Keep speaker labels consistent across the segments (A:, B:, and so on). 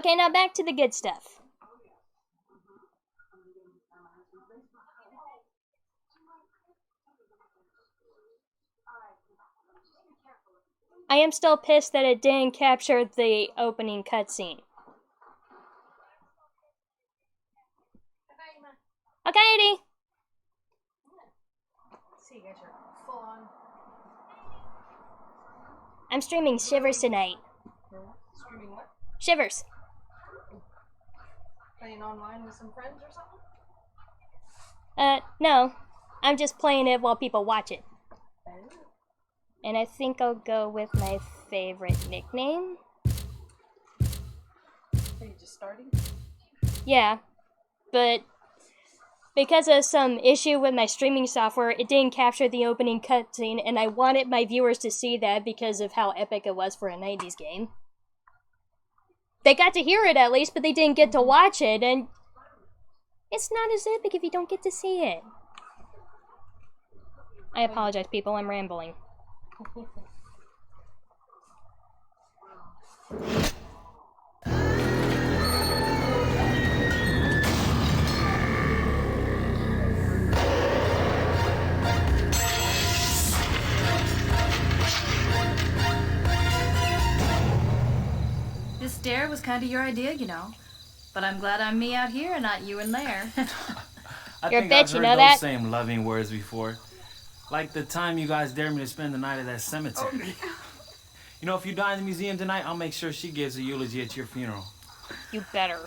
A: Okay, now back to the good stuff. I am still pissed that it didn't capture the opening cutscene. Okay, Eddie. I'm streaming Shivers tonight.
B: Streaming what?
A: Shivers.
B: Playing online with some friends or something?
A: No. I'm just playing it while people watch it. And I think I'll go with my favorite nickname.
B: Are you just starting?
A: Yeah. But because of some issue with my streaming software, it didn't capture the opening cutscene, and I wanted my viewers to see that because of how epic it was for a 90s game. They got to hear it at least, but they didn't get to watch it, and it's not as epic if you don't get to see it. I apologize, people, I'm rambling.
C: This stair was kind of your idea, you know. But I'm glad I'm me out here and not you in there.
A: You're a bitch, you know
D: I've heard
A: that?
D: those same loving words before. Like the time you guys dared me to spend the night at that cemetery. You know, if you die in the museum tonight, I'll make sure she gives a eulogy at your funeral.
A: You better.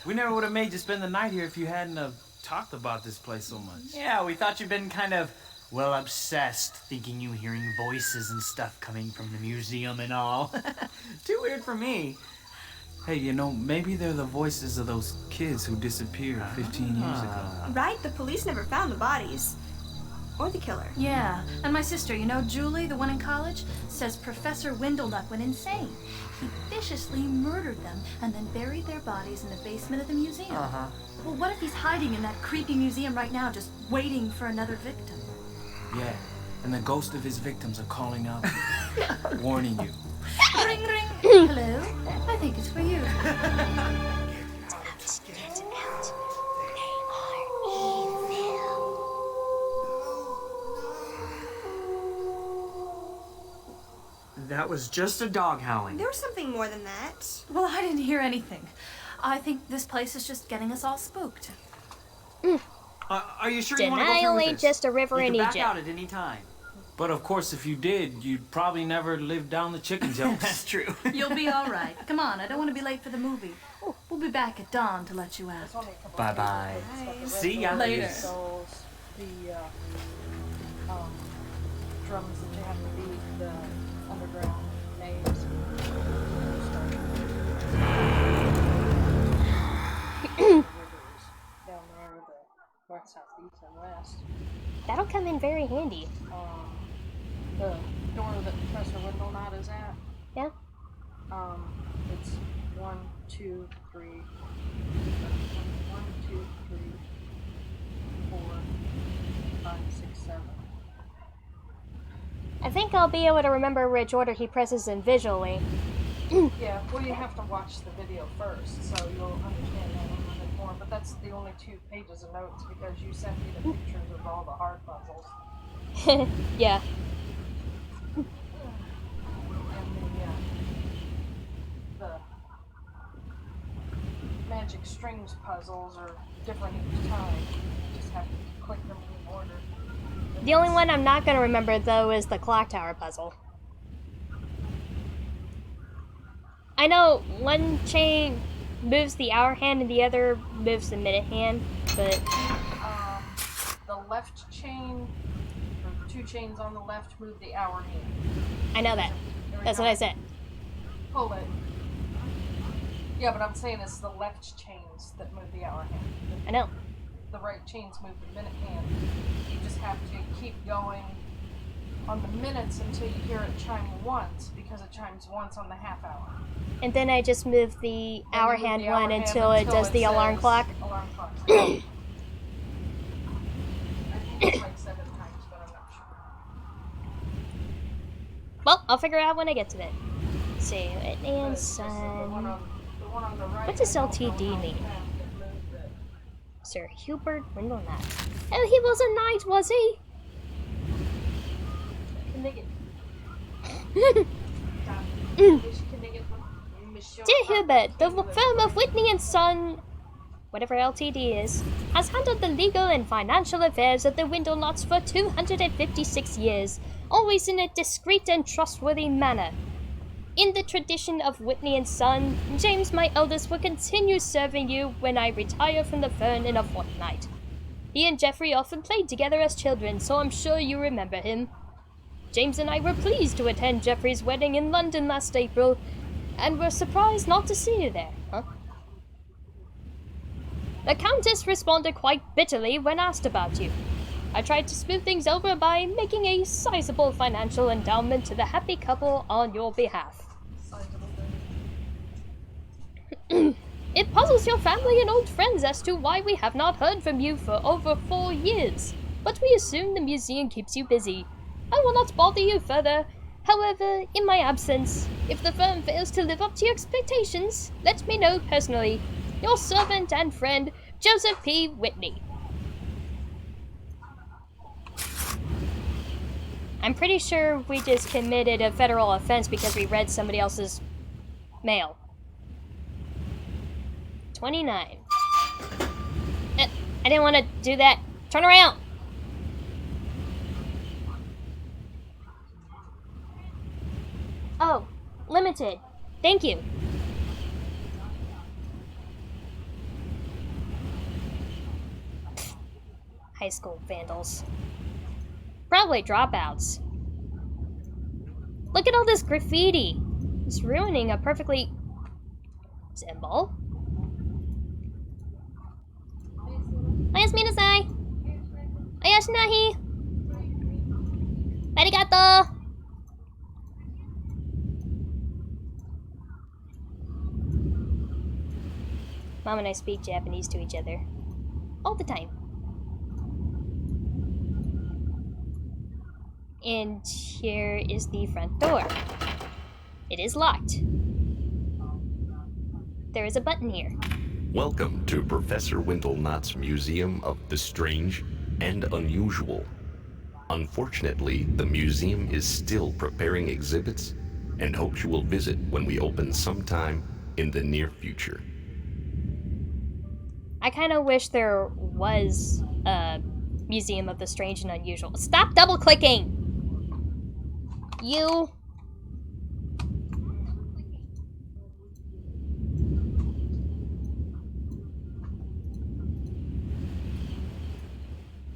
D: We never would have made you spend the night here if you hadn't have talked about this place so much.
E: Yeah, we thought you'd been kind of, well, obsessed, thinking you hearing voices and stuff coming from the museum and all. Too weird for me.
D: Hey, you know, maybe they're the voices of those kids who disappeared 15 years ago.
F: Right? The police never found the bodies. Or the killer.
C: Yeah, and my sister, you know Julie, the one in college, says Professor Windlenuck went insane. He viciously murdered them and then buried their bodies in the basement of the museum.
E: Uh-huh.
C: Well, what if he's hiding in that creepy museum right now, just waiting for another victim?
D: Yeah, and the ghost of his victims are calling out, warning you.
C: Ring, ring. Hello? I think it's for you.
E: That was just a dog howling.
F: There was something more than that.
C: Well, I didn't hear anything. I think this place is just getting us all spooked.
E: Are you sure you want to go through
A: Denial
E: with
A: ain't
E: this?
A: just a river
E: You
A: in
E: can back
A: Egypt.
E: out at any time.
D: But of course, if you did, you'd probably never live down the chicken jokes.
E: That's true.
C: You'll be all right. Come on, I don't want to be late for the movie. We'll be back at dawn to let you out.
E: Bye-bye. See ya.
C: Later.
B: So the drums that you have to beat, the underground names. Down there, the north, south, east, and west.
A: That'll come in very handy.
B: The door that Professor Windlenot is at.
A: Yeah?
B: It's 1, 2, 3. 1, 2, 3, 4, 5, 6, 7.
A: I think I'll be able to remember which order he presses in visually.
B: Yeah, well, you have to watch the video first, so you'll understand that a little bit more. But that's the only 2 pages of notes because you sent me the pictures of all the hard puzzles.
A: Yeah.
B: And the magic strings puzzles are different each time. You just have to click them in order.
A: The only one I'm not going to remember, though, is the clock tower puzzle. I know one chain moves the hour hand and the other moves the minute hand, but...
B: The left chain, or the 2 chains on the left, move the hour hand.
A: I know that. That's what I said.
B: Pull it. Yeah, but I'm saying it's the left chains that move the hour hand.
A: I know.
B: The right chains move the minute hand. You just have to keep going on the minutes until you hear it chime once, because it chimes once on the half hour.
A: And then I just move the
B: Then
A: hour
B: you move
A: hand
B: the
A: one
B: hour hand
A: until it does the alarm
B: says
A: clock.
B: Alarm clock. I think it's like 7 times, but I'm not sure.
A: Well, I'll figure it out when I get to it. Let's see, it and
B: But it's just that the one
A: sun.
B: on one on the right.
A: What does
B: I don't know
A: LTD
B: how
A: mean?
B: fast it moved it.
A: Sir Hubert Windlenut. Oh, he was a knight, was he?
B: Can they get
A: Dear Hubert, the firm of Whitney and Son, whatever LTD is, has handled the legal and financial affairs of the Windlenuts for 256 years, always in a discreet and trustworthy manner. In the tradition of Whitney and Son, James, my eldest, will continue serving you when I retire from the firm in a fortnight. He and Jeffrey often played together as children, so I'm sure you remember him. James and I were pleased to attend Jeffrey's wedding in London last April, and were surprised not to see you there, huh? The Countess responded quite bitterly when asked about you. I tried to smooth things over by making a sizable financial endowment to the happy couple on your behalf. It puzzles your family and old friends as to why we have not heard from you for over 4 years, but we assume the museum keeps you busy. I will not bother you further. However, in my absence, if the firm fails to live up to your expectations, let me know personally. Your servant and friend, Joseph P. Whitney. I'm pretty sure we just committed a federal offense because we read somebody else's mail. 29. I didn't want to do that. Turn around! Oh, limited. Thank you. High school vandals. Probably dropouts. Look at all this graffiti. It's ruining a perfectly... symbol. Oyasuminasai! Oyashinahi! Arigato! Mom and I speak Japanese to each other. All the time. And here is the front door. It is locked. There is a button here.
G: Welcome to Professor Windlenot's Museum of the Strange and Unusual. Unfortunately, the museum is still preparing exhibits and hopes you will visit when we open sometime in the near future.
A: I kind of wish there was a Museum of the Strange and Unusual. Stop double-clicking! You...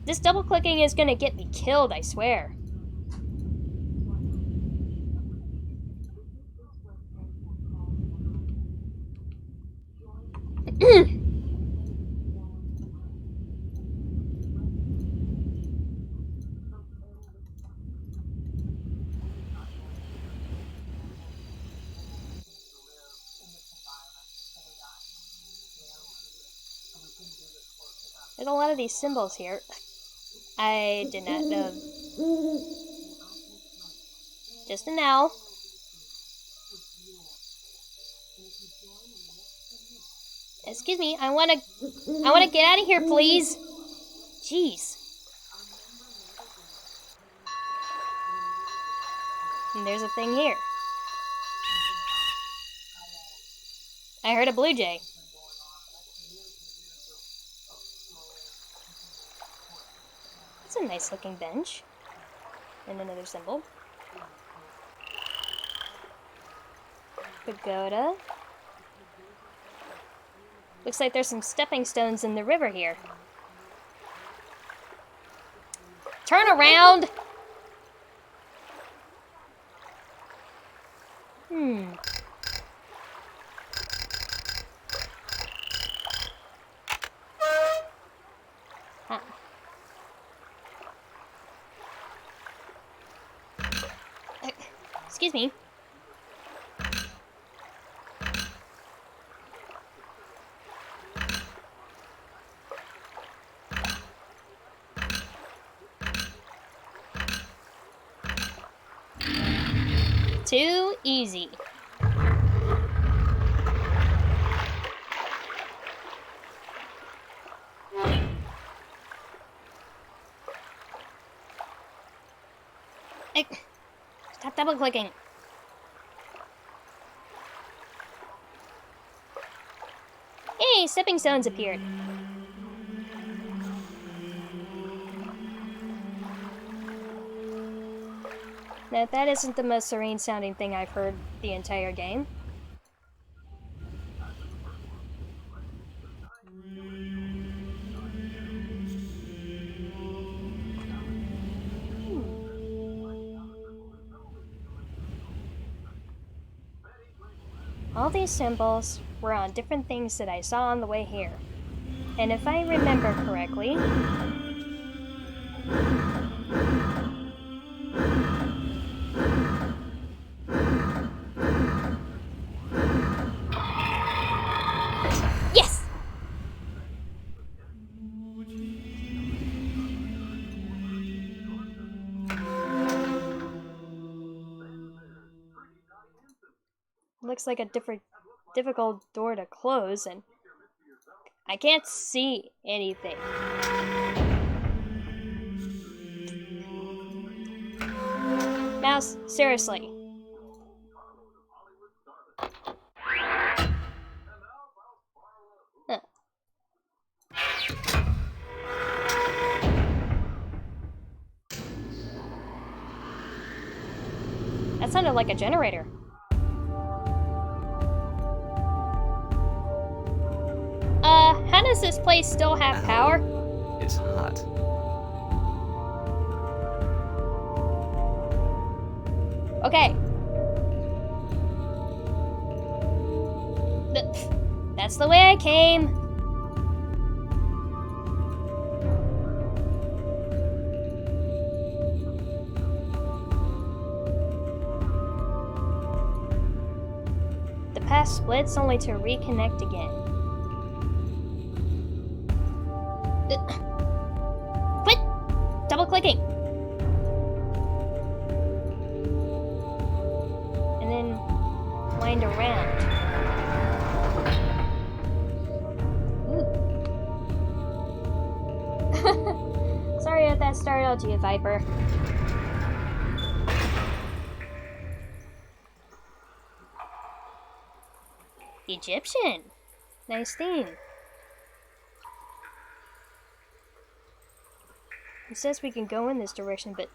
A: This double-clicking is gonna get me killed, I swear. There's a lot of these symbols here. I did not know. Just an owl. Excuse me, I wanna get out of here, please. Jeez. And there's a thing here. I heard a blue jay. That's a nice looking bench. And another symbol. Pagoda. Looks like there's some stepping stones in the river here. Turn around! Huh. Excuse me. Too easy. Stop double clicking. Hey, stepping stones appeared. Now, that isn't the most serene sounding thing I've heard the entire game. All these symbols were on different things that I saw on the way here. And if I remember correctly... Yes! Looks like a difficult door to close, and I can't see anything. Mouse, seriously. Huh. That sounded like a generator. How does this place still have power?
G: It's hot.
A: Okay. That's the way I came. The path splits only to reconnect again. Quit double clicking. And then wind around. Ooh. Sorry if that startled you, Viper. Egyptian. Nice theme. It says we can go in this direction, but...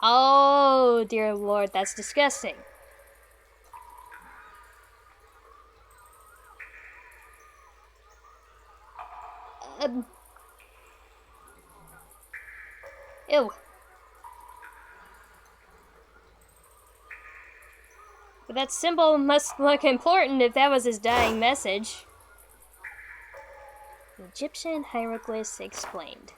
A: Oh, dear Lord, that's disgusting. Ew. But that symbol must look important if that was his dying message. Egyptian hieroglyphs explained.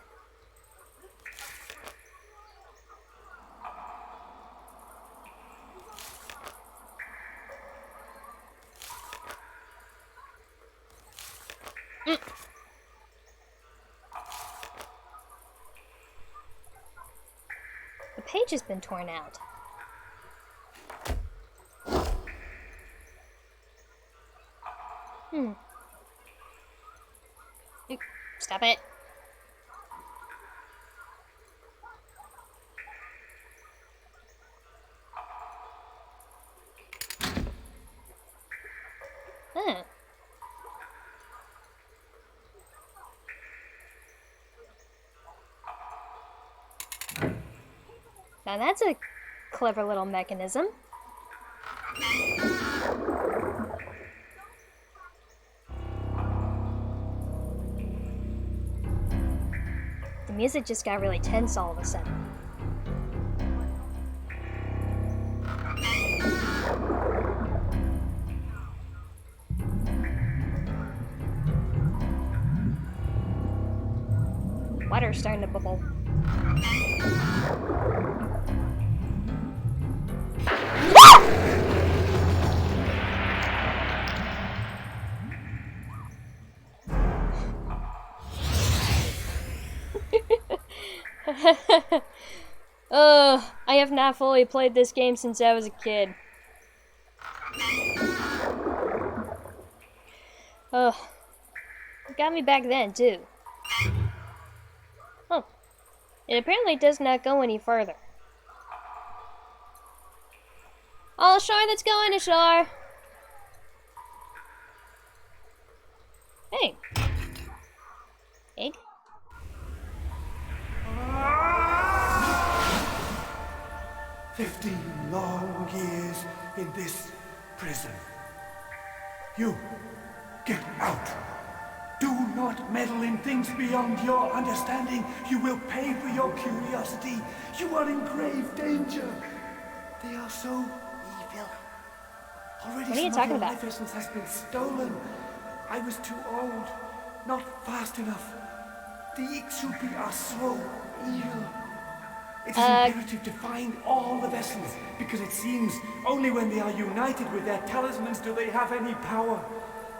A: The page has been torn out. Stop it. Huh. Now that's a clever little mechanism. The music just got really tense all of a sudden. Water's starting to bubble. I have not fully played this game since I was a kid. It got me back then, too. Oh. It apparently does not go any further. Oh, sure, let's go on ashore. Hey. Egg?
H: 15 long years in this prison. You, get out. Do not meddle in things beyond your understanding. You will pay for your curiosity. You are in grave danger. They are so evil. Already
A: What are you
H: some
A: talking
H: of your
A: about?
H: life essence has been stolen. I was too old, not fast enough. The Ixupi are so evil. It is imperative to find all the vessels, because it seems only when they are united with their talismans do they have any power.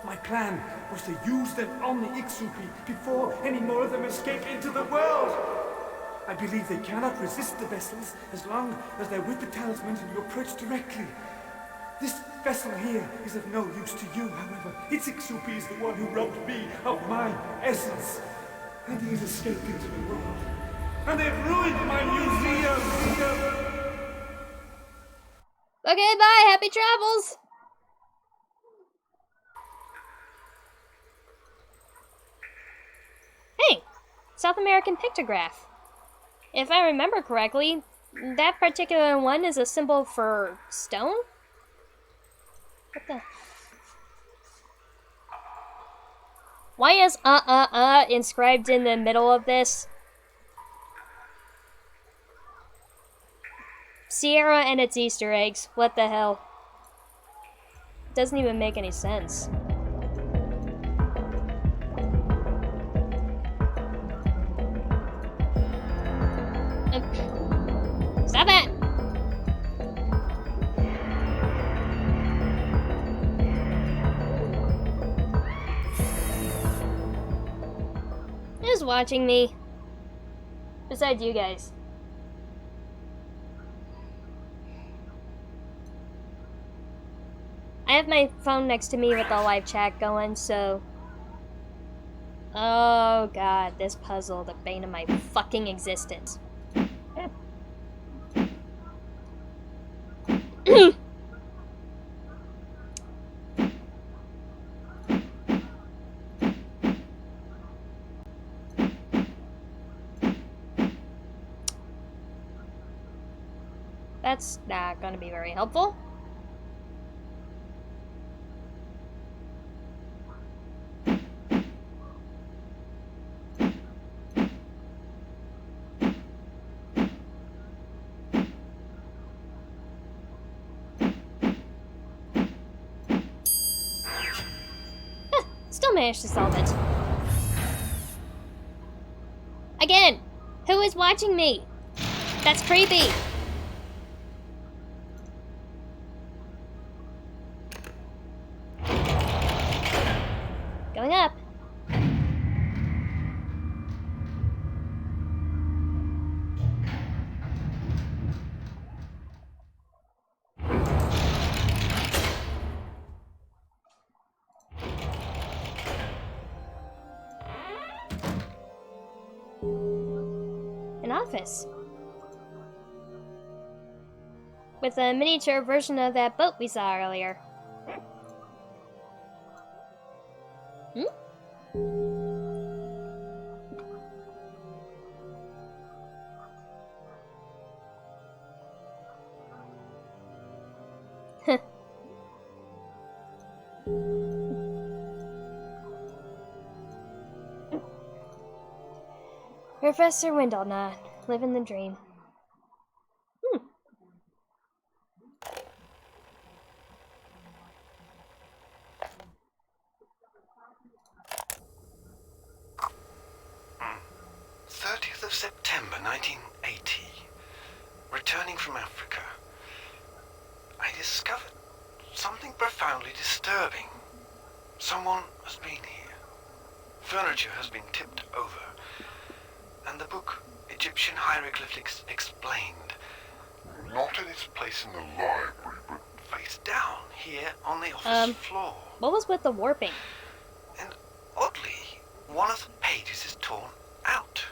H: My plan was to use them on the Ixupi before any more of them escape into the world. I believe they cannot resist the vessels as long as they're with the talismans and you approach directly. This vessel here is of no use to you, however. Its Ixupi is the one who robbed me of my essence. And he has escaped into the world. And they've ruined my museum!
A: Okay, bye. Happy travels. Hey, South American pictograph. If I remember correctly, that particular one is a symbol for stone? What the? Why is inscribed in the middle of this? Sierra and its Easter eggs. What the hell? Doesn't even make any sense. Stop it! Who's watching me? Besides you guys. I have my phone next to me with the live chat going, so... Oh god, this puzzle, the bane of my fucking existence. That's not gonna be very helpful. Still managed to solve it. Again! Who is watching me? That's creepy! Going up. An office. With a miniature version of that boat we saw earlier. Professor Windelnut, living the dream.
I: 30th of September 1980. Returning from Africa, I discovered something profoundly disturbing. Someone has been here. Furniture has been tipped over. And the book, Egyptian Hieroglyphics Explained, not in its place in the library, but face down here on the office floor.
A: What was with the warping?
I: And oddly, one of the pages is torn out.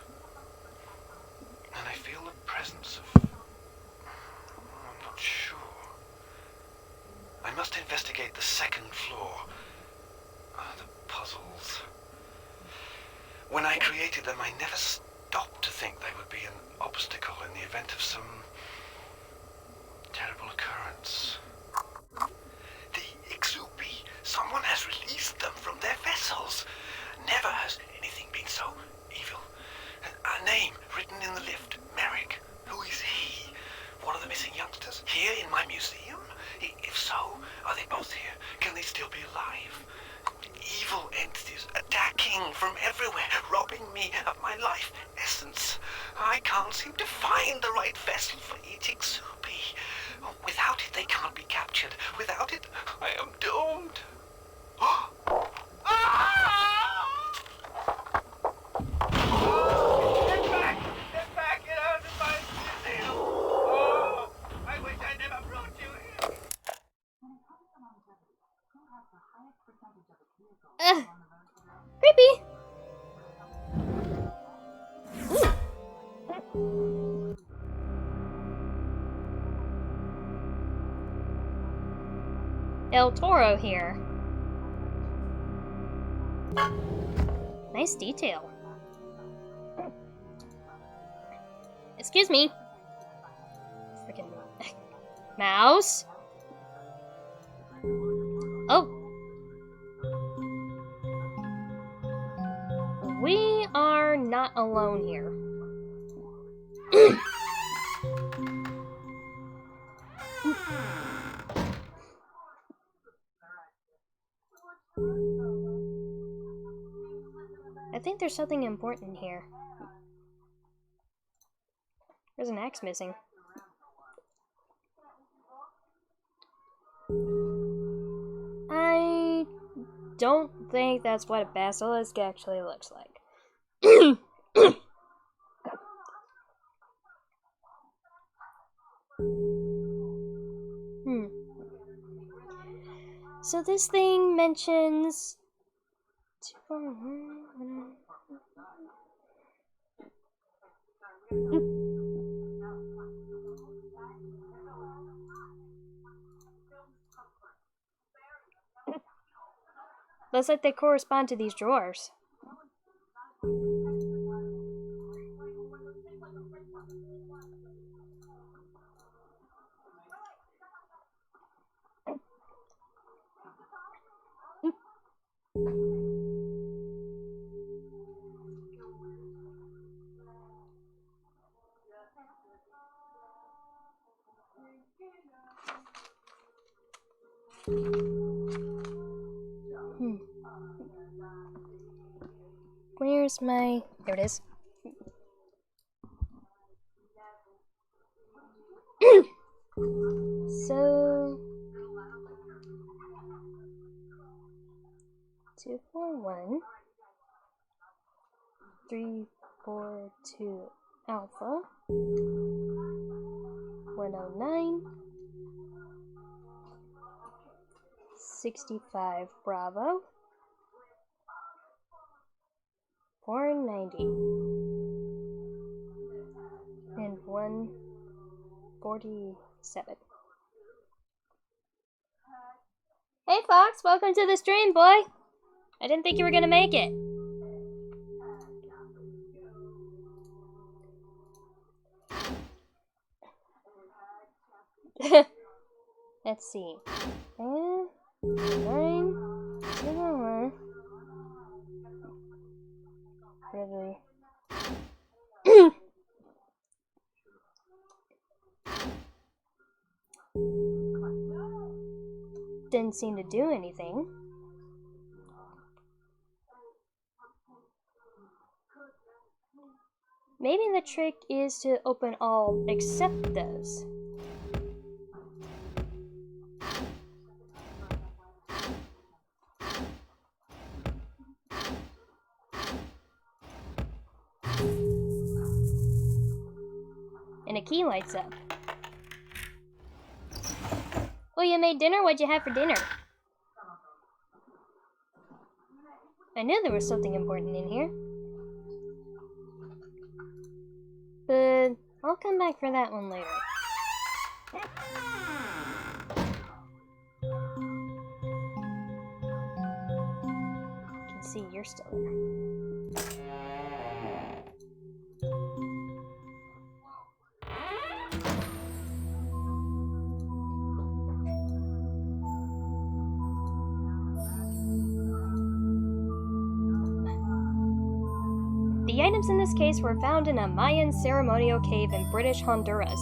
I: And I feel the presence of... I'm not sure. them, I never stopped to think they would be an obstacle in the event of some terrible occurrence. The Ixupi, someone has released them from their vessels. Never has anything been so evil. A name written in the lift, Merrick. Who is he? One of the missing youngsters? Here in my museum? If so, are they both here? Can they still be alive? Evil entities attacking from everywhere, robbing me of my life essence. I can't seem to find the right vessel for each Ixupi. Without it, they can't be captured. Without it, I am doomed. Get back! Get out of my museum! Oh, I wish I never brought you here.
A: Creepy. El Toro here. Nice detail. Excuse me. Freaking mouse. Oh. We are not alone here. I think there's something important here. There's an axe missing. I don't think that's what a basilisk actually looks like. So this thing mentions... Looks like they correspond to these drawers. Where's my... There it is. So... 241 342 Alpha 109 65 Bravo 490 and 147. Hey Fox, welcome to the stream, boy. I didn't think you were gonna make it. Let's see. 9, 0, really. Didn't seem to do anything. Maybe the trick is to open all except those. And a key lights up. Oh, you made dinner? What'd you have for dinner? I knew there was something important in here. But I'll come back for that one later. You can see you're still there. The items in this case were found in a Mayan ceremonial cave in British Honduras.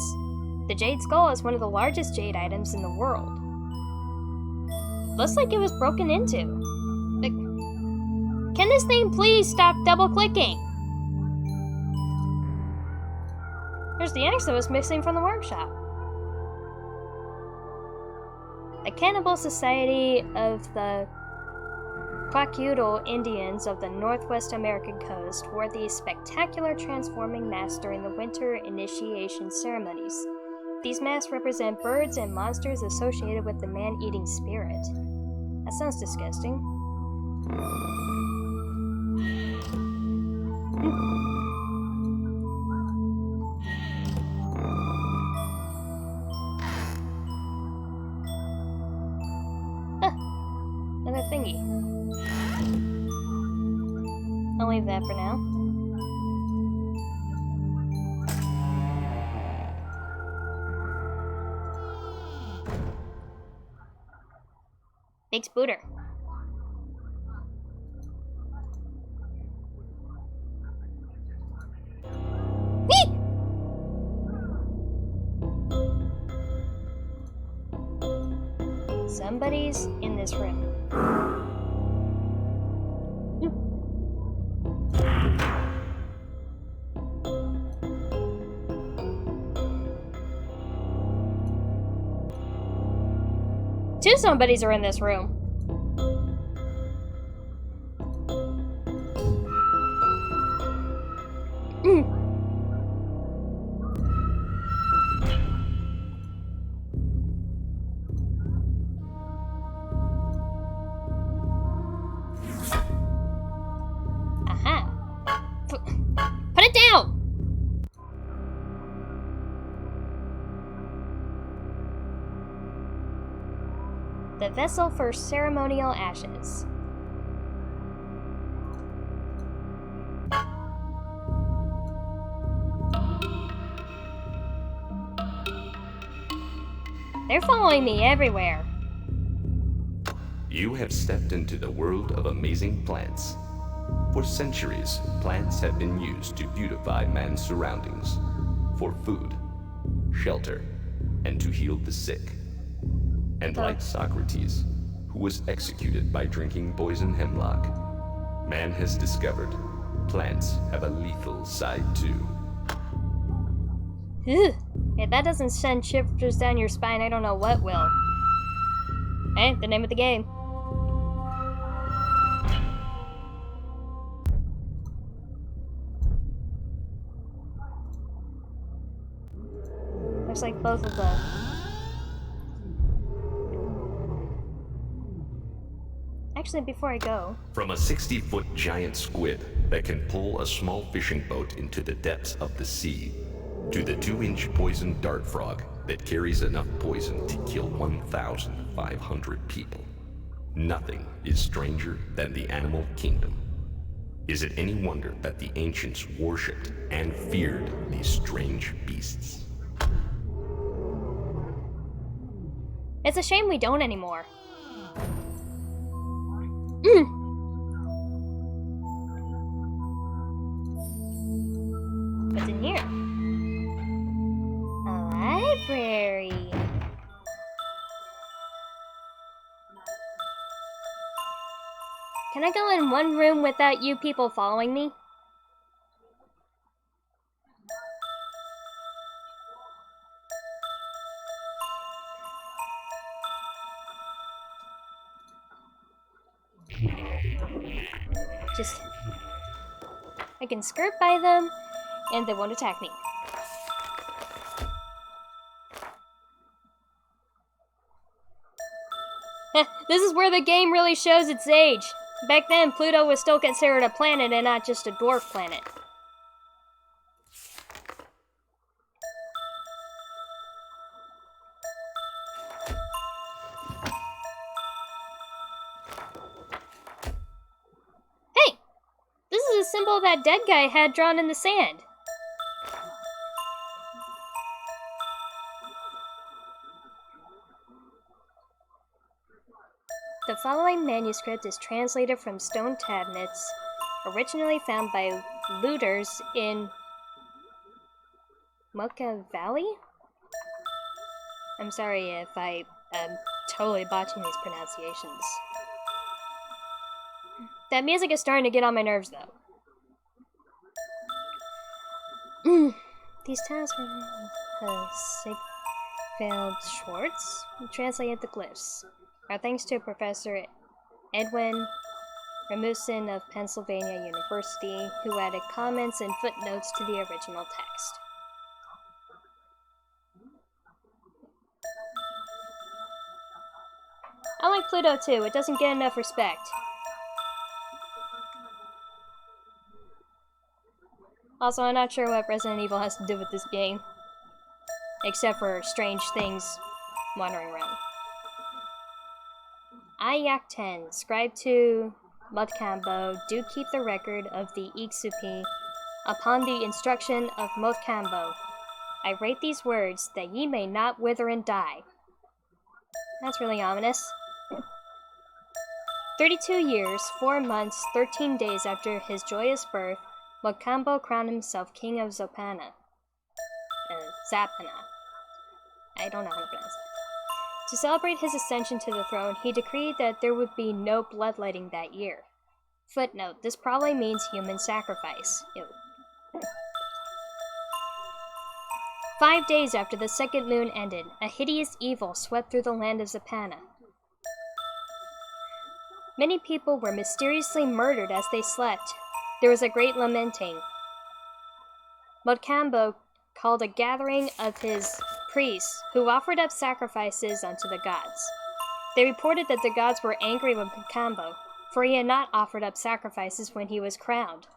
A: The jade skull is one of the largest jade items in the world. Looks like it was broken into. Can this thing please stop double-clicking? Here's the axe that was missing from the workshop. The Cannibal Society of the Kwakiutl Indians of the Northwest American coast wore these spectacular transforming masks during the winter initiation ceremonies. These masks represent birds and monsters associated with the man-eating spirit. That sounds disgusting. Another thingy. I'll leave that for now. Big spooter. Whee! Somebody's in this room. Two somebodies are in this room. Aha. Put it down! The vessel for ceremonial ashes. They're following me everywhere.
G: You have stepped into the world of amazing plants. For centuries, plants have been used to beautify man's surroundings, for food, shelter, and to heal the sick. And like Socrates, who was executed by drinking poison hemlock, man has discovered plants have a lethal side too.
A: Ugh. If that doesn't send shivers down your spine, I don't know what will. Hey, the name of the game. Looks like both of the... Actually, before I go...
G: From a 60-foot giant squid that can pull a small fishing boat into the depths of the sea, to the 2-inch poison dart frog that carries enough poison to kill 1,500 people. Nothing is stranger than the animal kingdom. Is it any wonder that the ancients worshipped and feared these strange beasts?
A: It's a shame we don't anymore. What's in here? A library. Can I go in one room without you people following me? Just... I can skirt by them, and they won't attack me. This is where the game really shows its age. Back then, Pluto was still considered a planet and not just a dwarf planet. Hey! This is a symbol that dead guy had drawn in the sand. The following manuscript is translated from stone tablets originally found by looters in Mocha Valley? I'm sorry if I am totally botching these pronunciations. That music is starting to get on my nerves, though. These tasks are Sigvald Schwartz translated the glyphs. Our thanks to Professor Edwin Rasmussen of Pennsylvania University, who added comments and footnotes to the original text. I like Pluto too, it doesn't get enough respect. Also, I'm not sure what Resident Evil has to do with this game. Except for strange things wandering around. Ayak10, scribe to Motkambo, do keep the record of the Iksupi upon the instruction of Motkambo. I write these words that ye may not wither and die. That's really ominous. 32 years, 4 months, 13 days after his joyous birth, Motkambo crowned himself king of Zapana. Zapana. I don't know how to pronounce it. To celebrate his ascension to the throne, he decreed that there would be no bloodletting that year. Footnote, this probably means human sacrifice. Ew. 5 days after the second moon ended, a hideous evil swept through the land of Zapana. Many people were mysteriously murdered as they slept. There was a great lamenting. Motkambo called a gathering of his priests, who offered up sacrifices unto the gods. They reported that the gods were angry with Motkambo, for he had not offered up sacrifices when he was crowned.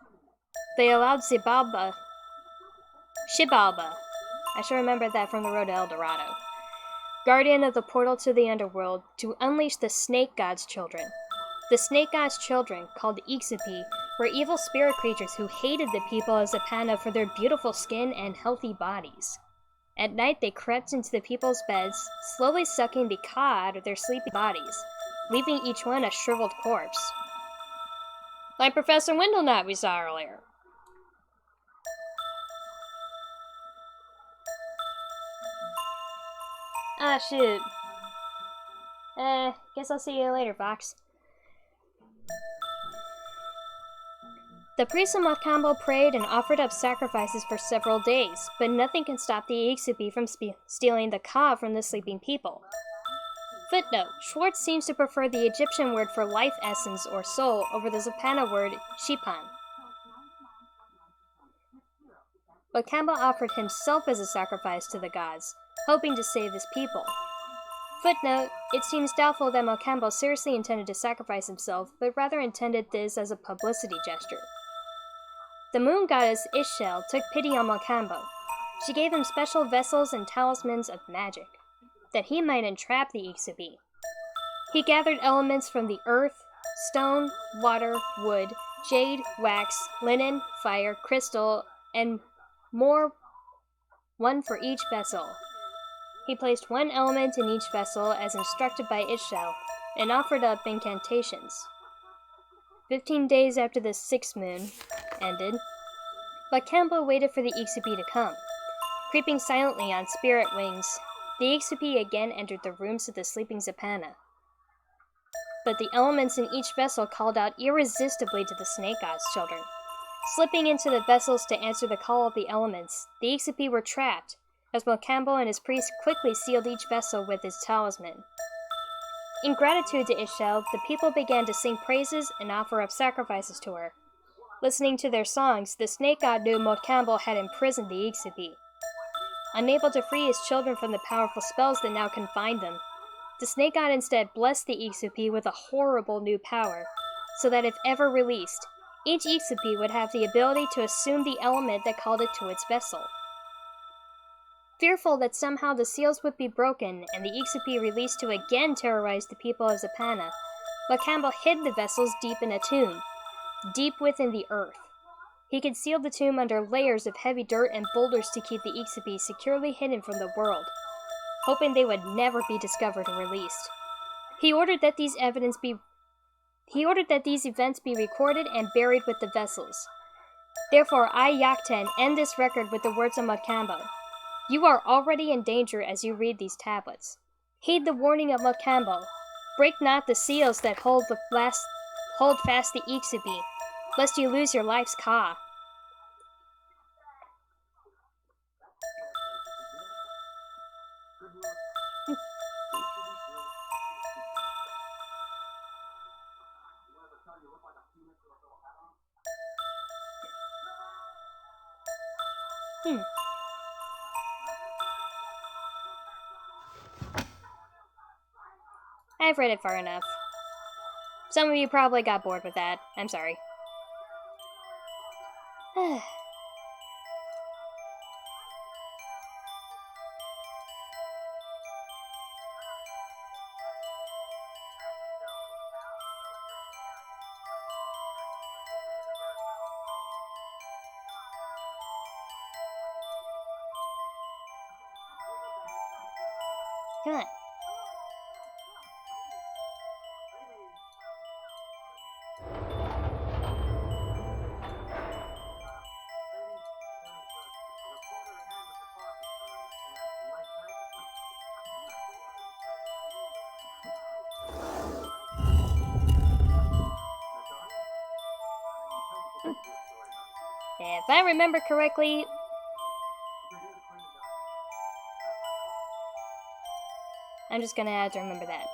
A: They allowed Shibalba, I should remember that from the road to El Dorado, guardian of the portal to the underworld, to unleash the snake god's children. The snake god's children, called Iksupi, were evil spirit creatures who hated the people of Zapana for their beautiful skin and healthy bodies. At night, they crept into the people's beds, slowly sucking the ka out of their sleepy bodies, leaving each one a shriveled corpse. Like Professor Windlenut we saw earlier. Ah, shoot. Guess I'll see you later, Fox. The priests of Motkambo prayed and offered up sacrifices for several days, but nothing can stop the Iksupi from stealing the ka from the sleeping people. Footnote, Schwartz seems to prefer the Egyptian word for life essence or soul over the Zapana word shipan. Motkambo offered himself as a sacrifice to the gods, hoping to save his people. Footnote, it seems doubtful that Motkambo seriously intended to sacrifice himself, but rather intended this as a publicity gesture. The moon goddess Ishel took pity on Motkambo. She gave him special vessels and talismans of magic, that he might entrap the Iksupi. He gathered elements from the earth, stone, water, wood, jade, wax, linen, fire, crystal, and more, one for each vessel. He placed one element in each vessel as instructed by Ishel, and offered up incantations. 15 days after the sixth moon ended, Motkambo waited for the Iksupi to come. Creeping silently on spirit wings, the Iksupi again entered the rooms of the sleeping Zapana. But the elements in each vessel called out irresistibly to the snake god's children. Slipping into the vessels to answer the call of the elements, the Iksupi were trapped, as Motkambo and his priests quickly sealed each vessel with his talisman. In gratitude to Ishel, the people began to sing praises and offer up sacrifices to her. Listening to their songs, the snake god knew Motkambo had imprisoned the Iksupi. Unable to free his children from the powerful spells that now confined them, the snake god instead blessed the Iksupi with a horrible new power, so that if ever released, each Iksupi would have the ability to assume the element that called it to its vessel. Fearful that somehow the seals would be broken and the Iksupi released to again terrorize the people of Zapana, Motkambo hid the vessels deep in a tomb, deep within the earth. He concealed the tomb under layers of heavy dirt and boulders to keep the Iksupi securely hidden from the world, hoping they would never be discovered or released. He ordered that these events be recorded and buried with the vessels. Therefore, I, Yakten, end this record with the words of Makambo. You are already in danger as you read these tablets. Heed the warning of Makambo. Break not the seals that hold fast the Iksubi, lest you lose your life's ka. I've read it far enough. Some of you probably got bored with that. I'm sorry. Come on. If I remember correctly, I'm just gonna have to remember that.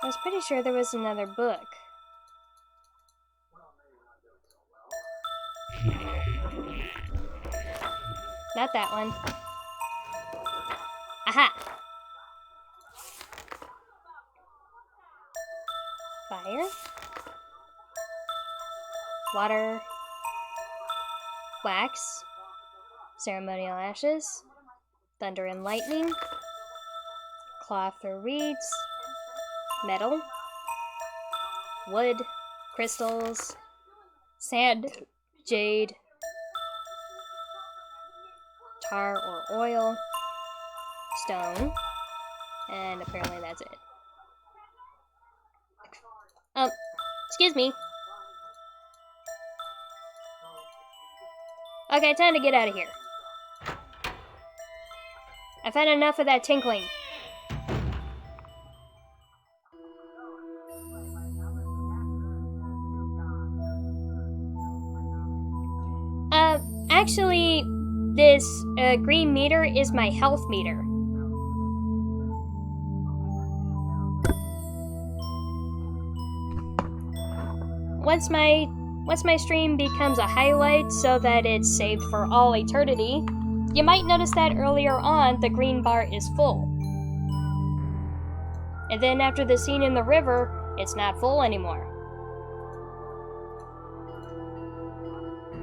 A: I was pretty sure there was another book. Not that one. Aha! Fire. Water. Wax. Ceremonial ashes. Thunder and lightning. Cloth or reeds. Metal. Wood. Crystals. Sand. Jade. Tar or oil, stone, and apparently that's it. Excuse me. Okay, time to get out of here. I've had enough of that tinkling. Actually, this green meter is my health meter. Once my stream becomes a highlight so that it's saved for all eternity, you might notice that earlier on the green bar is full. And then after the scene in the river, it's not full anymore.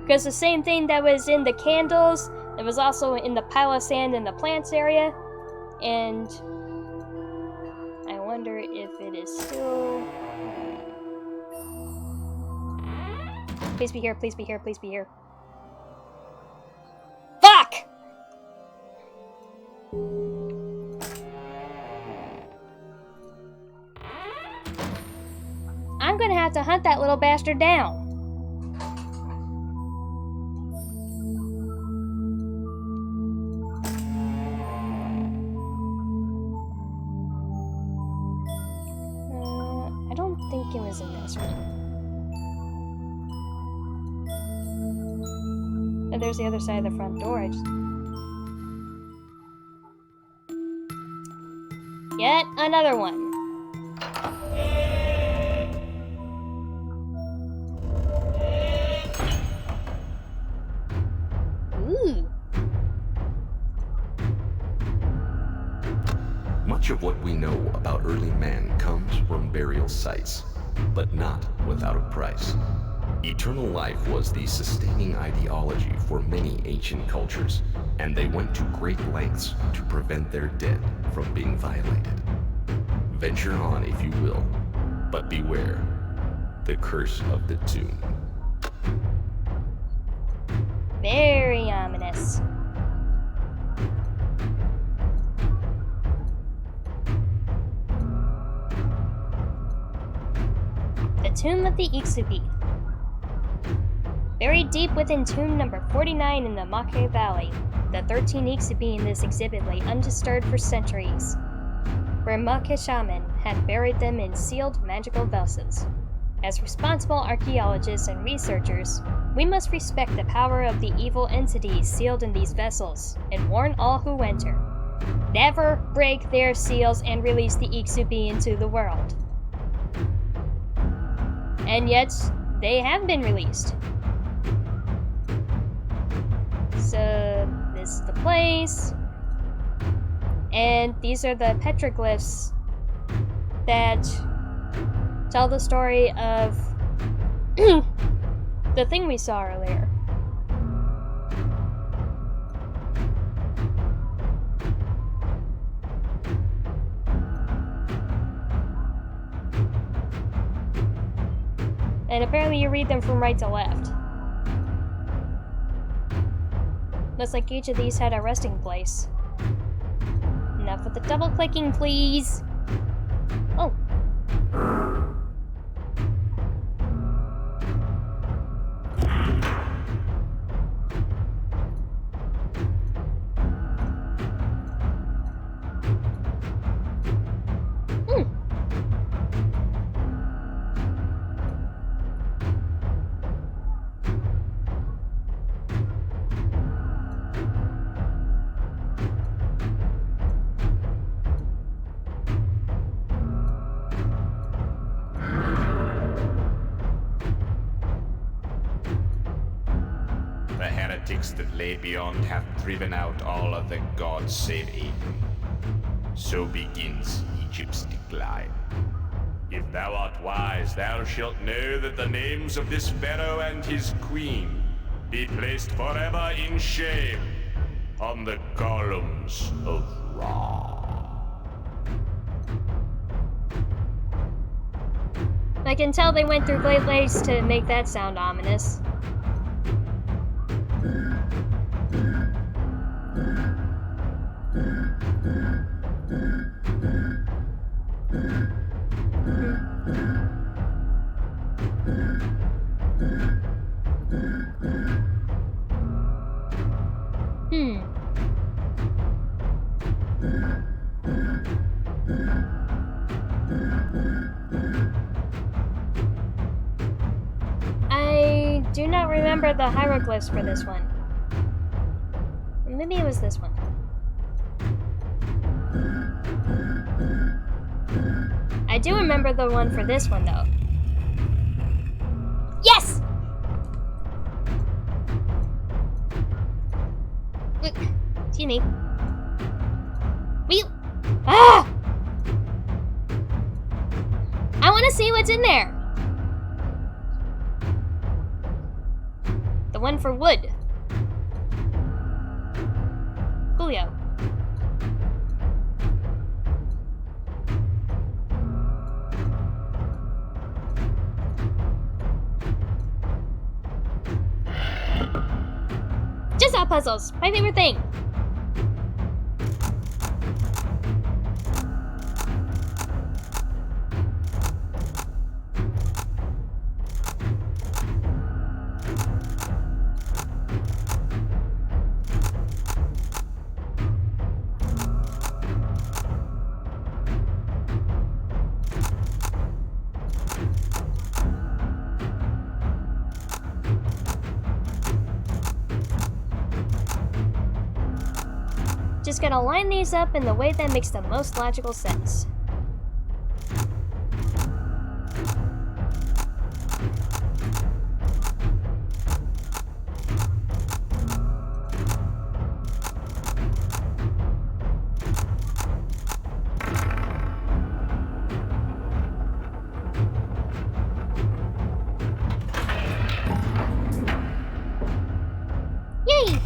A: Because the same thing that was in the candles, it was also in the pile of sand in the plants area, and I wonder if it is still... Please be here, please be here, please be here. Fuck! I'm gonna have to hunt that little bastard down. I don't think it was in this one. Oh, there's the other side of the front door. Yet another one. Ooh.
G: Much of what we know about early man comes from burial sites, but not without a price. Eternal life was the sustaining ideology for many ancient cultures, and they went to great lengths to prevent their dead from being violated. Venture on, if you will, But beware, the curse of the tomb.
A: Very ominous. The Tomb of the Ixupi. Buried deep within tomb number 49 in the Mache Valley, the 13 Ixupi in this exhibit lay undisturbed for centuries, where Mache shaman had buried them in sealed magical vessels. As responsible archaeologists and researchers, we must respect the power of the evil entities sealed in these vessels, and warn all who enter. Never break their seals and release the Ixupi into the world. And yet, they have been released. So, this is the place. And these are the petroglyphs that tell the story of the thing we saw earlier. And apparently you read them from right to left. Looks like each of these had a resting place. Enough with the double clicking, please. Oh.
J: The heretics that lay beyond have driven out all of the gods save 8. So begins Egypt's decline. If thou art wise, thou shalt know that the names of this pharaoh and his queen be placed forever in shame on the columns of Ra.
A: I can tell they went through great lengths to make that sound ominous. I do not remember the hieroglyphs for this one. Maybe it was this one. I do remember the one for this one, though. Yes! Excuse me. Ah! I want to see what's in there. The one for wood. Coolio. Jigsaw puzzles, my favorite thing. Just gonna line these up in the way that makes the most logical sense. Yay!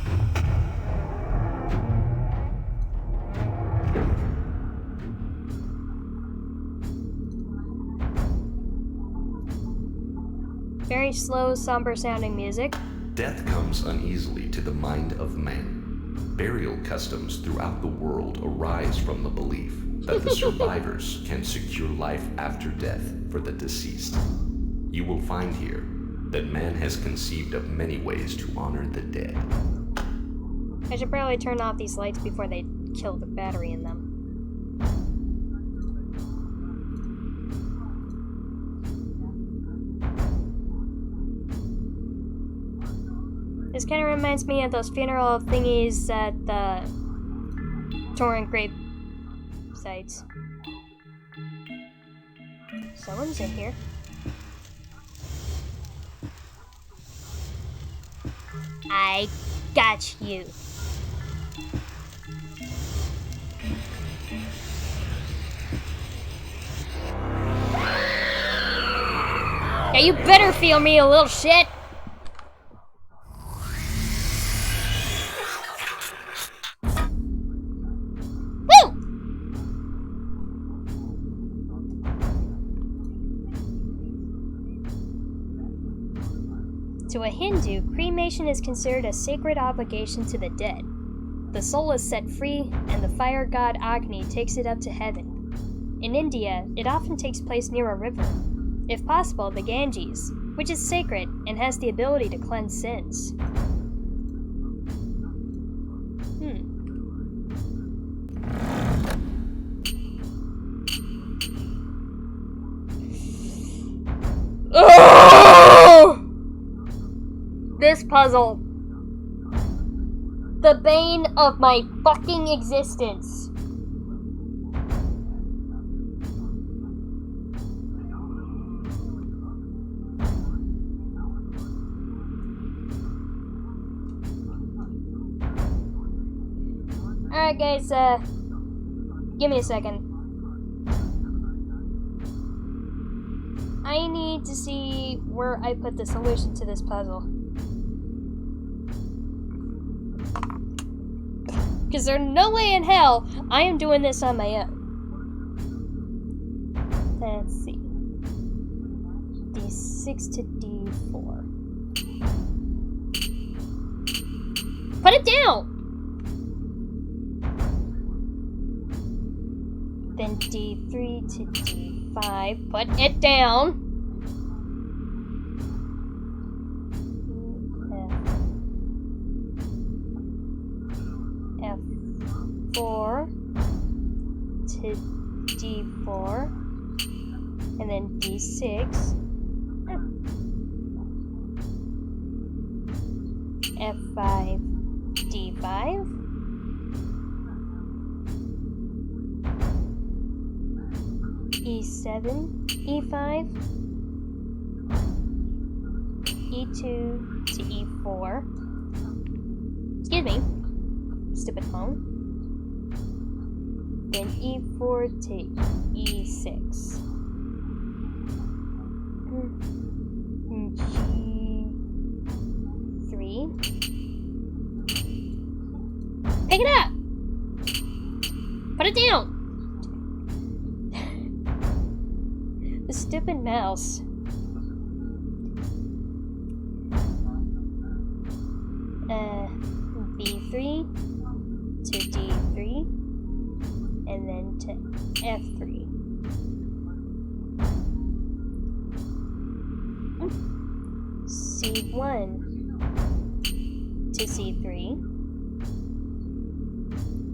A: Very slow, somber sounding music.
G: Death comes uneasily to the mind of man. Burial customs throughout the world arise from the belief that the survivors can secure life after death for the deceased. You will find here that man has conceived of many ways to honor the dead.
A: I should probably turn off these lights before they kill the battery in them. This kind of reminds me of those funeral thingies at the torrent grave sites. Someone's in here. I got you. Yeah, you better feel me, you little shit. To a Hindu, cremation is considered a sacred obligation to the dead. The soul is set free, and the fire god Agni takes it up to heaven. In India, it often takes place near a river. If possible, the Ganges, which is sacred and has the ability to cleanse sins. Oh! This puzzle. The bane of my fucking existence. Alright guys, give me a second. I need to see where I put the solution to this puzzle. Because there's no way in hell I am doing this on my own. Let's see. D6 to D4. Put it down! Then D3 to D5. Put it down! F4 to D4, and then D6, F5, D5, E7, E5, E2 to E4, excuse me, stupid phone. Then E4 to E6. G3. Pick it up! Put it down! The stupid mouse. B3 to D3. And then to F3. C1 to C3.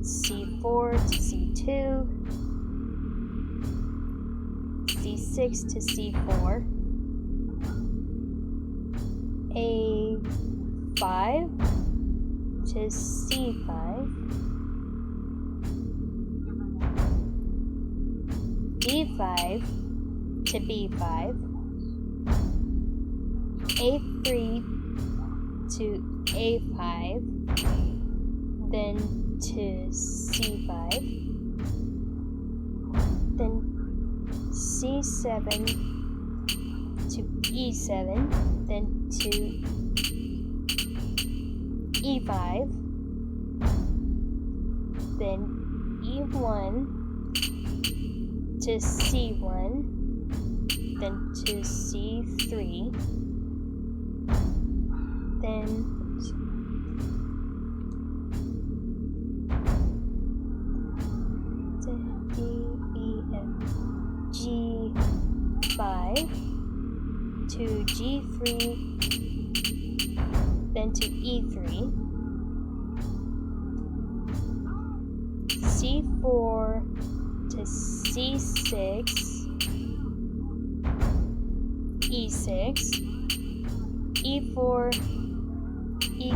A: C4 to C2. C6 to C4. A5 to C5. D5 to B5, A3 to A5, then to C5, then C7 to E7, then to E5, then E1 to C1, then to C3, then D, E, F, G5 to G3, then to E3, C4 to C6, E6, E4, E2,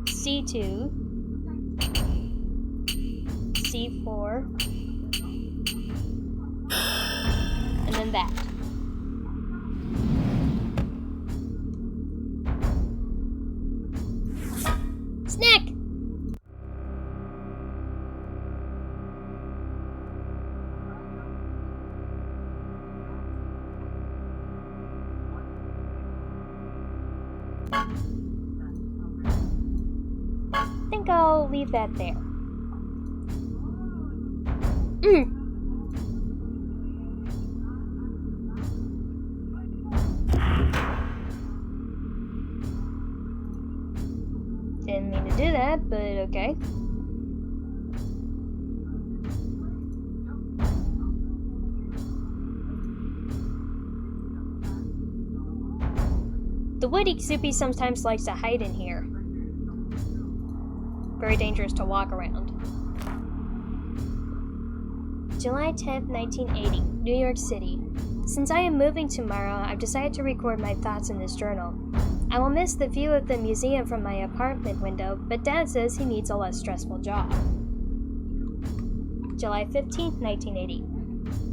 A: C2, C4, and then that. Snack! I think I'll leave that there. Didn't mean to do that, but okay. The wood Ixupi sometimes likes to hide in here. Very dangerous to walk around. July 10th, 1980, New York City. Since I am moving tomorrow, I've decided to record my thoughts in this journal. I will miss the view of the museum from my apartment window, but Dad says he needs a less stressful job. July 15th, 1980,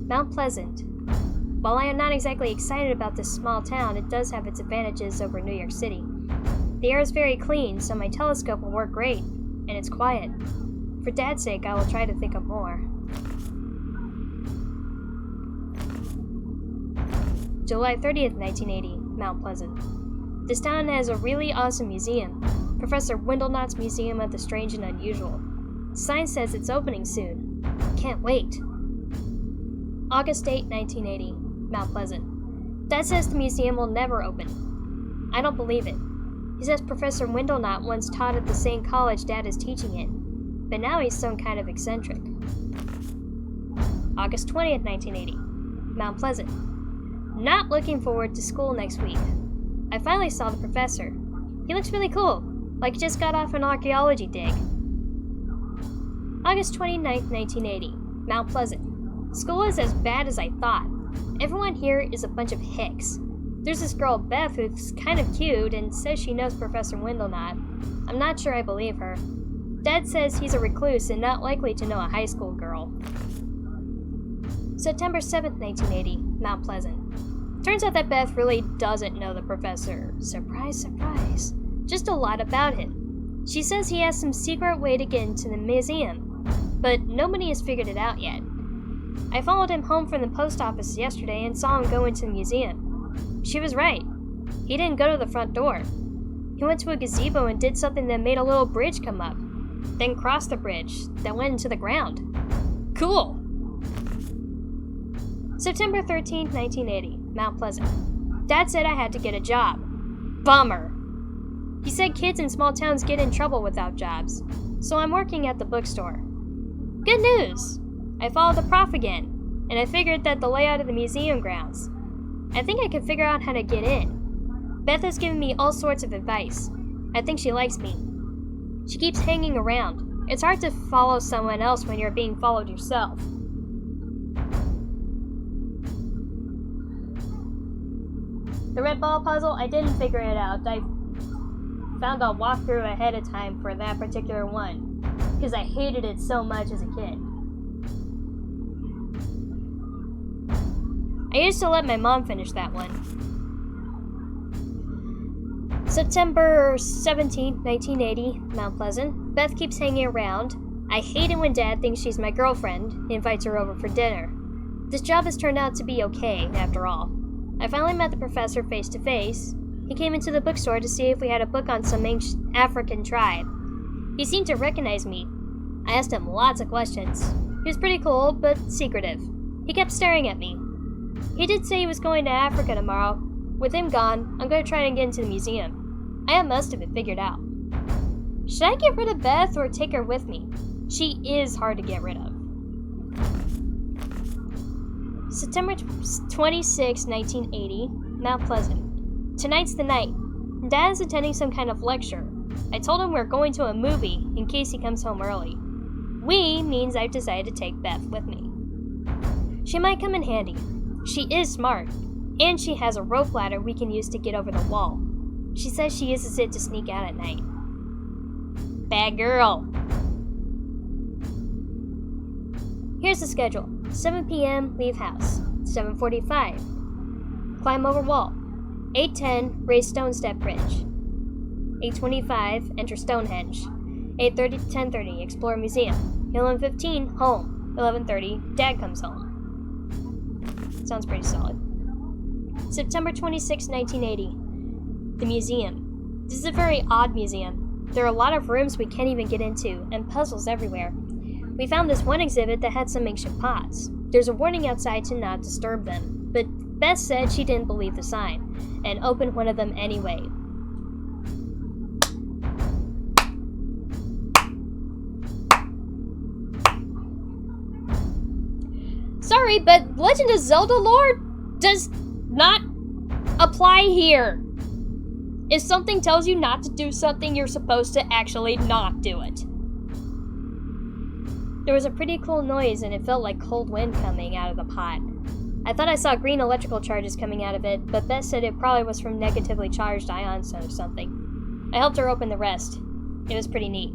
A: Mount Pleasant. While I am not exactly excited about this small town, it does have its advantages over New York City. The air is very clean, so my telescope will work great, and it's quiet. For Dad's sake, I will try to think of more. July 30th, 1980, Mount Pleasant. This town has a really awesome museum, Professor Windelknot's Museum of the Strange and Unusual. The sign says it's opening soon. Can't wait. August 8, 1980, Mount Pleasant. Dad says the museum will never open. I don't believe it. He says Professor Windelknot once taught at the same college Dad is teaching in, but now he's some kind of eccentric. August 20th, 1980, Mount Pleasant. Not looking forward to school next week. I finally saw the professor. He looks really cool, like he just got off an archaeology dig. August 29th, 1980, Mount Pleasant. School is as bad as I thought. Everyone here is a bunch of hicks. There's this girl, Beth, who's kind of cute and says she knows Professor Windelknot. I'm not sure I believe her. Dad says he's a recluse and not likely to know a high school girl. September 7th, 1980, Mount Pleasant. Turns out that Beth really doesn't know the professor. Surprise, surprise. Just a lot about him. She says he has some secret way to get into the museum, but nobody has figured it out yet. I followed him home from the post office yesterday and saw him go into the museum. She was right. He didn't go to the front door. He went to a gazebo and did something that made a little bridge come up, then crossed the bridge that went into the ground. Cool! September 13th, 1980, Mount Pleasant. Dad said I had to get a job. Bummer! He said kids in small towns get in trouble without jobs, so I'm working at the bookstore. Good news! I followed the prof again, and I figured that the layout of the museum grounds. I think I can figure out how to get in. Beth has given me all sorts of advice. I think she likes me. She keeps hanging around. It's hard to follow someone else when you're being followed yourself. The red ball puzzle, I didn't figure it out. I found a walkthrough ahead of time for that particular one, because I hated it so much as a kid. I used to let my mom finish that one. September 17th, 1980, Mount Pleasant. Beth keeps hanging around. I hate it when Dad thinks she's my girlfriend and invites her over for dinner. This job has turned out to be okay, after all. I finally met the professor face to face. He came into the bookstore to see if we had a book on some ancient African tribe. He seemed to recognize me. I asked him lots of questions. He was pretty cool, but secretive. He kept staring at me. He did say he was going to Africa tomorrow, With him gone, I'm gonna try and get into the museum. I have most of it figured out. Should I get rid of Beth or take her with me? She is hard to get rid of. September 26, 1980, Mount Pleasant. Tonight's the night. Dad is attending some kind of lecture. I told him we're going to a movie in case he comes home early. We means I've decided to take Beth with me. She might come in handy. She is smart, and she has a rope ladder we can use to get over the wall. She says she uses it to sneak out at night. Bad girl. Here's the schedule. 7 p.m. leave house. 7:45 climb over wall. 8:10 raise stone step bridge. 8:25 enter Stonehenge. 8:30 to 10:30 explore museum. 11:15 home. 11:30 Dad comes home. Sounds pretty solid. September 26, 1980. The museum. This is a very odd museum. There are a lot of rooms we can't even get into, and puzzles everywhere. We found this one exhibit that had some ancient pots. There's a warning outside to not disturb them, but Beth said she didn't believe the sign, and opened one of them anyway. Sorry, but Legend of Zelda lore does not apply here. If something tells you not to do something, you're supposed to actually not do it. There was a pretty cool noise and it felt like cold wind coming out of the pot. I thought I saw green electrical charges coming out of it, but Beth said it probably was from negatively charged ions or something. I helped her open the rest. It was pretty neat.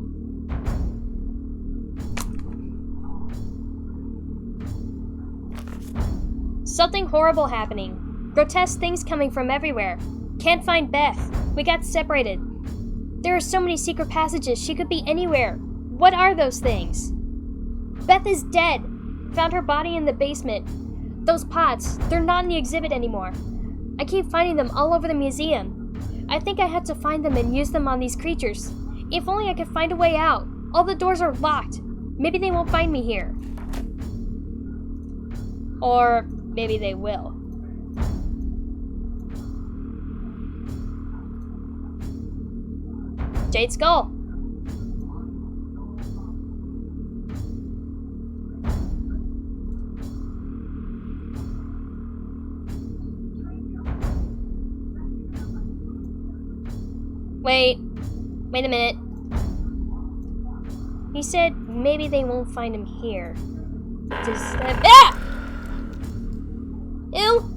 A: Something horrible happening. Grotesque things coming from everywhere. Can't find Beth. We got separated. There are so many secret passages. She could be anywhere. What are those things? Beth is dead. Found her body in the basement. Those pots, they're not in the exhibit anymore. I keep finding them all over the museum. I think I had to find them and use them on these creatures. If only I could find a way out. All the doors are locked. Maybe they won't find me here. Or maybe they will. Jade Skull. Wait a minute. He said maybe they won't find him here. Does that— ah! Ew!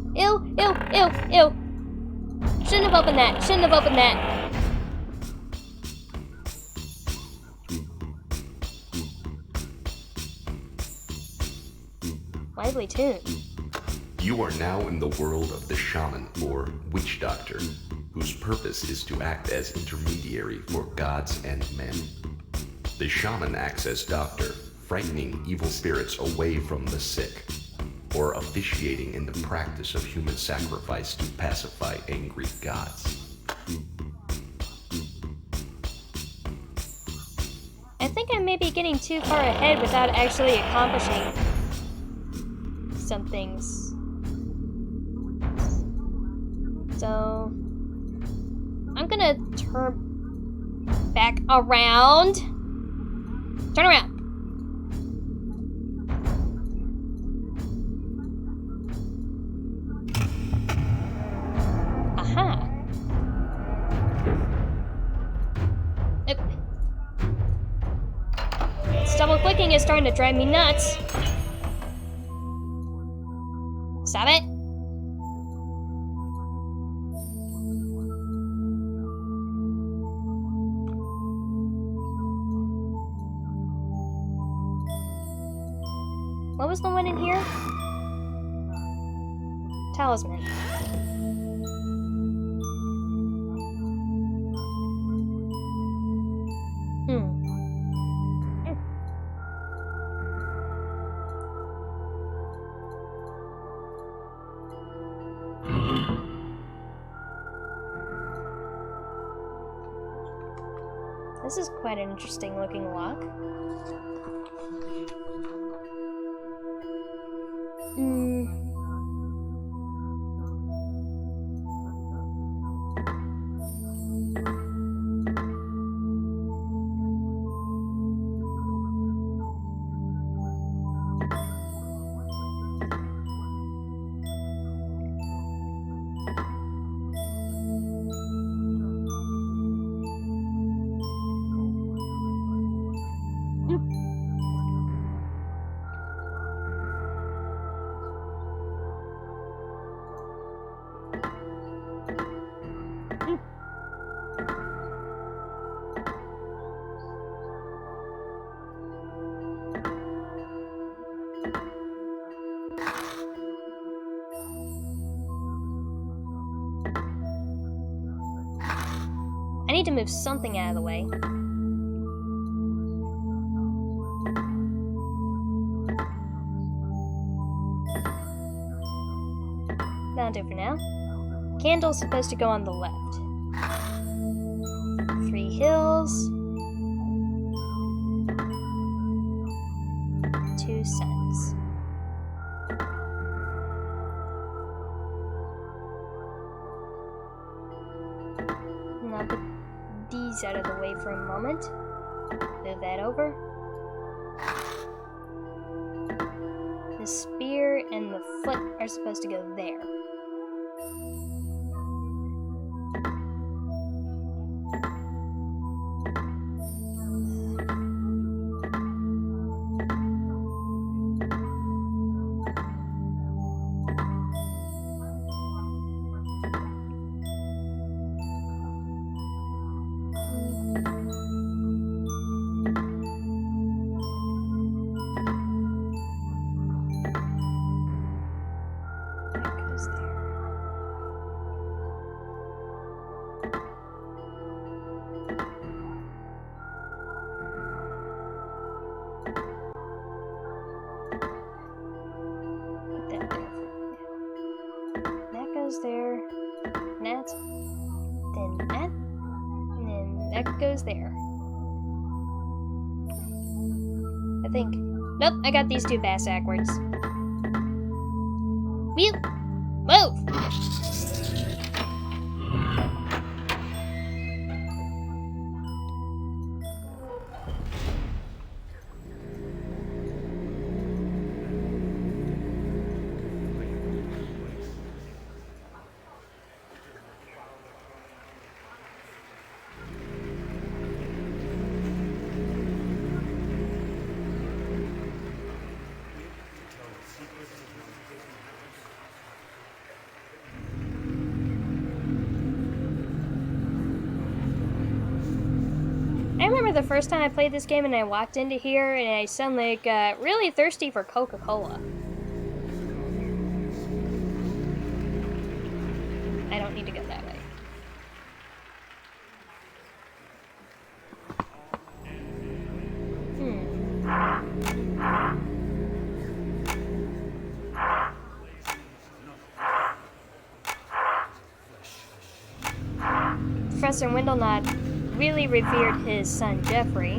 A: Shouldn't have opened that. Lively tune.
G: You are now in the world of the shaman, or witch doctor, whose purpose is to act as intermediary for gods and men. The shaman acts as doctor, frightening evil spirits away from the sick, or officiating in the practice of human sacrifice to pacify angry gods.
A: I think I may be getting too far ahead without actually accomplishing some things. So I'm gonna turn back around. Turn around. Aha. This double clicking is starting to drive me nuts. Stop it. What was the one in here? Talisman. This is quite an interesting looking lock. I need to move something out of the way. That'll do for now. Candle's supposed to go on the left. 3 hills. 2 suns. And I'll put these out of the way for a moment. Move that over. The spear and the foot are supposed to go there. There, that, then that, and then that goes there. I think. Nope, I got these 2 backwards. Wheel! Move! I remember the first time I played this game and I walked into here and I suddenly got really thirsty for Coca-Cola. I don't need to go that way. Professor Windelnut really revered his son Jeffrey.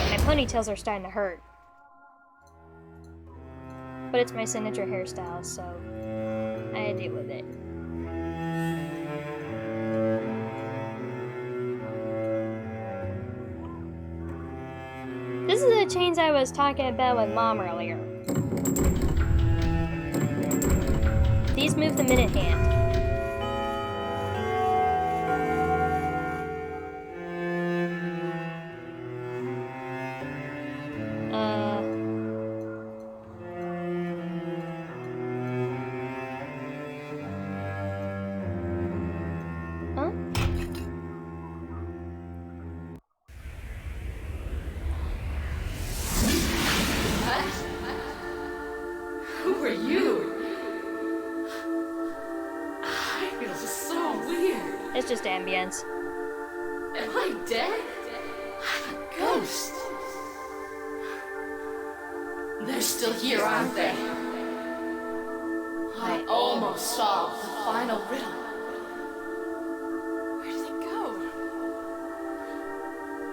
A: My ponytails are starting to hurt. But it's my signature hairstyle, so I deal with it. This is the chains I was talking about with Mom earlier. These move the minute hand. It's just ambience.
K: Am I dead? I'm a ghost. They're still here, aren't they? I almost solved the final riddle. Where did it go?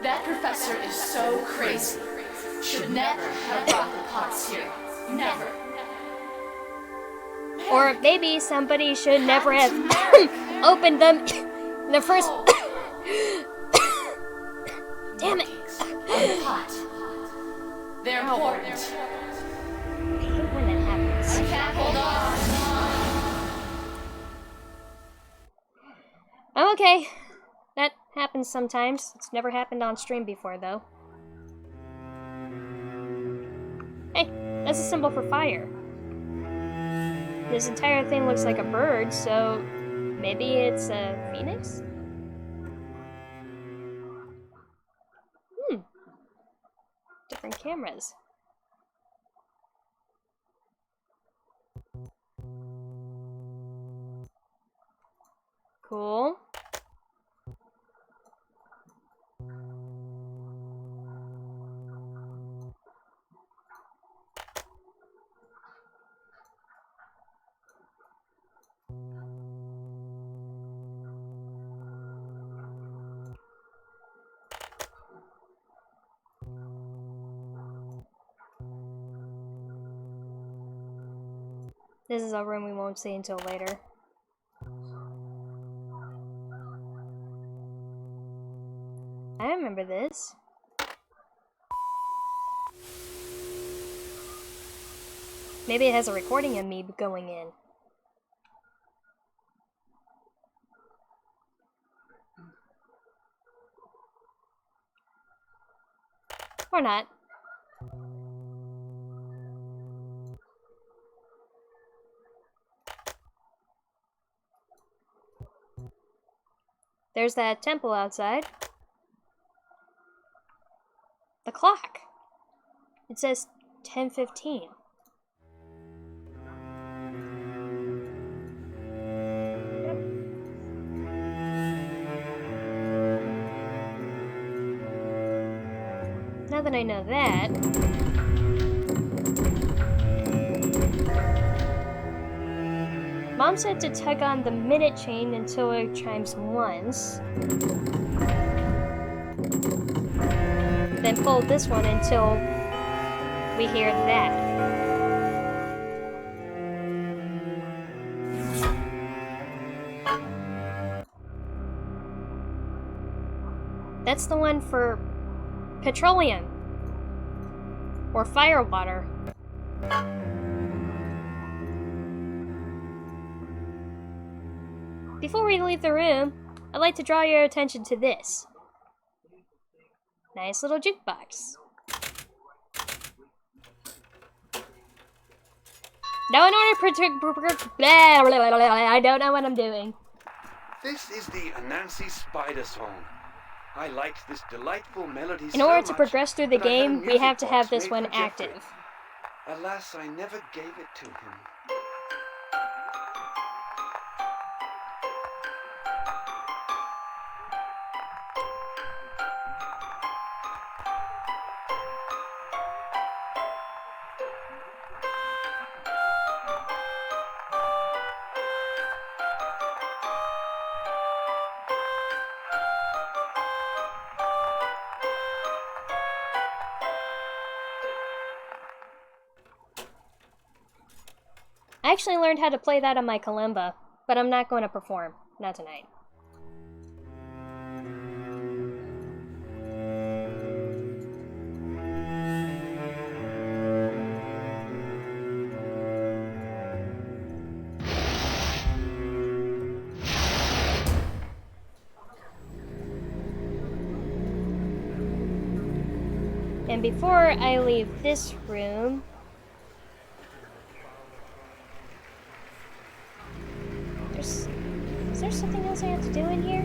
K: That professor is so crazy. Should never have brought the pots here. Never.
A: Or maybe somebody should never have opened them in the first. Damn it!
K: They're important.
A: I hate when that happens.
K: I can't hold on.
A: I'm okay. That happens sometimes. It's never happened on stream before, though. Hey, that's a symbol for fire. This entire thing looks like a bird, so maybe it's a phoenix? Different cameras. Cool. This is a room we won't see until later. I remember this. Maybe it has a recording of me going in. Or not. There's that temple outside. The clock. It says 10:15. Now that I know that, Mom said to tug on the minute chain until it chimes once. Then pull this one until we hear that. That's the one for petroleum or firewater. Before we leave the room, I'd like to draw your attention to this. Nice little jukebox. Now in order to I don't know what I'm doing.
I: This is the Anansi Spider song. I liked this delightful melody
A: In order to progress through the game, we have to have this one active.
I: Alas, I never gave it to him.
A: I actually learned how to play that on my kalimba, but I'm not going to perform. Not tonight. And before I leave this room, is there something else I have to do in here?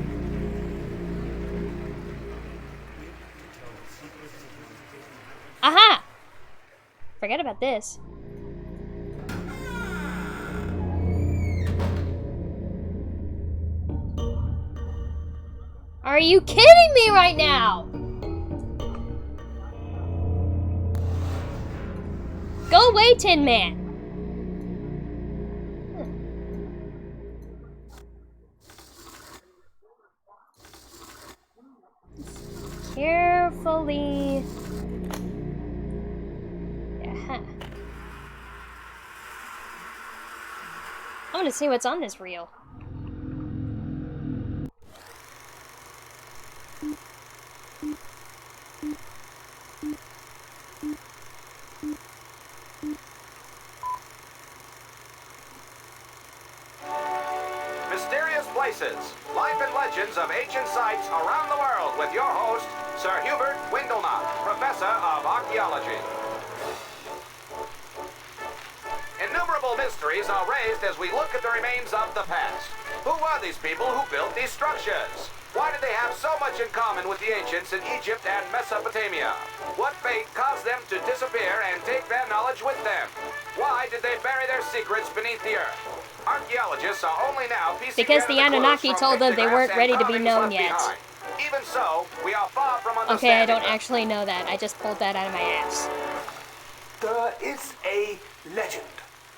A: Aha! Forget about this. Are you kidding me right now? Go away, Tin Man! Carefully. Yeah. I want to see what's on this reel.
L: Mysterious Places, Life and Legends of Ancient Sites Around the World with your host, Sir Hubert Windlenot, Professor of Archaeology. Innumerable Innumerable mysteries are raised as we look at the remains of the past. Who are these people who built these structures? Why did they have so much in common with the ancients in Egypt and Mesopotamia? What fate caused them to disappear and take their knowledge with them? Why did they bury their secrets beneath the earth? Archaeologists are only now piecing
A: Because the
L: together
A: Anunnaki
L: clues
A: told
L: from
A: them they weren't
L: pictographs
A: ready
L: and
A: to be
L: carvings
A: known
L: left
A: yet.
L: behind. Even so, we are far from understanding.
A: Okay, I don't
L: them.
A: actually know that. I just pulled that out of my ass.
H: There is a legend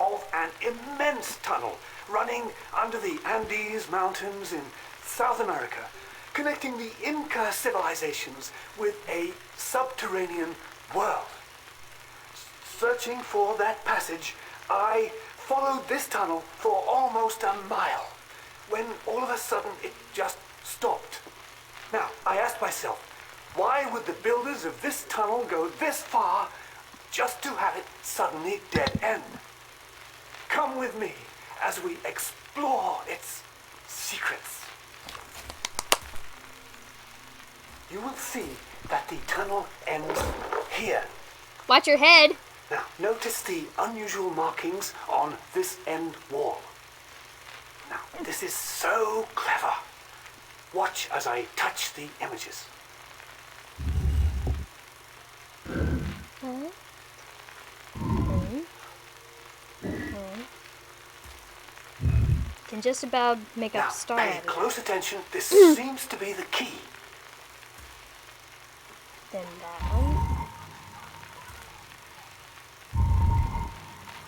H: of an immense tunnel running under the Andes Mountains in South America, connecting the Inca civilizations with a subterranean world. Searching for that passage, I followed this tunnel for almost a mile, when all of a sudden it just stopped. Now, I asked myself, why would the builders of this tunnel go this far just to have it suddenly dead end? Come with me as we explore its secrets. You will see that the tunnel ends here.
A: Watch your head.
H: Now, notice the unusual markings on this end wall. Now, this is so clever. Watch as I touch the images.
A: Can just about make
H: Now,
A: a star
H: pay
A: out of it.
H: close attention. This seems to be the key.
A: Then that one.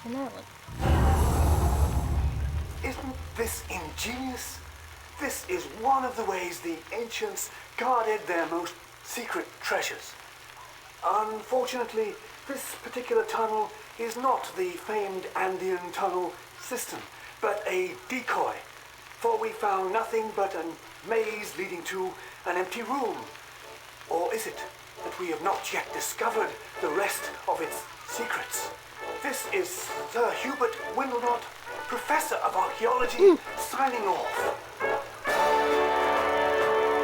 A: And that one.
H: Isn't this ingenious? This is one of the ways the ancients guarded their most secret treasures. Unfortunately, this particular tunnel is not the famed Andean tunnel system, but a decoy, for we found nothing but a maze leading to an empty room. Or is it that we have not yet discovered the rest of its secrets? This is Sir Hubert Windlenot, Professor of Archaeology, signing off.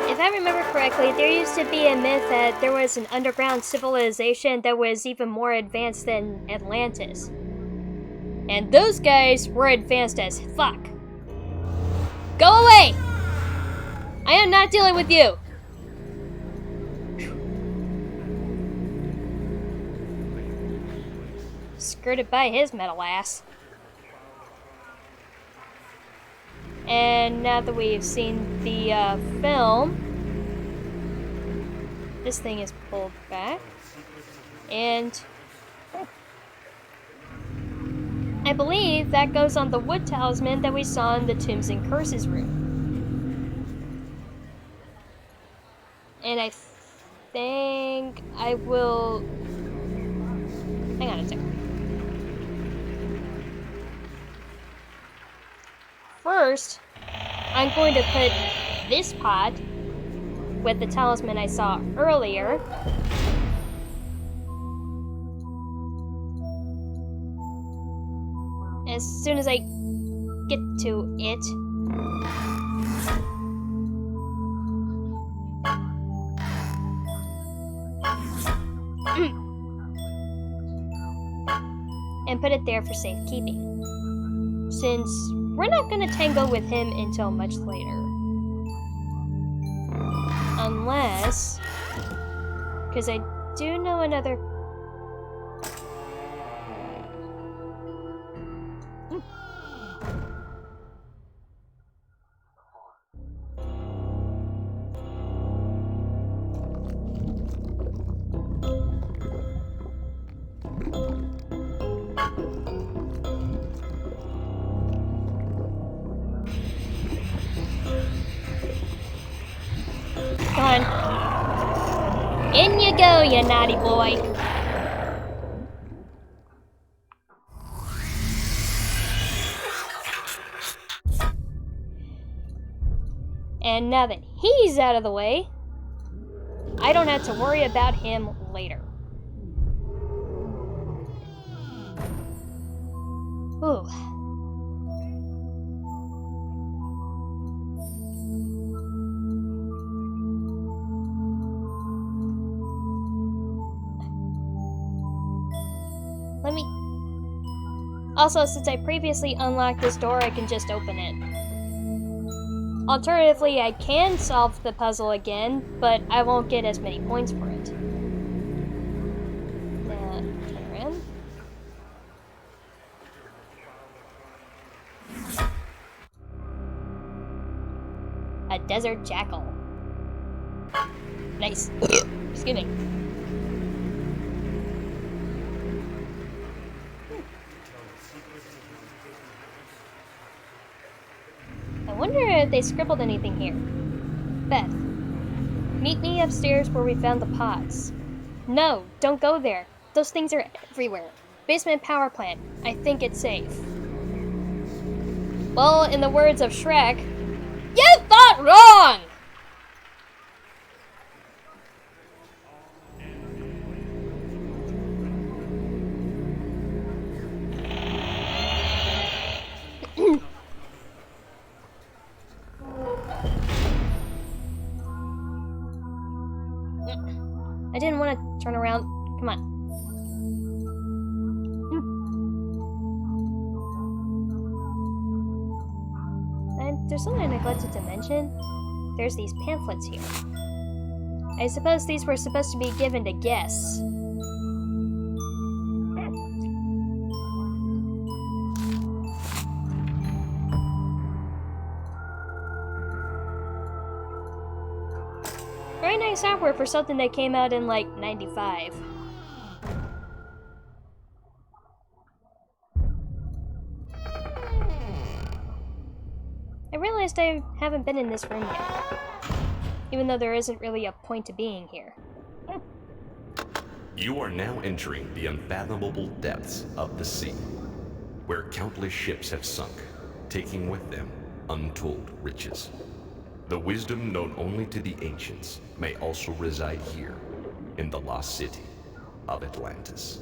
A: If I remember correctly, there used to be a myth that there was an underground civilization that was even more advanced than Atlantis. And those guys were advanced as fuck. Go away! I am not dealing with you! Skirted by his metal ass. And now that we've seen the film, this thing is pulled back. And I believe that goes on the wood talisman that we saw in the Tombs and Curses room. And I think I will... Hang on a second. First, I'm going to put this pot with the talisman I saw earlier. As soon as I get to it. And put it there for safekeeping. Since we're not gonna tango with him until much later. Unless... because I do know another... Come on. In you go, you naughty boy. And now that he's out of the way, I don't have to worry about him later. Ooh. Also, since I previously unlocked this door, I can just open it. Alternatively, I can solve the puzzle again, but I won't get as many points for it. Now, turn around. A desert jackal. Nice. Excuse me. I wonder if they scribbled anything here. Beth, meet me upstairs where we found the pods. No, don't go there. Those things are everywhere. Basement power plant. I think it's safe. Well, in the words of Shrek, you thought wrong! I didn't want to turn around. Come on. And there's something I neglected to mention. There's these pamphlets here. I suppose these were supposed to be given to guests. Very nice artwork for something that came out in like 95. I realized I haven't been in this room yet, even though there isn't really a point to being here.
G: You are now entering the unfathomable depths of the sea, where countless ships have sunk, taking with them untold riches. The wisdom known only to the ancients may also reside here, in the lost city of Atlantis.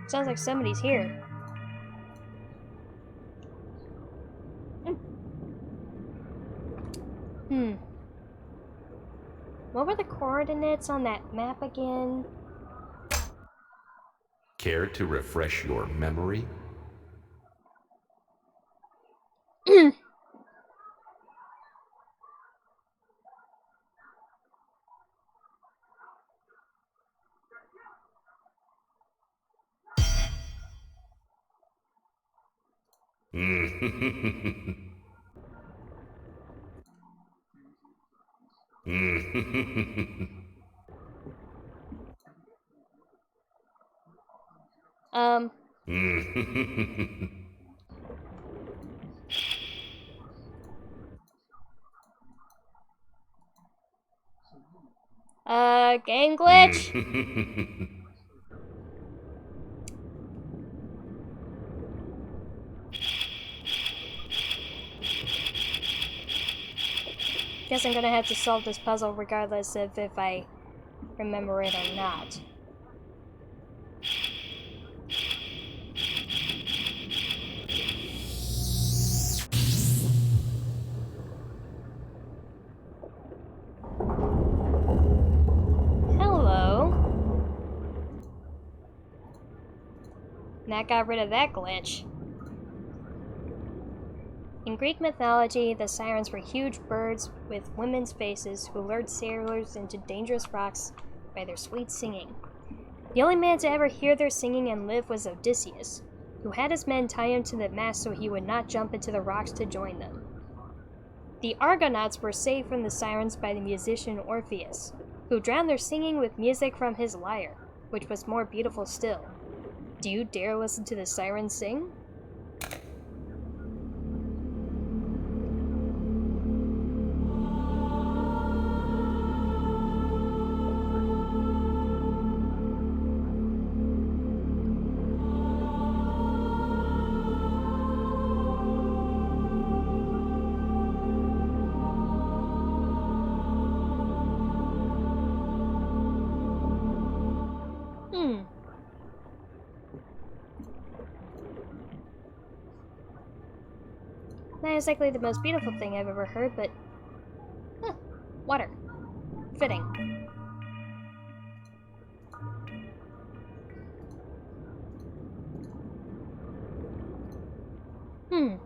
A: Sounds like somebody's here. What were the coordinates on that map again?
G: Care to refresh your memory?
A: Game glitch? Guess I'm gonna have to solve this puzzle regardless of if I remember it or not. Hello. That got rid of that glitch. In Greek mythology, the sirens were huge birds with women's faces who lured sailors into dangerous rocks by their sweet singing. The only man to ever hear their singing and live was Odysseus, who had his men tie him to the mast so he would not jump into the rocks to join them. The Argonauts were saved from the sirens by the musician Orpheus, who drowned their singing with music from his lyre, which was more beautiful still. Do you dare listen to the sirens sing? Not exactly the most beautiful thing I've ever heard, but... water. Fitting. I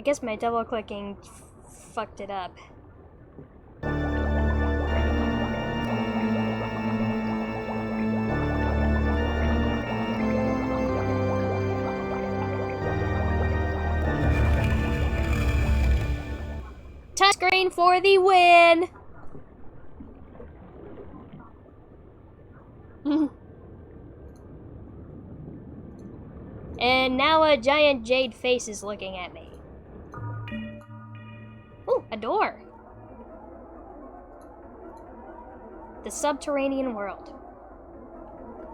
A: guess my double clicking fucked it up. Touchscreen for the win! And now a giant jade face is looking at me. Ooh, a door. The subterranean world.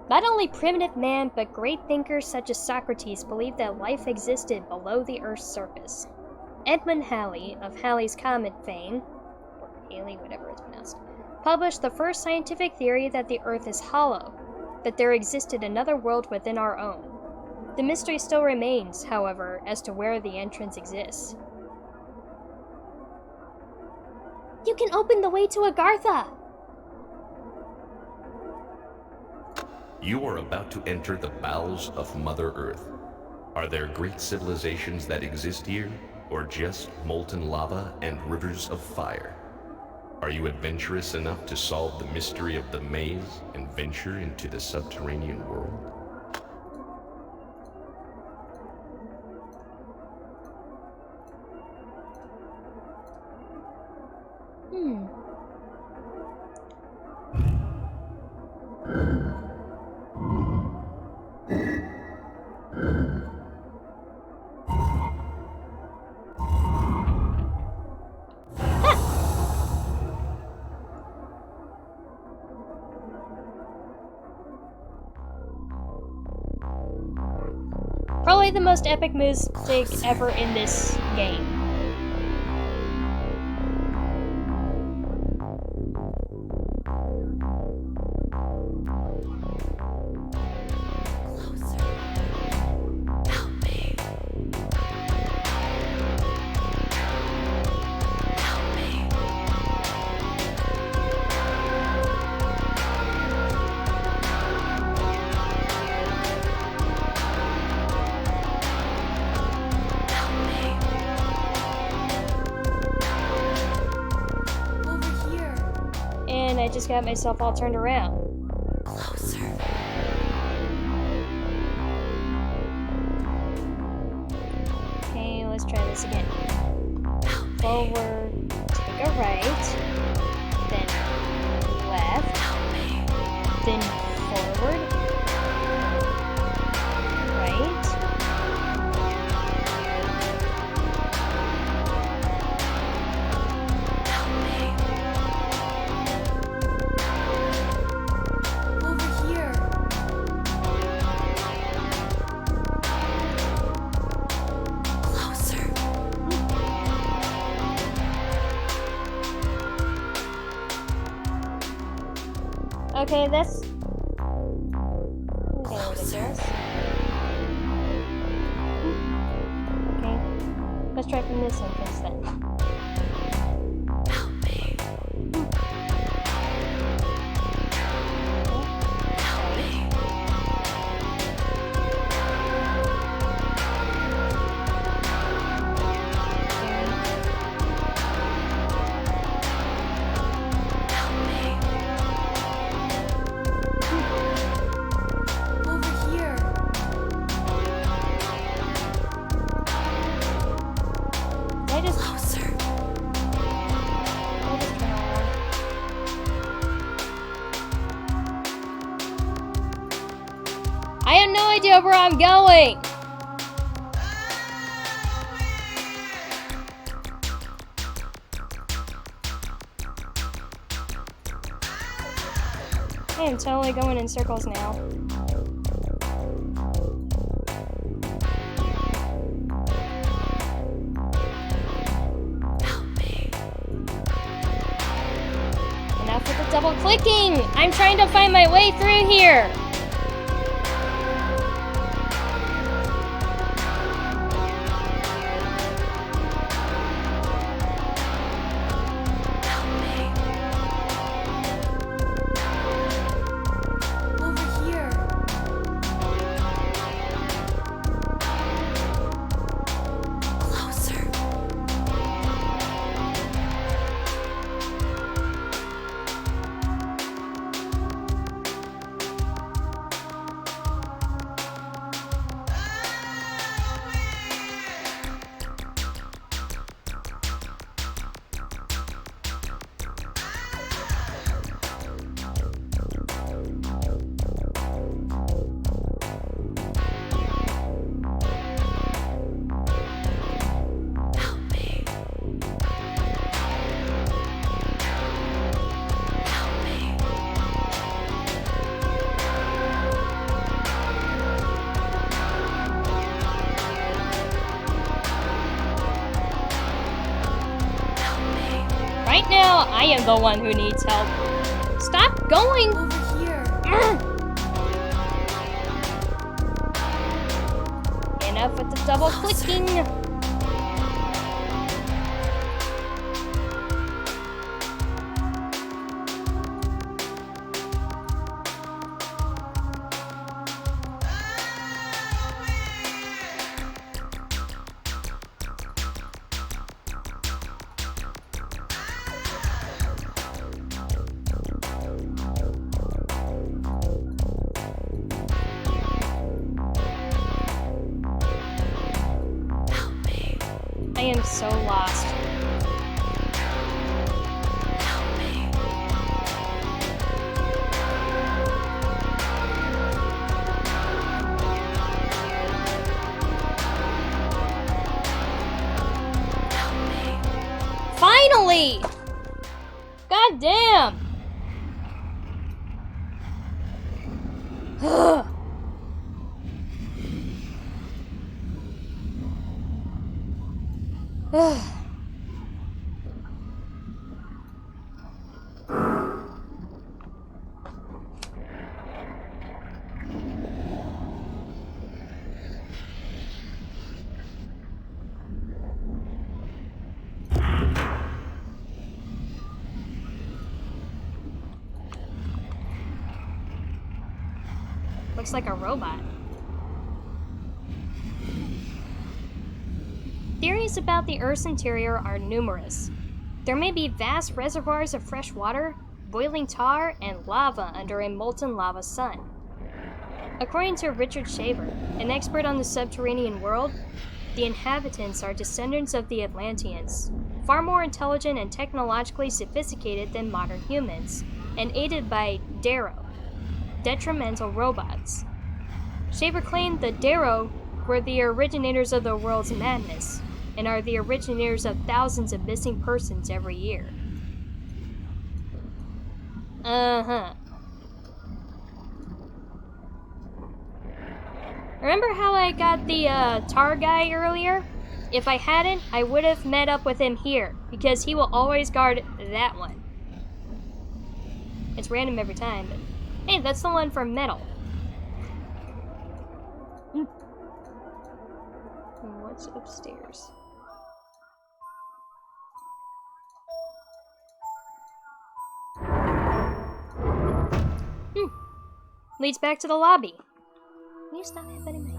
A: Not only primitive man, but great thinkers such as Socrates believed that life existed below the Earth's surface. Edmund Halley, of Halley's Comet fame, or Halley, whatever it's pronounced, published the first scientific theory that the Earth is hollow, that there existed another world within our own. The mystery still remains, however, as to where the entrance exists. You can open the way to Agartha!
G: You are about to enter the bowels of Mother Earth. Are there great civilizations that exist here, or just molten lava and rivers of fire? Are you adventurous enough to solve the mystery of the maze and venture into the subterranean world?
A: Probably the most epic music ever in this game. I just got myself all turned around.
K: Closer.
A: Okay, let's try this again. Forward, take a right, then left, then forward, right. Okay, that's okay, I guess. Okay, let's try from this entrance then. I have no idea where I'm going! I am totally going in circles now. Enough with the double clicking! I'm trying to find my way through here! I am the one who needs help. Stop going!
K: Over here.
A: Enough with the double clicking. I am so lost.
K: Help me. Help me.
A: Finally! God damn! Looks like a robot. Theories about the Earth's interior are numerous. There may be vast reservoirs of fresh water, boiling tar, and lava under a molten lava sun. According to Richard Shaver, an expert on the subterranean world, the inhabitants are descendants of the Atlanteans, far more intelligent and technologically sophisticated than modern humans, and aided by Darrow, detrimental robots. Shaver claimed the Darrow were the originators of the world's madness, and are the originators of thousands of missing persons every year. Uh-huh. Remember how I got the tar guy earlier? If I hadn't, I would have met up with him here, because he will always guard that one. It's random every time, but hey, that's the one for metal. What's upstairs? Leads back to the lobby. Can you stop headbutting my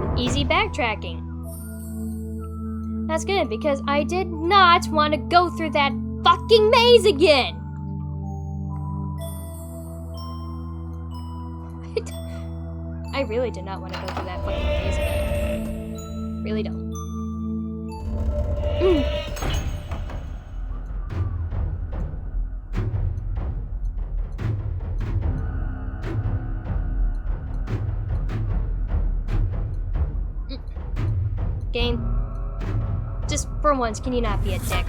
A: hair? Easy backtracking. That's good, because I did not want to go through that fucking maze again! I really did not want to go through that fucking maze again. Really don't. Game. Just for once, can you not be a dick?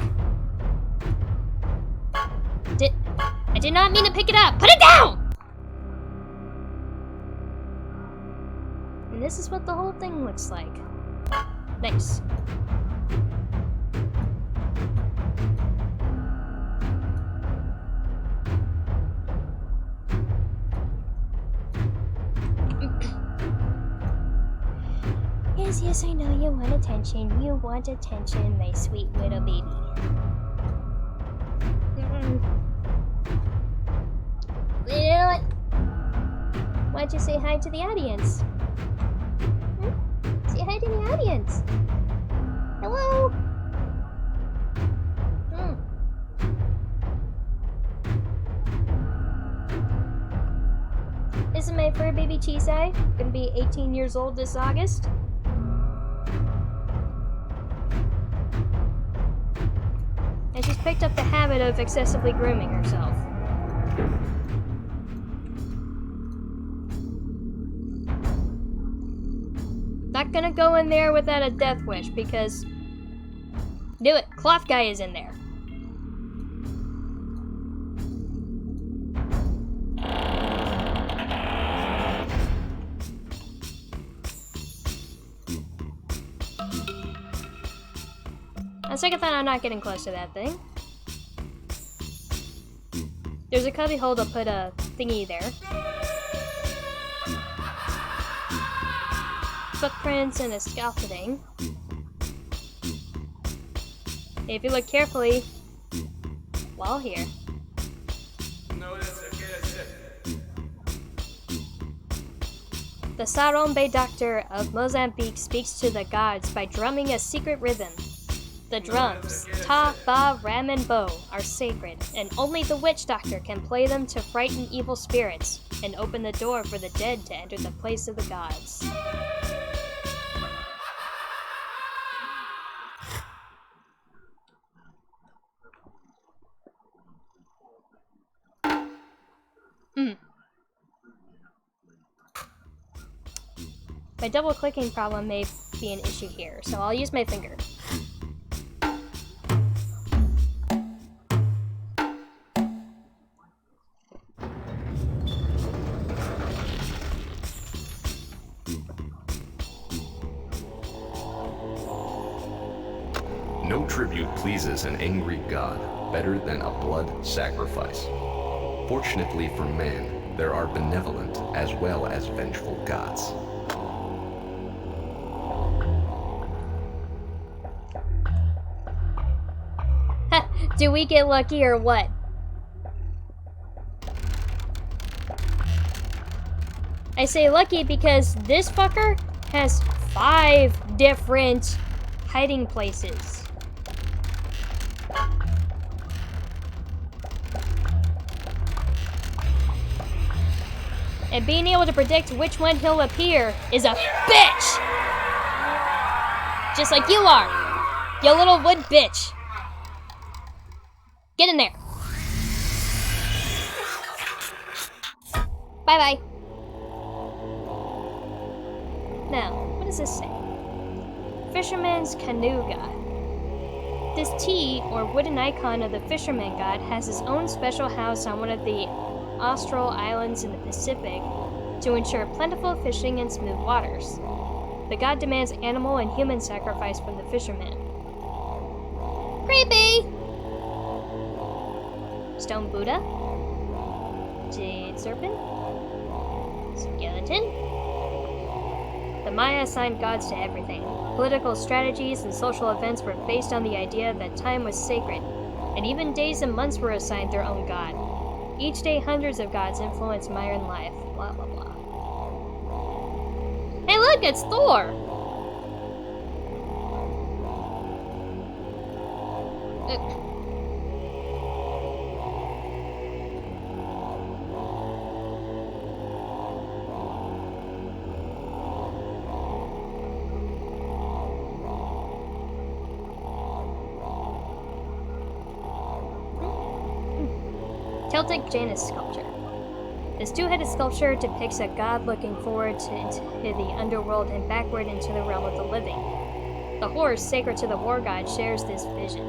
A: I did not mean to pick it up! Put it down! And this is what the whole thing looks like. Nice. Yes, I know you want attention. You want attention, my sweet little baby. You know what? Why don't you say hi to the audience? Say hi to the audience. Hello? This is my fur baby Chisai. Gonna be 18 years old this August. And she's picked up the habit of excessively grooming herself. Not gonna go in there without a death wish, because... Do it! Cloth guy is in there. On second thought, I'm not getting close to that thing. There's a cubby hole to put a thingy there. Footprints and a scaffolding. If you look carefully, well, here. The Sarombe doctor of Mozambique speaks to the gods by drumming a secret rhythm. The drums, ta, ba, ram, and bo, are sacred, and only the witch doctor can play them to frighten evil spirits and open the door for the dead to enter the place of the gods. My double-clicking problem may be an issue here, so I'll use my finger.
G: No tribute pleases an angry god better than a blood sacrifice. Fortunately for man, there are benevolent as well as vengeful gods.
A: Do we get lucky or what? I say lucky because this fucker has 5 different hiding places. And being able to predict which one he'll appear is a bitch! Just like you are, you little wood bitch. Get in there. Bye-bye. Now, what does this say? Fisherman's Canoe God. This tea, or wooden icon of the fisherman god, has his own special house on one of the austral islands in the Pacific to ensure plentiful fishing and smooth waters. The god demands animal and human sacrifice from the fishermen. Creepy! Stone Buddha, Jade Serpent, Skeleton. The Maya assigned gods to everything. Political strategies and social events were based on the idea that time was sacred, and even days and months were assigned their own god. Each day, hundreds of gods influenced Mayan life. Blah, blah, blah. Hey, look, it's Thor! Celtic Janus sculpture. This two-headed sculpture depicts a god looking forward into the underworld and backward into the realm of the living. The horse, sacred to the war god, shares this vision.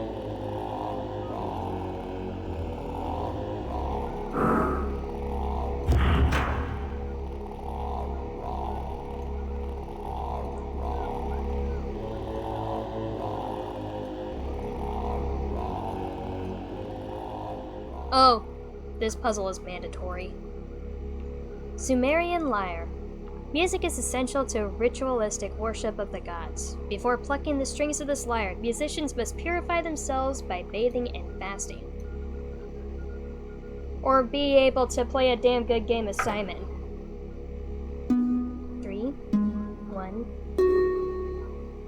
A: Oh, this puzzle is mandatory. Sumerian lyre. Music is essential to ritualistic worship of the gods. Before plucking the strings of this lyre, musicians must purify themselves by bathing and fasting. Or be able to play a damn good game of Simon. 3, 1,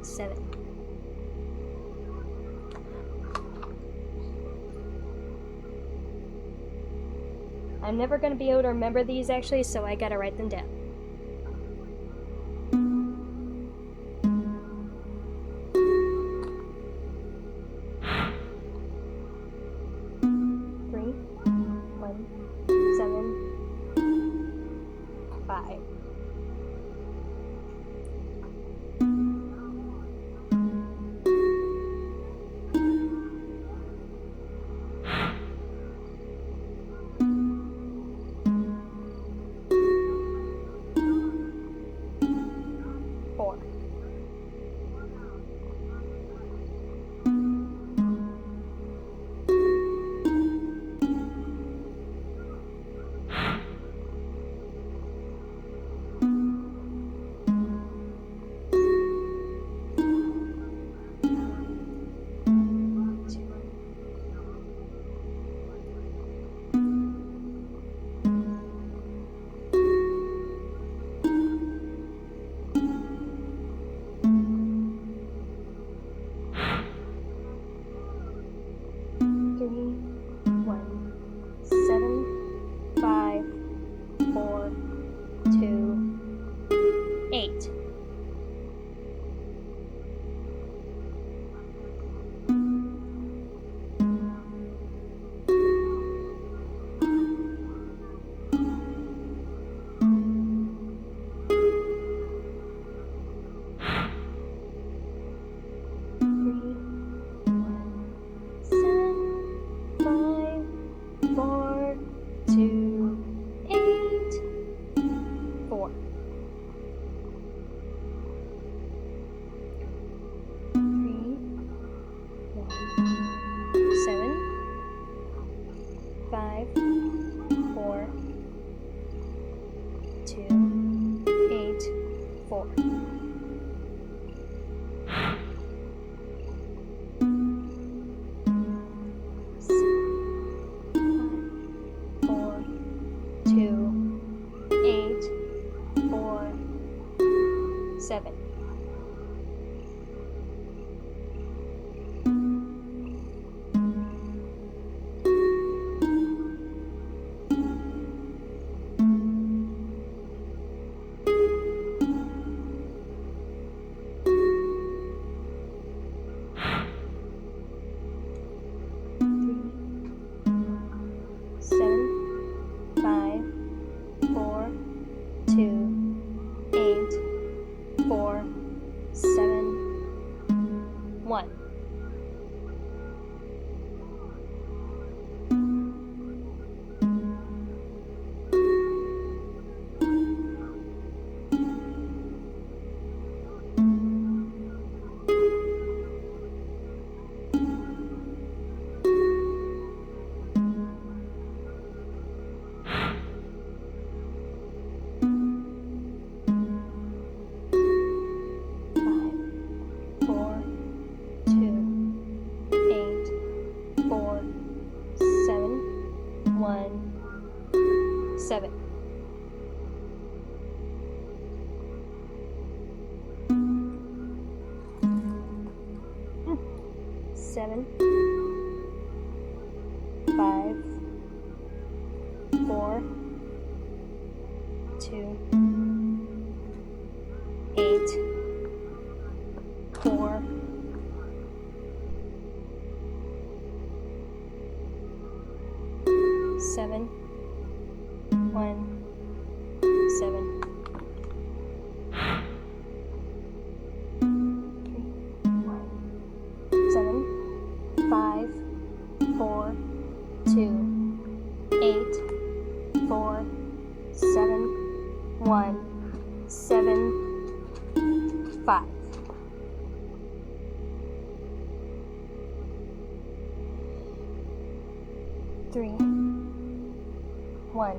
A: 7. I'm never going to be able to remember these actually, so I gotta write them down. Three, 1, 7, 5. 2, 8, 4. Seven. Seven, 5, 4, 2, 8, 4, 7, 1, 7. 5, 4, 2, 8, 4, 7, 1, 7, 5. Three, 1,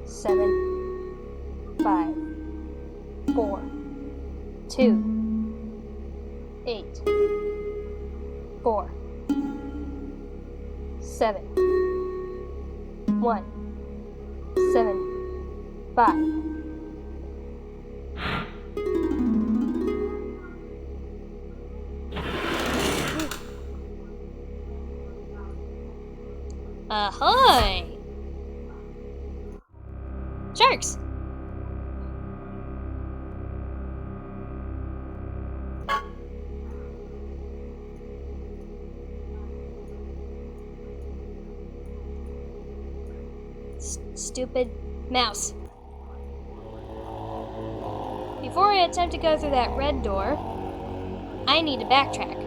A: 7, 5, 4, 2, 8, 4, 7, 1, 7, 5. Ahoy! Sharks! Stupid mouse. Before I attempt to go through that red door, I need to backtrack.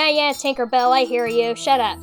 A: Yeah, Tinkerbell, I hear you. Shut up.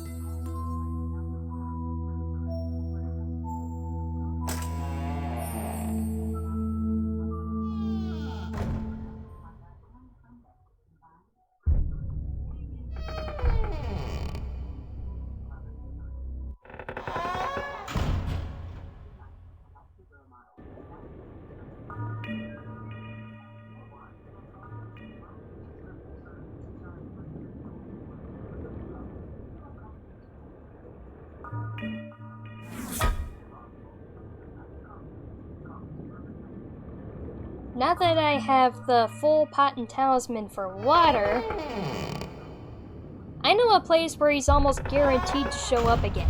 A: Now that I have the full pot and talisman for water, I know a place where he's almost guaranteed to show up again.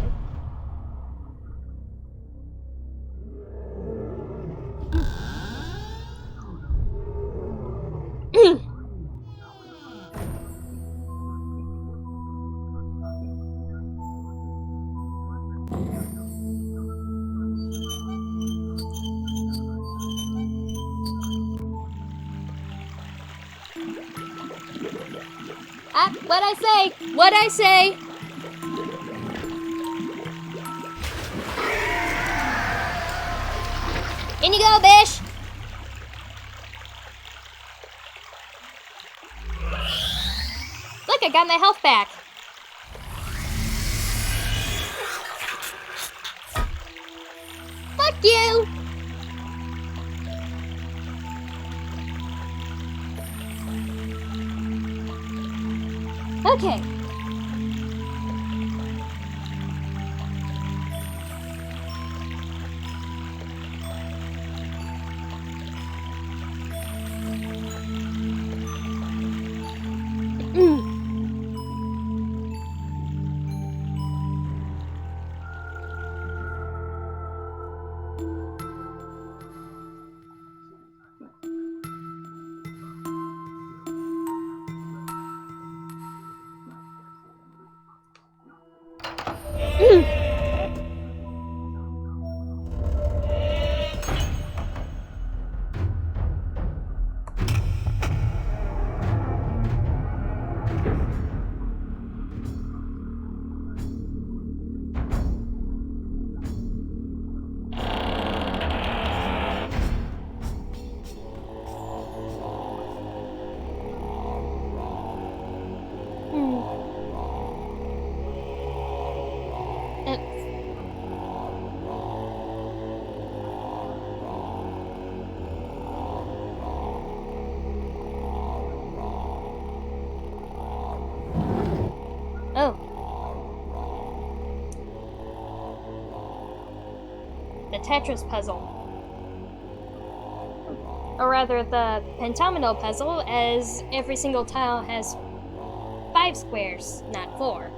A: What'd I say? What'd I say? In you go, bish! Look, I got my health back. Fuck you! Okay. Oh. The Tetris puzzle. Or rather, the pentagonal puzzle, as every single tile has 5 squares, not 4.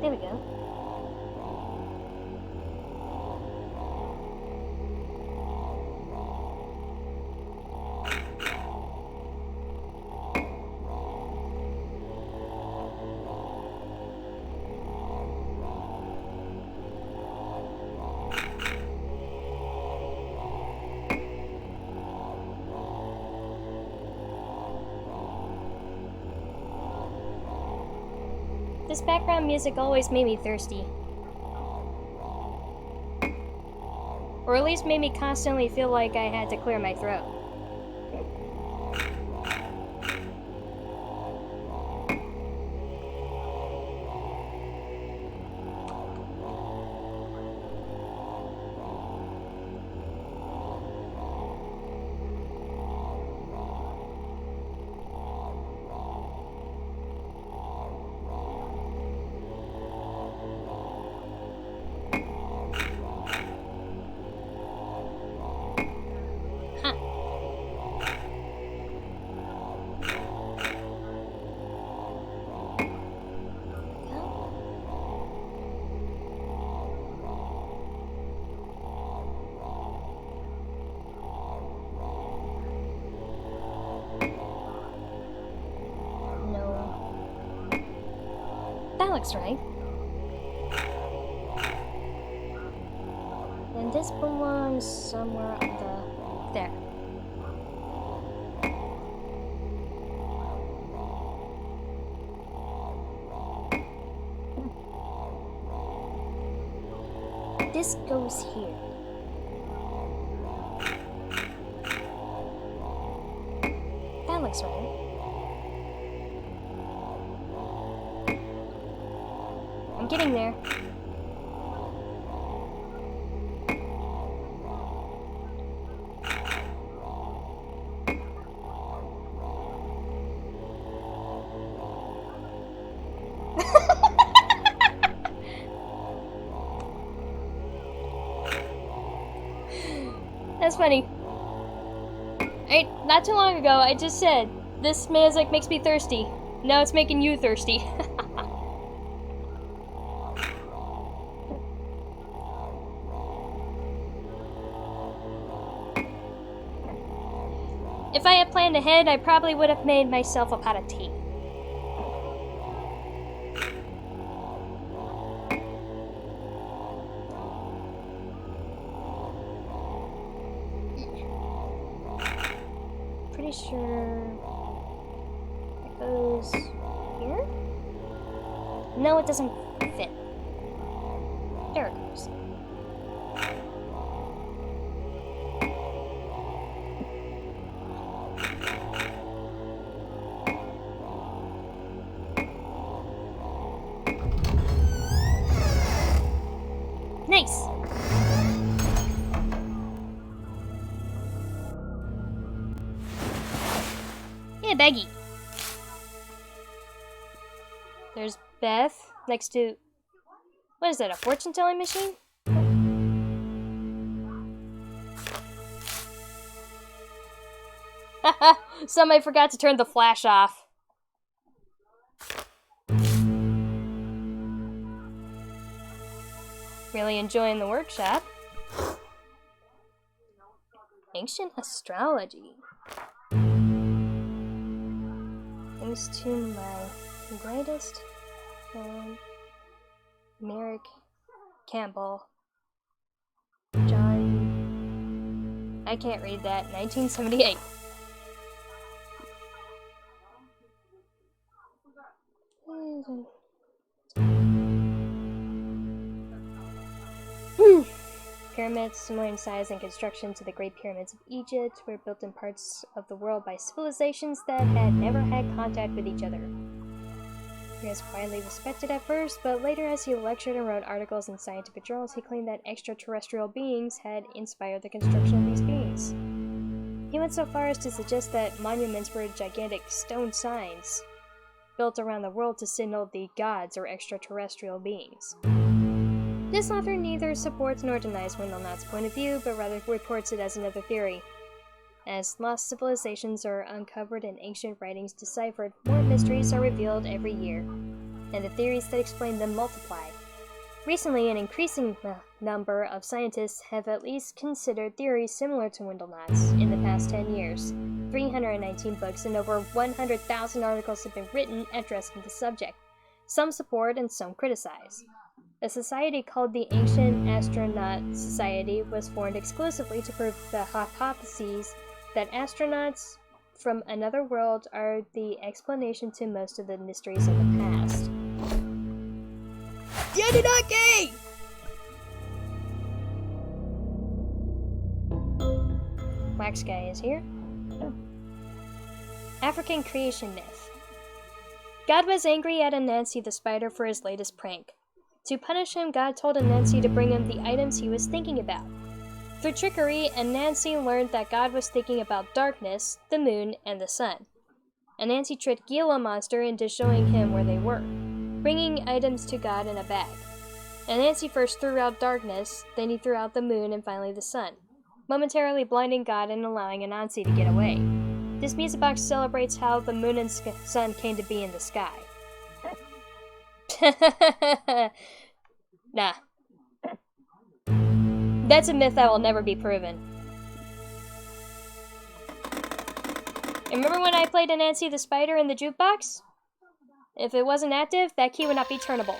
A: There we go. This background music always made me thirsty. Or at least made me constantly feel like I had to clear my throat. Looks right. And this belongs somewhere on the... there. This goes here. That looks right. I'm getting there. That's funny. Not too long ago, I just said, this music makes me thirsty. Now it's making you thirsty. If I had planned ahead, I probably would have made myself a pot of tea. Pretty sure it goes here? No, it doesn't fit. There it goes. Nice! Yeah, baggy. There's Beth next to... what is that, a fortune-telling machine? Haha! Somebody forgot to turn the flash off. Really enjoying the workshop. Ancient astrology. Thanks to my greatest friend, Merrick Campbell. John... I can't read that. 1978. Pyramids, similar in size and construction to the Great Pyramids of Egypt, were built in parts of the world by civilizations that had never had contact with each other. He was widely respected at first, but later as he lectured and wrote articles in scientific journals, he claimed that extraterrestrial beings had inspired the construction of these beings. He went so far as to suggest that monuments were gigantic stone signs built around the world to signal the gods or extraterrestrial beings. This author neither supports nor denies Wendelnaut's point of view, but rather reports it as another theory. As lost civilizations are uncovered and ancient writings deciphered, more mysteries are revealed every year, and the theories that explain them multiply. Recently, an increasing number of scientists have at least considered theories similar to Wendelnaut's in the past 10 years. 319 books and over 100,000 articles have been written addressing the subject. Some support and some criticize. A society called the Ancient Astronaut Society was formed exclusively to prove the hypotheses that astronauts from another world are the explanation to most of the mysteries of the past. wax guy is here. African creation myth. God was angry at Anansi the spider for his latest prank. To punish him, God told Anansi to bring him the items he was thinking about. Through trickery, Anansi learned that God was thinking about darkness, the moon, and the sun. Anansi tricked Gila Monster into showing him where they were, bringing items to God in a bag. Anansi first threw out darkness, then he threw out the moon, and finally the sun, momentarily blinding God and allowing Anansi to get away. This music box celebrates how the moon and sun came to be in the sky. Nah. That's a myth that will never be proven. Remember when I played Anansi the spider in the jukebox? If it wasn't active, that key would not be turnable.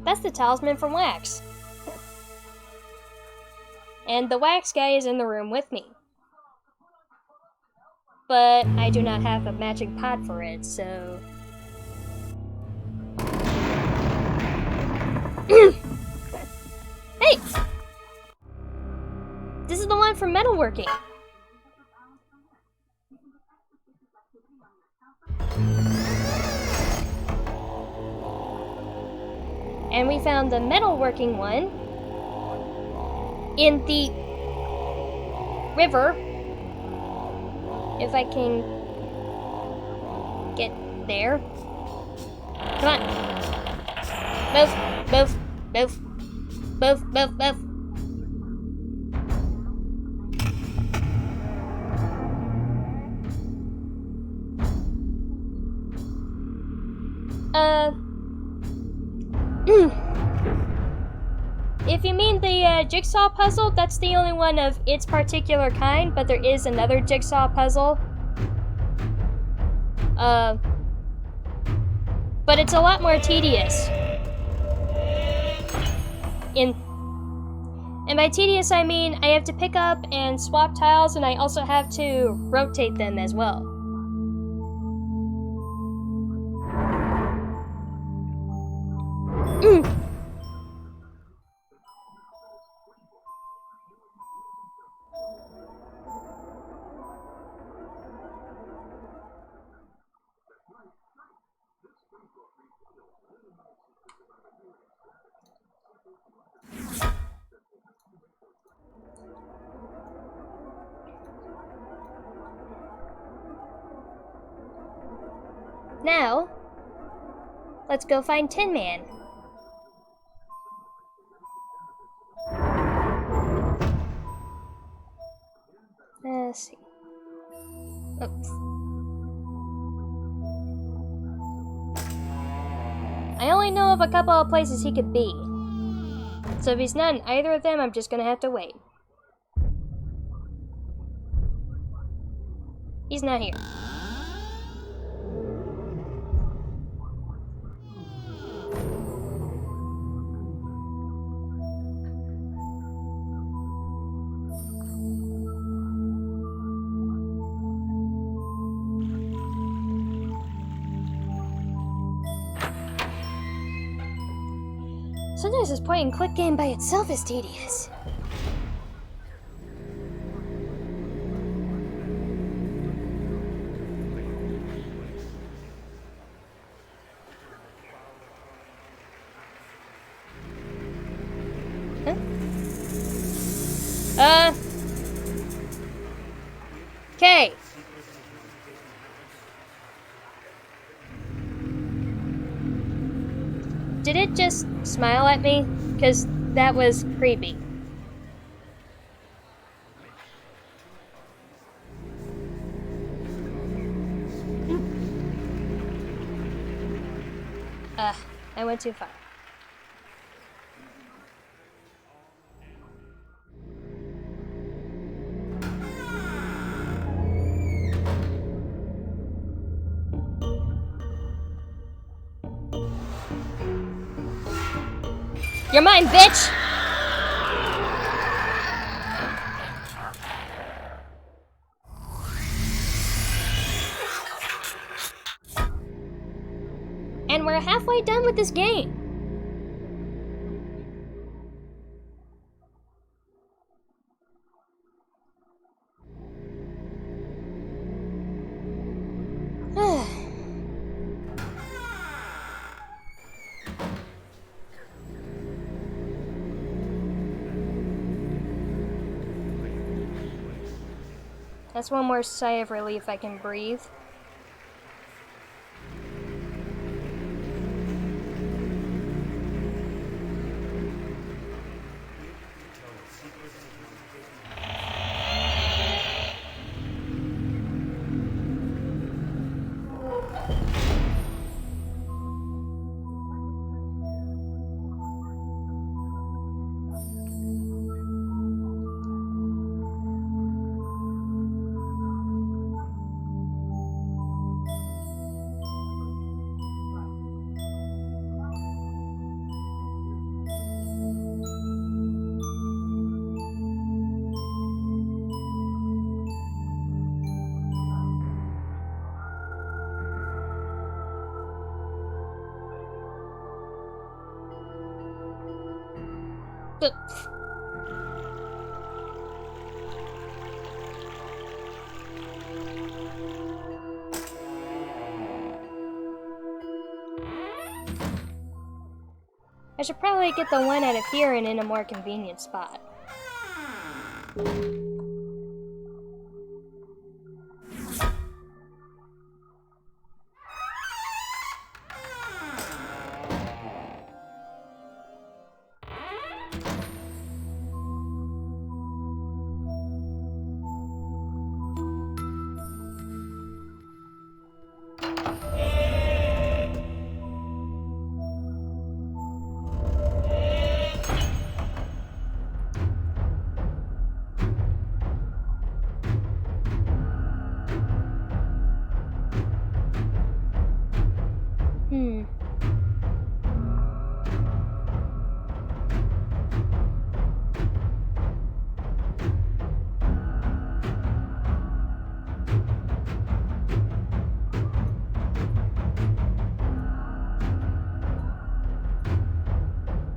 A: That's the talisman from Wax. And the wax guy is in the room with me. But I do not have a matching pot for it, so... Hey! This is the one for metalworking. And we found the metalworking one in the river. If I can get there. Come on. Move, move, move. Move, move, move. If you mean the jigsaw puzzle, that's the only one of its particular kind, but there is another jigsaw puzzle. But it's a lot more tedious. And by tedious, I mean I have to pick up and swap tiles, and I also have to rotate them as well. Now, let's go find Tin Man. Let's see. Oops. I only know of a couple of places he could be. So if he's not in either of them, I'm just gonna have to wait. He's not here. Sometimes this point and click game by itself is tedious. Huh? Okay. Did it just smile at me? Because that was creepy. I went too far. You're mine, bitch! halfway done with this game. That's one more sigh of relief I can breathe. I should probably get the one out of here and in a more convenient spot.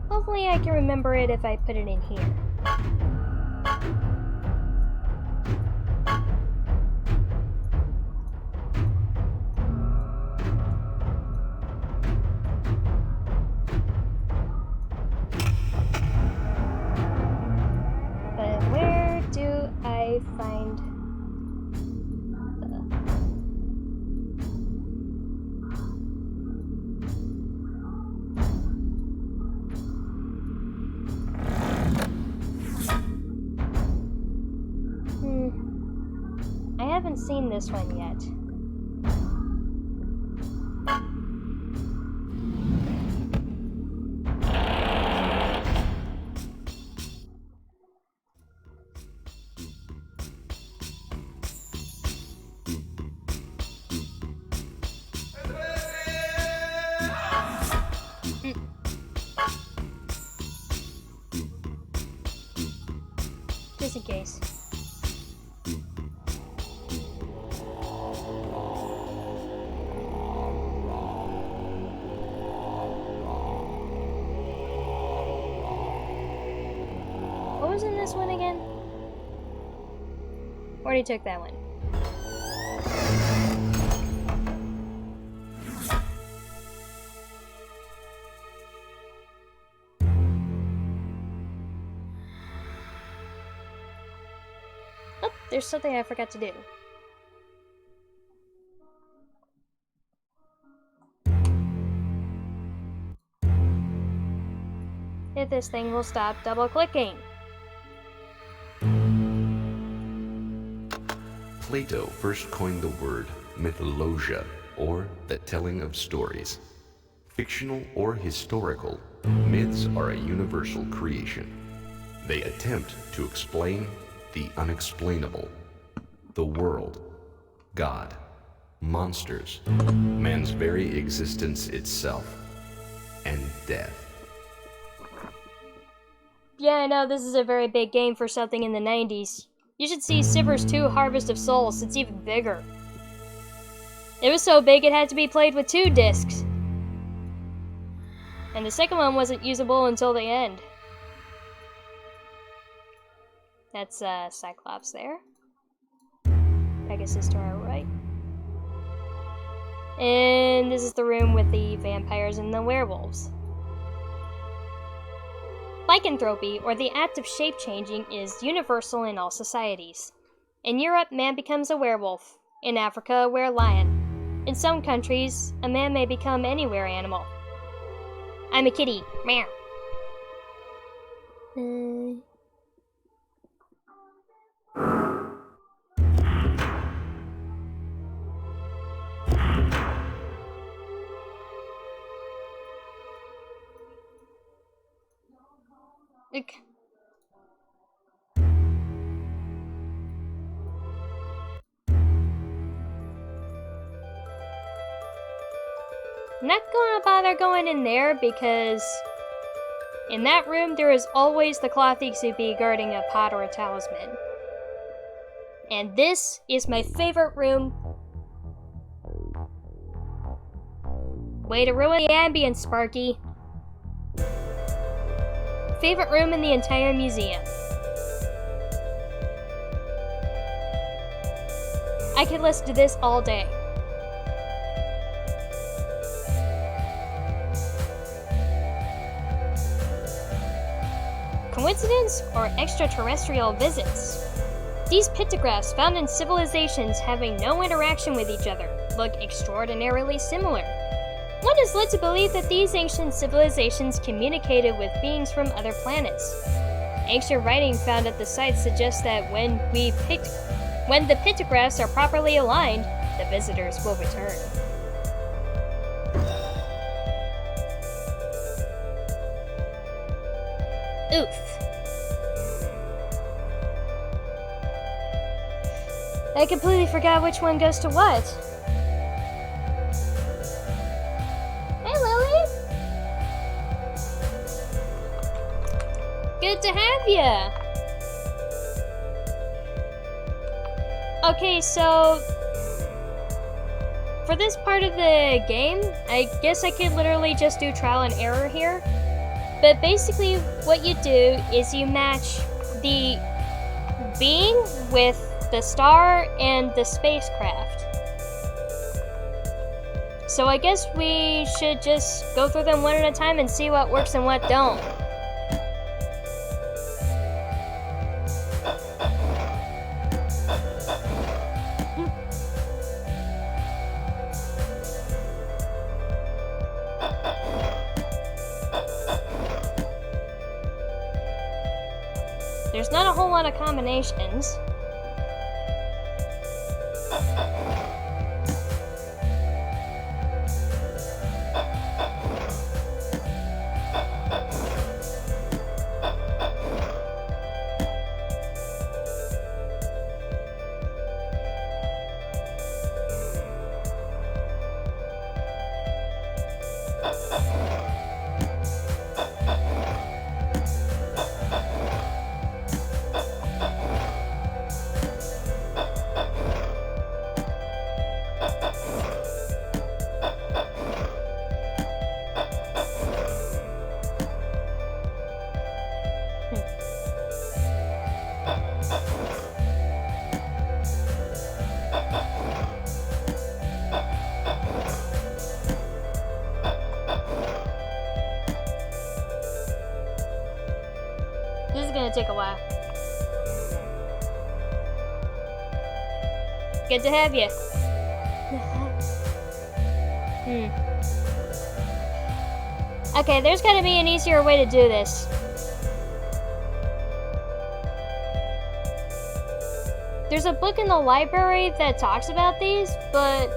A: Hopefully I can remember it if I put it in here. But where do I find I haven't seen this one yet. Just in case. What was in this one again? Already took that one. Oh, there's something I forgot to do. If this thing will stop double clicking.
G: Plato first coined the word mythologia, or the telling of stories. Fictional or historical, myths are a universal creation. They attempt to explain the unexplainable, the world, God, monsters, man's very existence itself, and death.
A: Yeah, I know this is a very big game for something in the 90s. You should see Shivers 2 Harvest of Souls, it's even bigger. It was so big it had to be played with 2 discs. And the second one wasn't usable until the end. That's Cyclops there. Pegasus to our right. And this is the room with the vampires and the werewolves. Lycanthropy, or the act of shape-changing, is universal in all societies. In Europe, man becomes a werewolf. In Africa, a were-lion. In some countries, a man may become any were-animal. I'm a kitty. Meow. Okay. I'm not gonna bother going in there because in that room there is always the cloth Ixupi guarding a pot or a talisman. And this is my favorite room. Way to ruin the ambience, Sparky. Favorite room in the entire museum. I could listen to this all day. Coincidence or extraterrestrial visits? These pictographs found in civilizations having no interaction with each other look extraordinarily similar. One is led to believe that these ancient civilizations communicated with beings from other planets. Ancient writing found at the site suggests that when the pictographs are properly aligned, the visitors will return. Oof. I completely forgot which one goes to what. Hey, Lily! Good to have ya! Okay, so for this part of the game, I guess I could literally just do trial and error here. But basically what you do is you match the being with the star and the spacecraft. So I guess we should just go through them one at a time and see what works and what don't. There's not a whole lot of combinations. This is gonna take a while. Good to have you. Okay, there's gotta be an easier way to do this. There's a book in the library that talks about these, but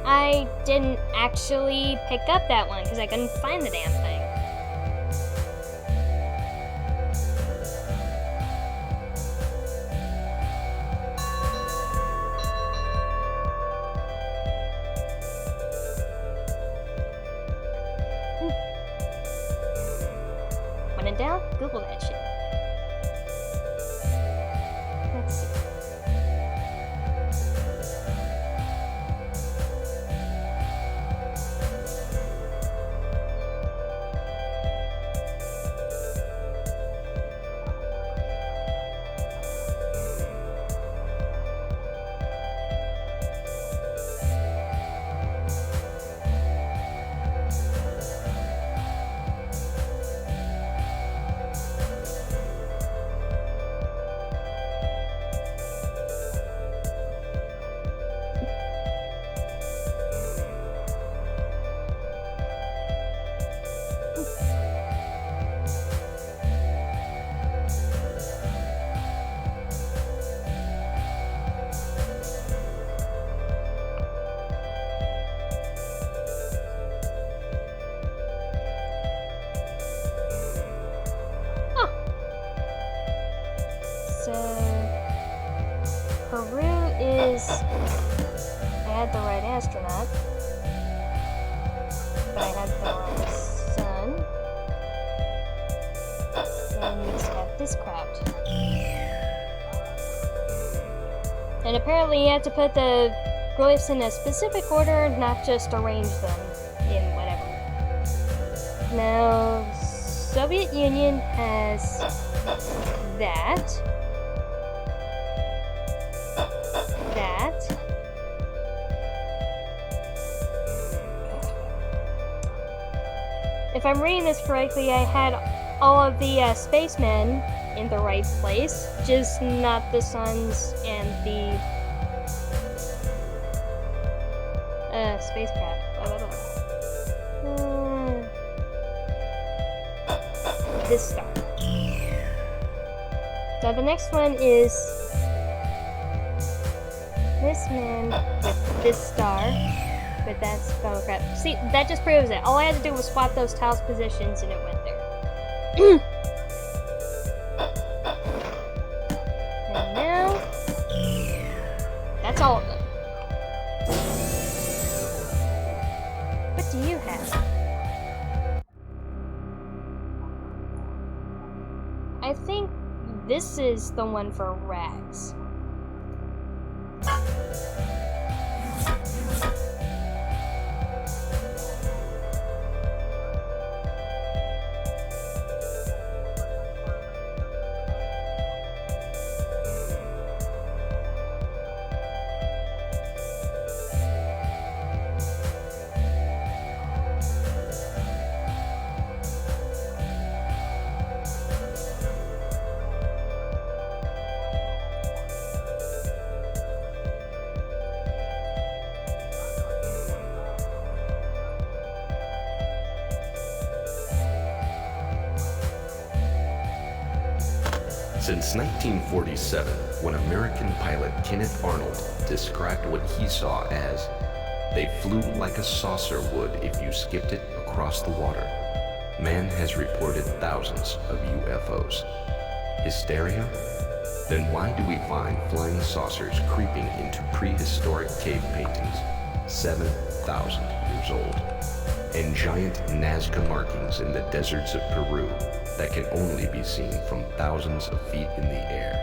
A: I didn't actually pick up that one because I couldn't find the damn thing. When in doubt, Google that shit. Let's see. So Peru is, I had the right astronaut, but I had the wrong sun. And we just have this crowd. And apparently you have to put the glyphs in a specific order, not just arrange them in whatever. Now, Soviet Union has that. If I'm reading this correctly, I had all of the spacemen in the right place, just not the suns and the spacecraft. This star. Now the next one is this man with this star, but that's oh crap. See, that just proves it. All I had to do was swap those tiles positions and it went there. And now, that's all of them. What do you have? I think this is the one for Rags.
G: Since 1947, when American pilot Kenneth Arnold described what he saw as, "They flew like a saucer would if you skipped it across the water," man has reported thousands of UFOs. Hysteria? Then why do we find flying saucers creeping into prehistoric cave paintings 7,000 years old, and giant Nazca markings in the deserts of Peru that can only be seen from thousands of feet in the air?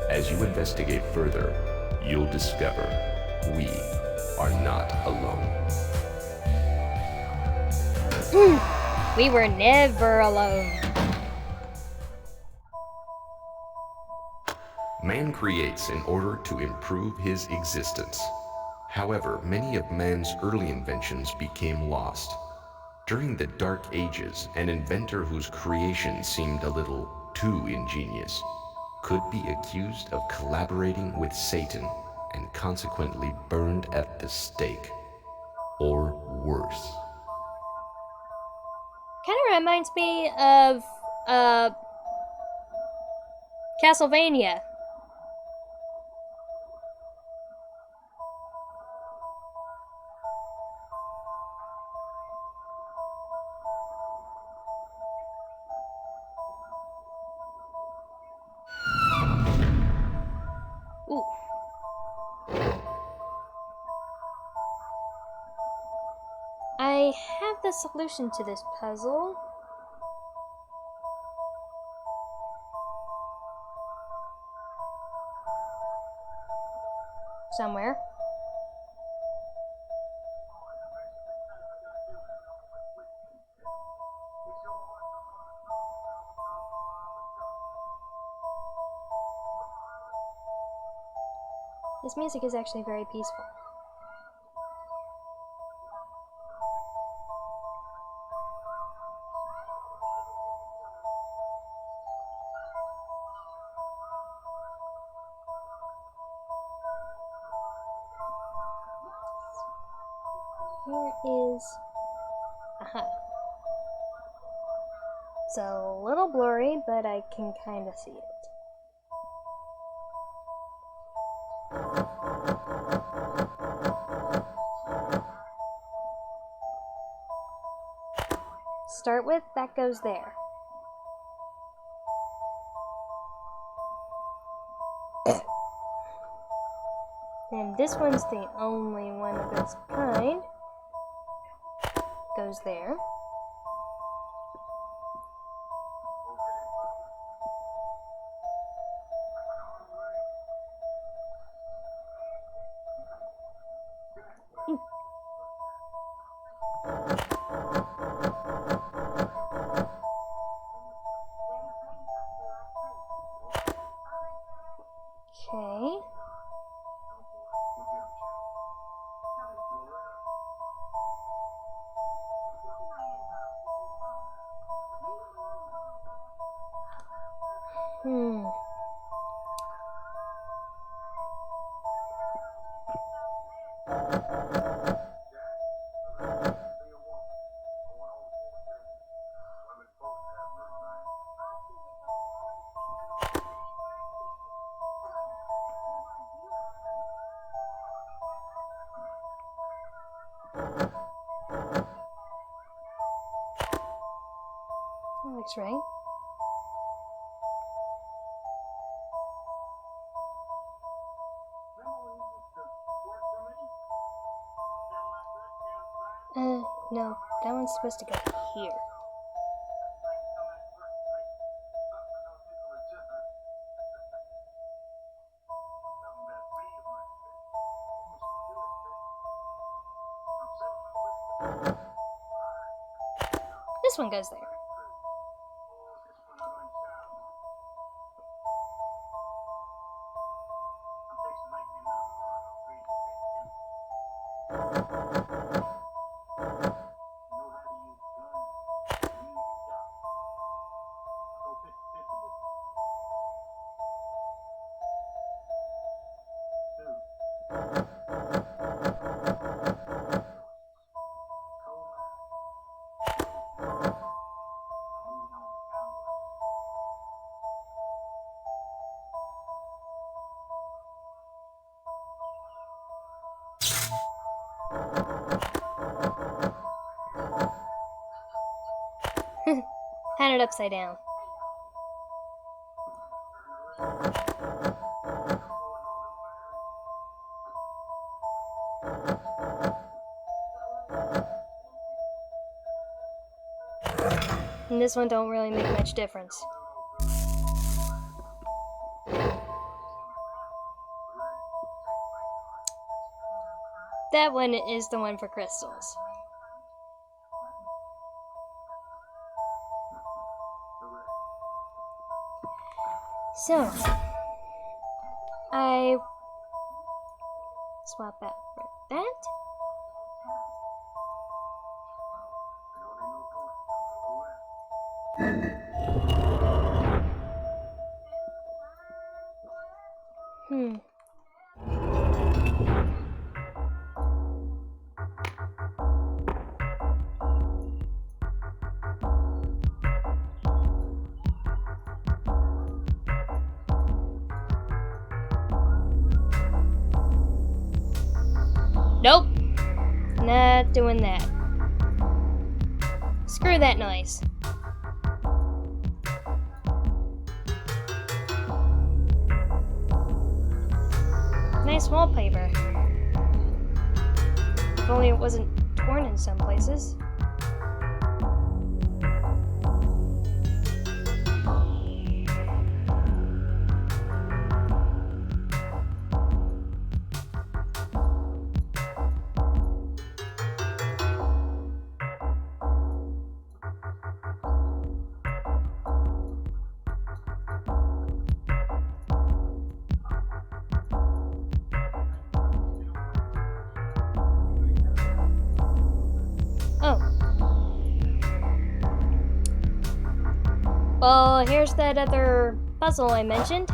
G: As you investigate further, you'll discover we are not alone.
A: We were never alone.
G: Man creates in order to improve his existence. However, many of man's early inventions became lost. During the Dark Ages, an inventor whose creation seemed a little too ingenious could be accused of collaborating with Satan and consequently burned at the stake, or worse.
A: Kind of reminds me of Castlevania. Ooh. I have the solution to this puzzle. Somewhere. This music is actually very peaceful. Here is... aha. It's a little blurry, but I can kind of see it. Start with, that goes there. And this one's the only one of its kind. Goes there. Okay. That looks right. No, that one's supposed to go here. This one goes there. Had it upside down. And this one don't really make much difference. That one is the one for crystals. So, I swap out for that. Nope. Not doing that. Screw that noise. Nice wallpaper. If only it wasn't torn in some places. Well, here's that other puzzle I mentioned.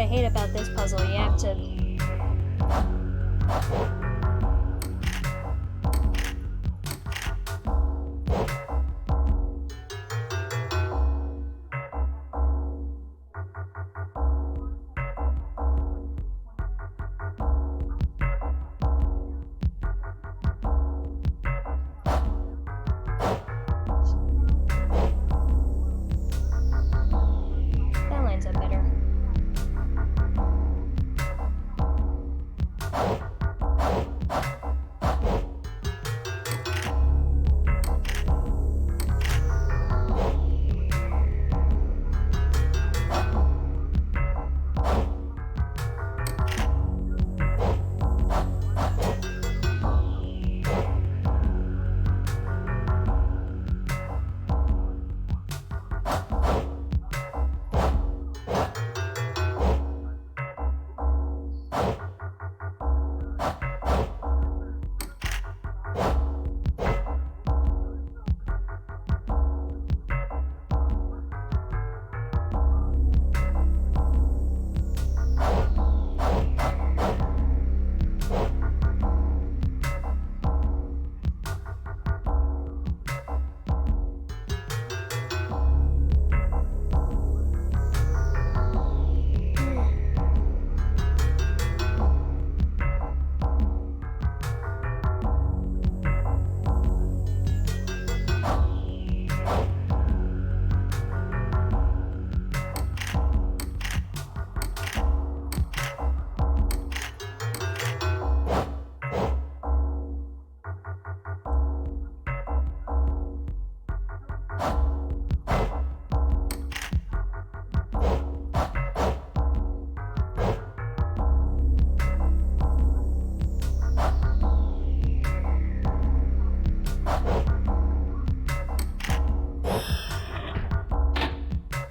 A: I hate about this puzzle. You have to... That lines up better.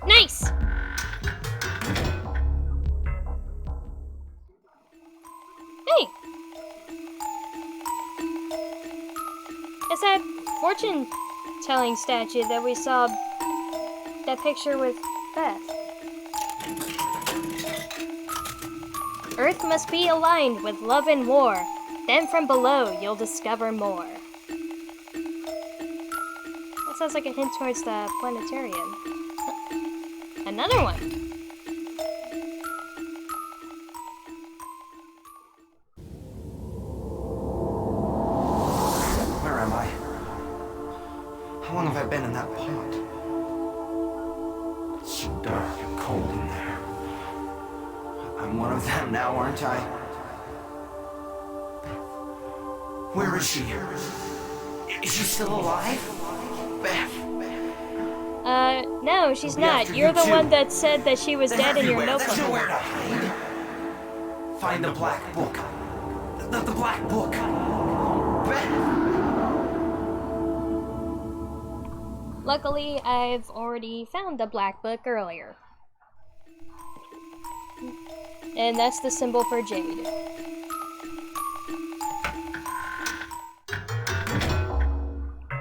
A: Nice! Hey! It's that fortune-telling statue that we saw, that picture with Beth. Earth must be aligned with love and war. Then from below, you'll discover more. That sounds like a hint towards the planetarium. Another one!
H: Where am I? How long have I been in that pod? It's so dark and cold in there. I'm one of them now, aren't I? Where is she? Is she still alive? Beth?
A: No, she's not. You're the one that said that she was dead in your notebook.
H: There's nowhere to hide. Find the black book. The black book. Beth!
A: Luckily, I've already found the black book earlier. And that's the symbol for Jade.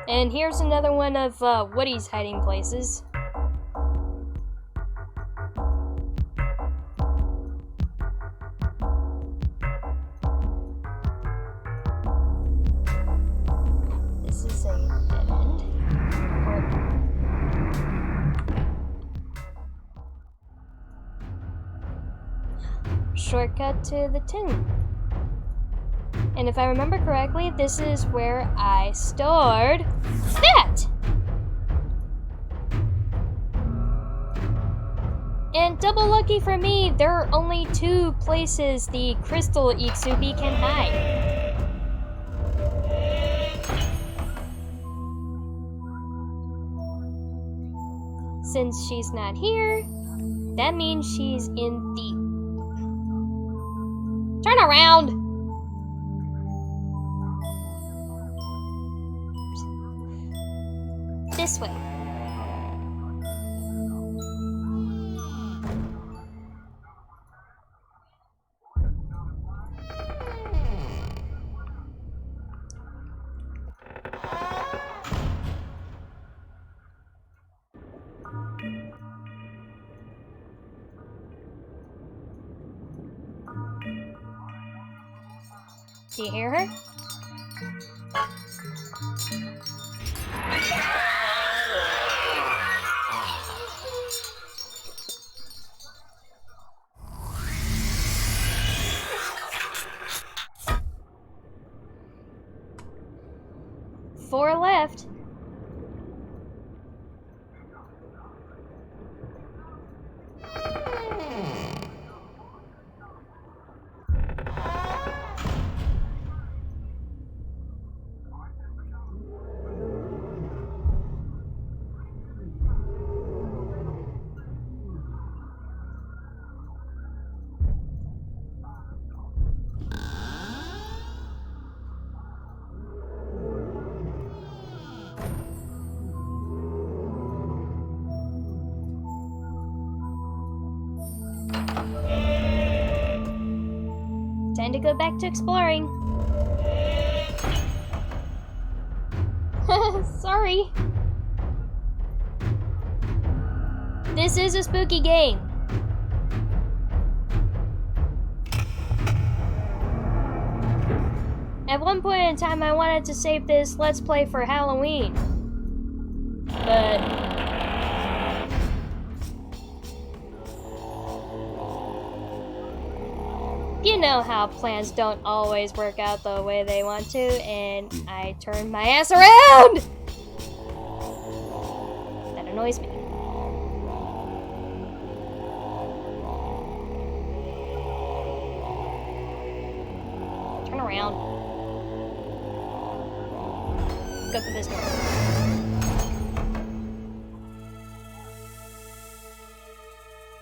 A: And here's another one of Woody's hiding places. This is a dead end. Shortcut to the tin. And if I remember correctly, this is where I stored that! And double lucky for me, there are only 2 places the crystal Itsubi can hide. Since she's not here, that means she's in the... Turn around! This way. Do you hear her? Four left. Time to go back to exploring. Sorry. This is a spooky game. At one point in time, I wanted to save this Let's Play for Halloween. But you know how plans don't always work out the way they want to, and I turned my ass around! That annoys me. Turn around. Go through this door.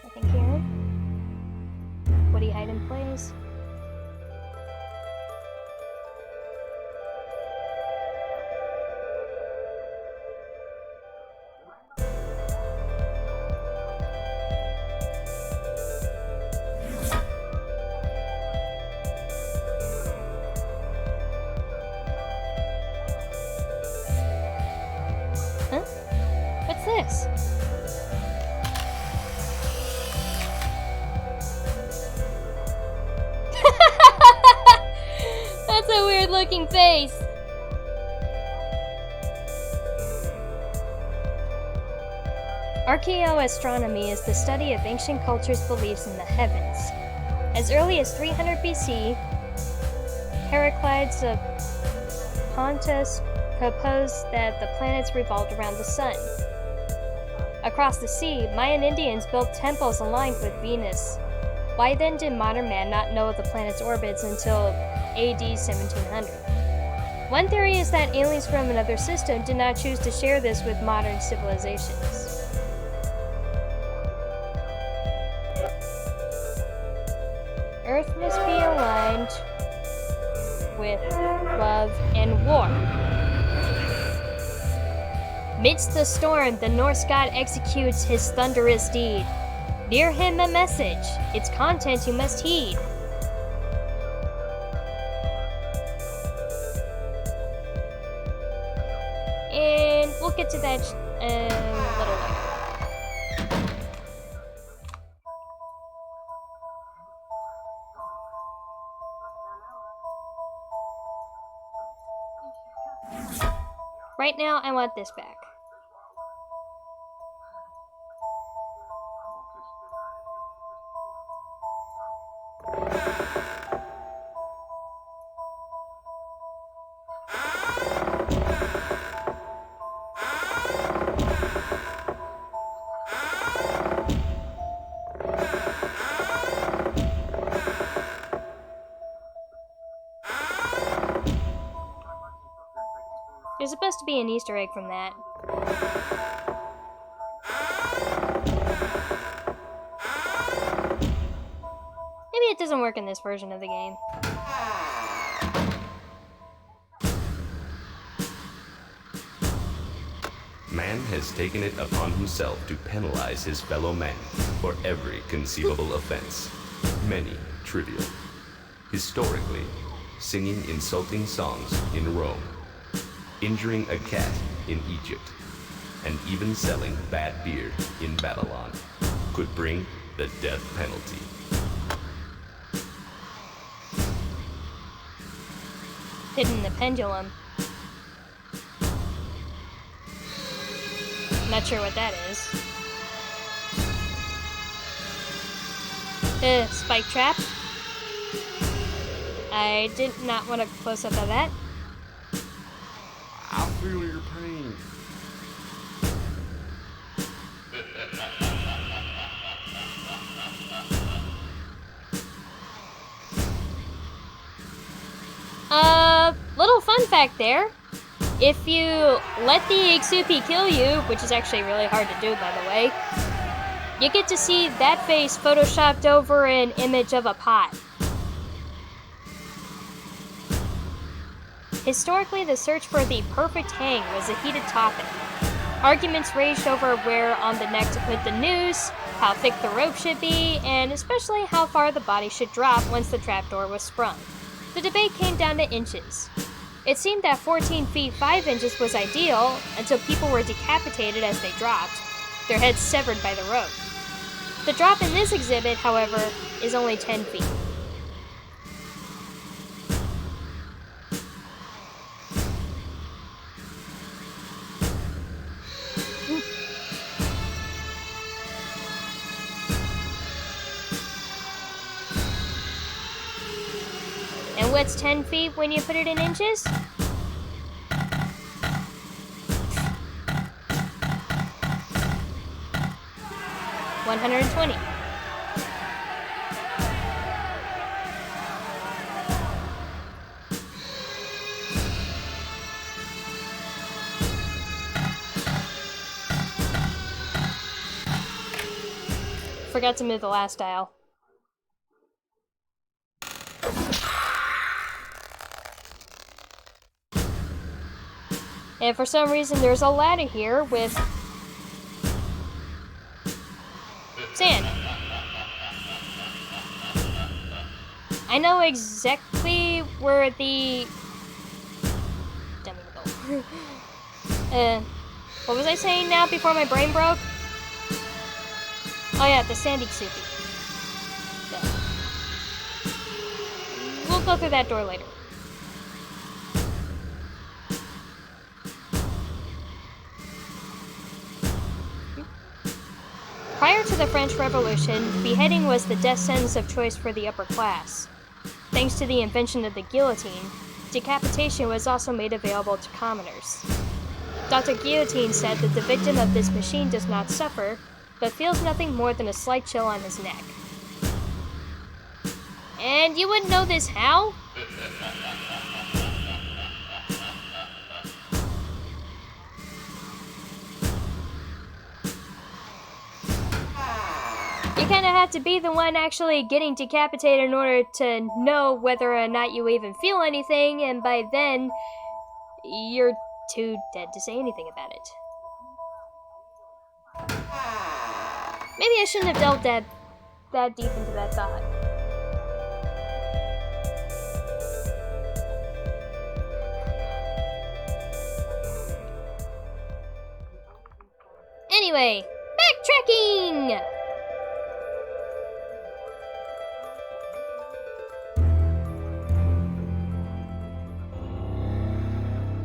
A: Nothing here. Woody hide in place. Huh? What's this? That's a weird looking face. Archaeoastronomy is the study of ancient cultures' beliefs in the heavens. As early as 300 BC, Heraclides of Pontus proposed that the planets revolved around the sun. Across the sea, Mayan Indians built temples aligned with Venus. Why then did modern man not know of the planet's orbits until AD 1700? One theory is that aliens from another system did not choose to share this with modern civilizations. Earth must be aligned with love and war. Midst the storm, the Norse god executes his thunderous deed. Near him a message, its content you must heed. And we'll get to that a little later. Right now, I want this back. There's supposed to be an Easter egg from that. Maybe it doesn't work in this version of the game.
G: Man has taken it upon himself to penalize his fellow man for every conceivable offense, many trivial. Historically, singing insulting songs in Rome, injuring a cat in Egypt, and even selling bad beer in Babylon could bring the death penalty.
A: pendulum. Not sure what that is. Spike trap. I did not want a close-up of that.
M: I feel your pain.
A: Little fun fact there. If you let the Ixupi kill you, which is actually really hard to do, by the way, you get to see that face photoshopped over an image of a pot. Historically, the search for the perfect hang was a heated topic. Arguments raged over where on the neck to put the noose, how thick the rope should be, and especially how far the body should drop once the trapdoor was sprung. The debate came down to inches. It seemed that 14 feet 5 inches was ideal until people were decapitated as they dropped, their heads severed by the rope. The drop in this exhibit, however, is only 10 feet. And what's 10 feet when you put it in inches? $120. Forgot to move the last dial. And for some reason, there's a ladder here with sand. I know exactly where the what was I saying now before my brain broke? Oh yeah, the sandy soupy. We'll go through that door later. Prior to the French Revolution, beheading was the death sentence of choice for the upper class. Thanks to the invention of the guillotine, decapitation was also made available to commoners. Dr. Guillotine said that the victim of this machine does not suffer, but feels nothing more than a slight chill on his neck. And you wouldn't know this how? You kind of have to be the one actually getting decapitated in order to know whether or not you even feel anything, and by then, you're too dead to say anything about it. Maybe I shouldn't have delved that deep into that thought. Anyway, backtracking!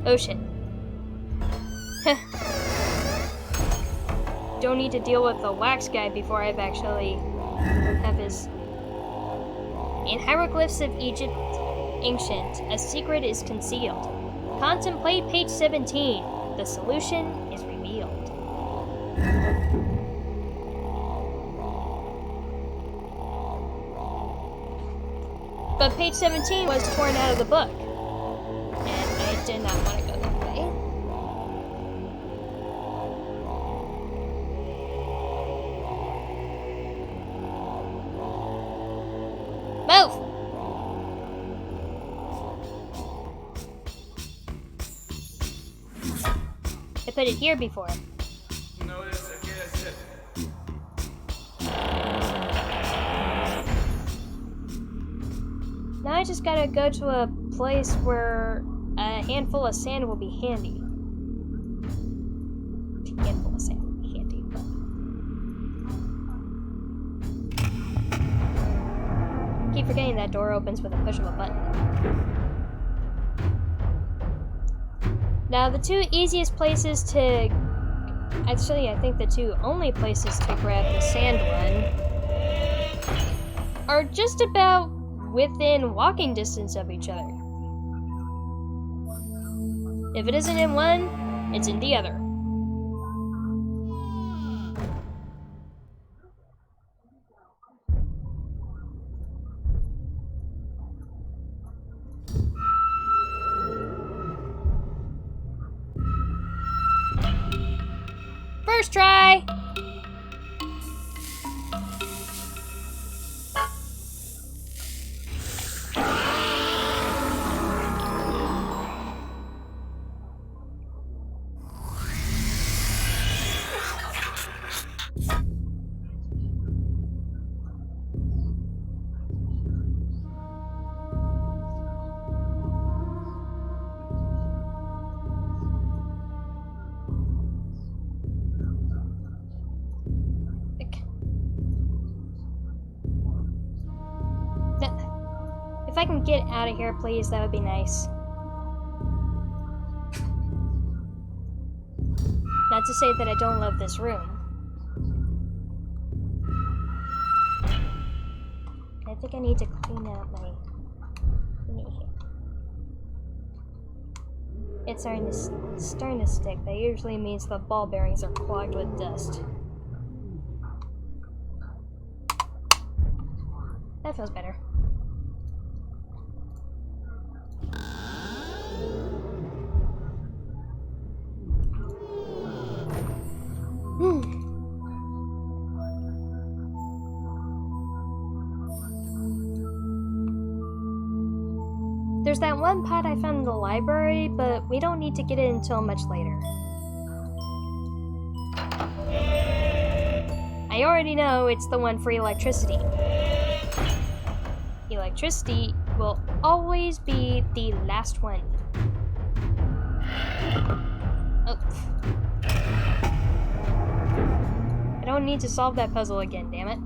A: Oh shit. Don't need to deal with the wax guy before I've actually have his... In hieroglyphs of Egypt ancient, a secret is concealed. Contemplate page 17. The solution is revealed. But page 17 was torn out of the book. And I did not want to go that way. Move! I put it here before. Now I just gotta go to a place where a handful of sand will be handy. A handful of sand will be handy. Keep forgetting that door opens with a push of a button. Now, the two easiest places to... Actually, I think the two only places to grab the sand one are just about within walking distance of each other. If it isn't in one, it's in the other. First try! If I can get out of here, please, that would be nice. Not to say that I don't love this room. I think I need to clean out my thingy here. It's starting to stick. That usually means the ball bearings are clogged with dust. That feels better. There's that one pot I found in the library, but we don't need to get it until much later. I already know it's the one for electricity. Electricity will always be the last one. Oh. I don't need to solve that puzzle again, damn it.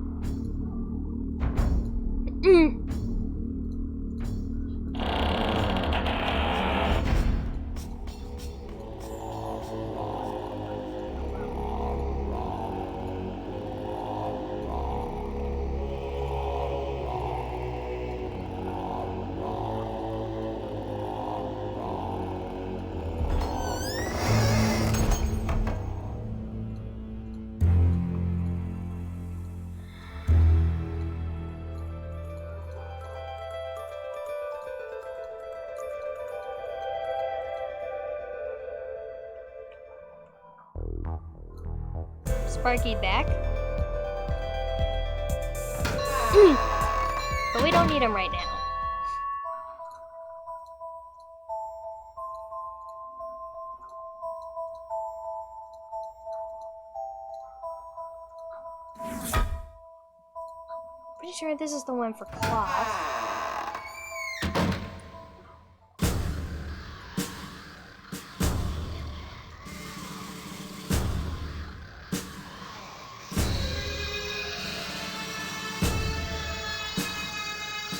A: Sparky back. But we don't need him right now. Pretty sure this is the one for cloth.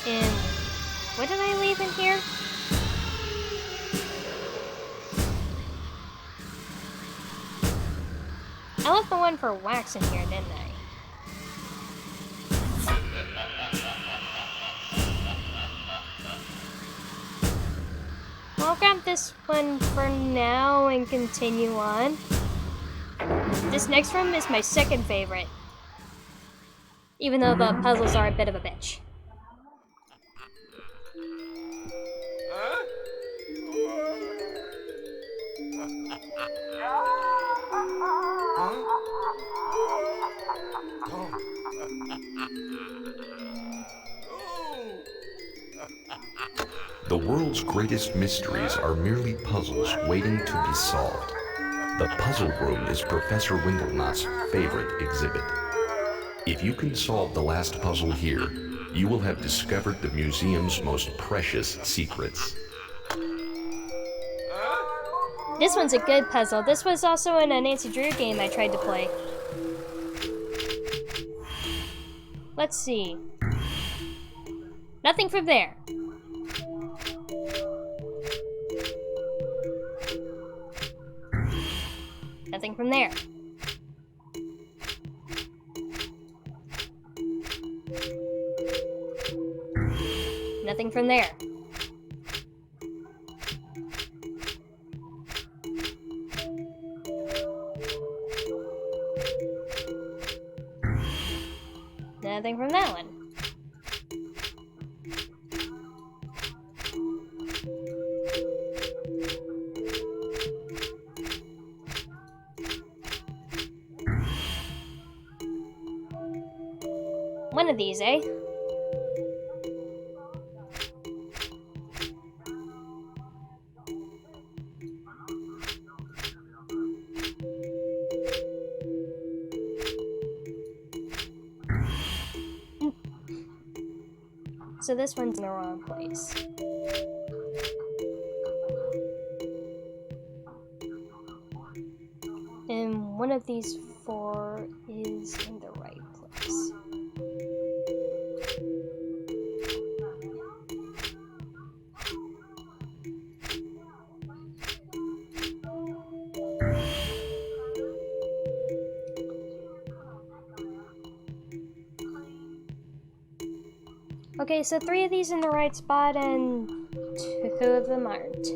A: And what did I leave in here? I left the one for wax in here, didn't I? I'll grab this one for now and continue on. This next room is my second favorite, even though the puzzles are a bit of a bitch.
G: The world's greatest mysteries are merely puzzles waiting to be solved. The puzzle room is Professor Windlenot's favorite exhibit. If you can solve the last puzzle here, you will have discovered the museum's most precious secrets.
A: This one's a good puzzle. This was also in a Nancy Drew game I tried to play. Let's see. Nothing from there. Nothing from there. Nothing from there. Nothing from that one. One of these, eh? So this one's in the wrong place. And one of these four is in the right place. Okay, so 3 of these in the right spot and 2 of them aren't.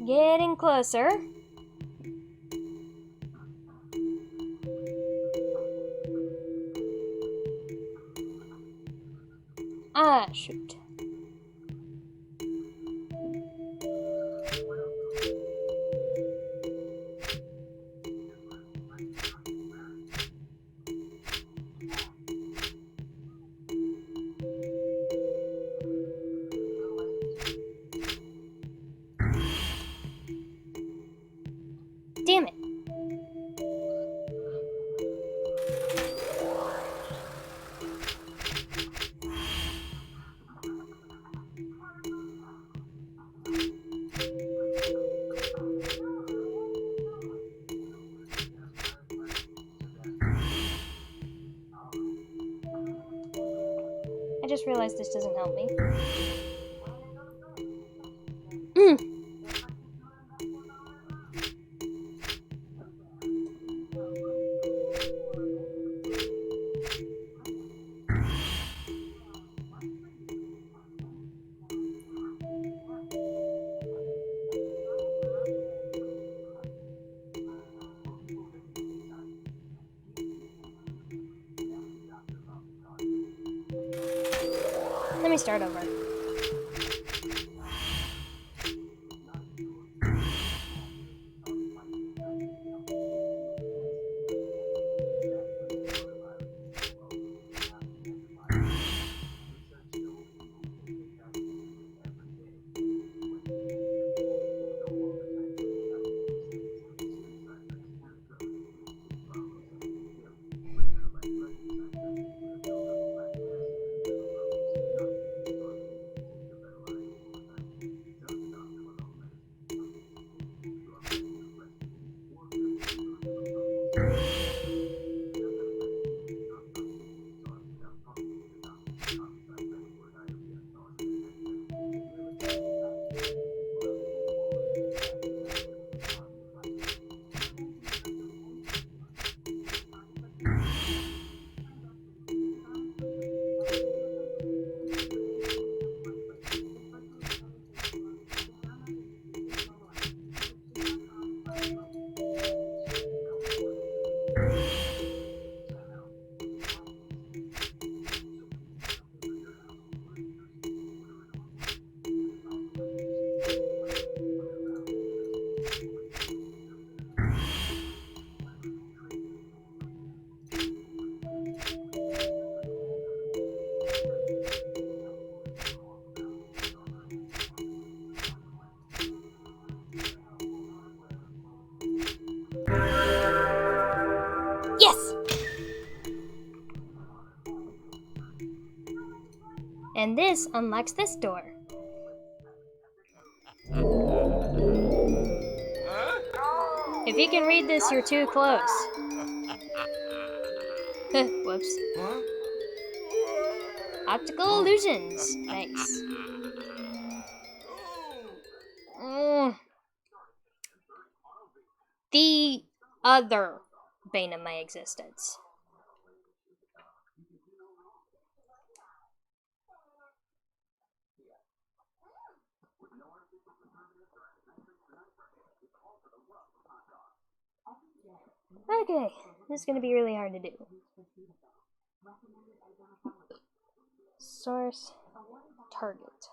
A: Getting closer. Ah, shoot. Damn it. I just realized this doesn't help me. Let me start over. And this unlocks this door. If you can read this, you're too close. Whoops. Optical illusions. Nice. The other bane of my existence. Okay, this is gonna be really hard to do. Source, target.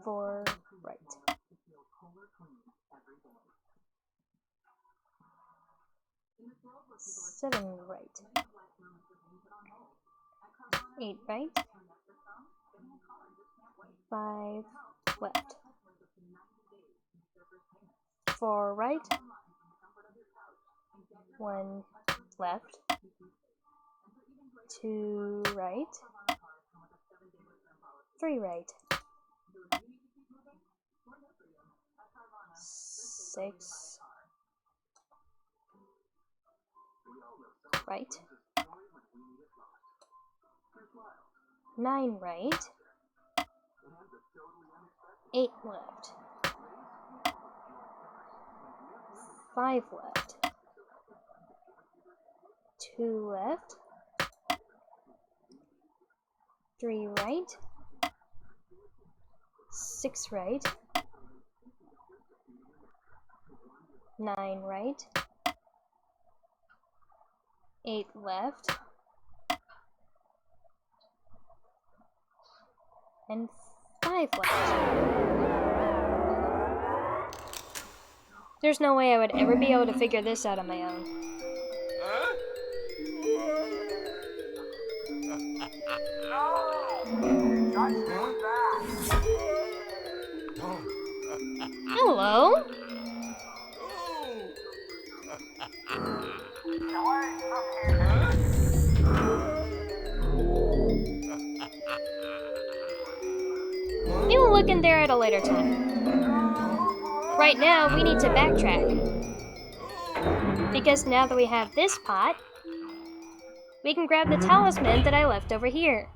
A: For right. 7 right. 8 right. 5 left. 4 right. 1 left. 2 right. 3 right. 6 right. 9 right. 8 left. 5 left. 2 left. 3 right. 6 right. 9 right. 8 left. And 5 left. There's no way I would ever be able to figure this out on my own. Hello? We will look in there at a later time. Right now, we need to backtrack. Because now that we have this pot, we can grab the talisman that I left over here.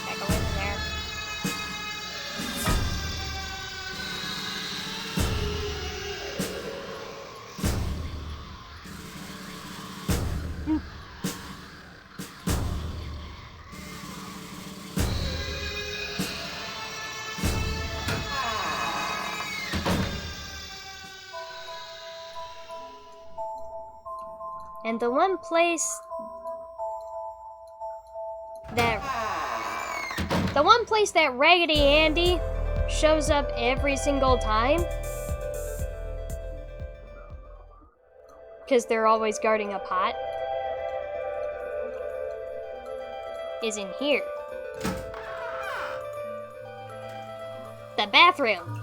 A: Back away from there. And the one place that Raggedy Andy shows up every single time, because they're always guarding a pot, is in here. The bathroom.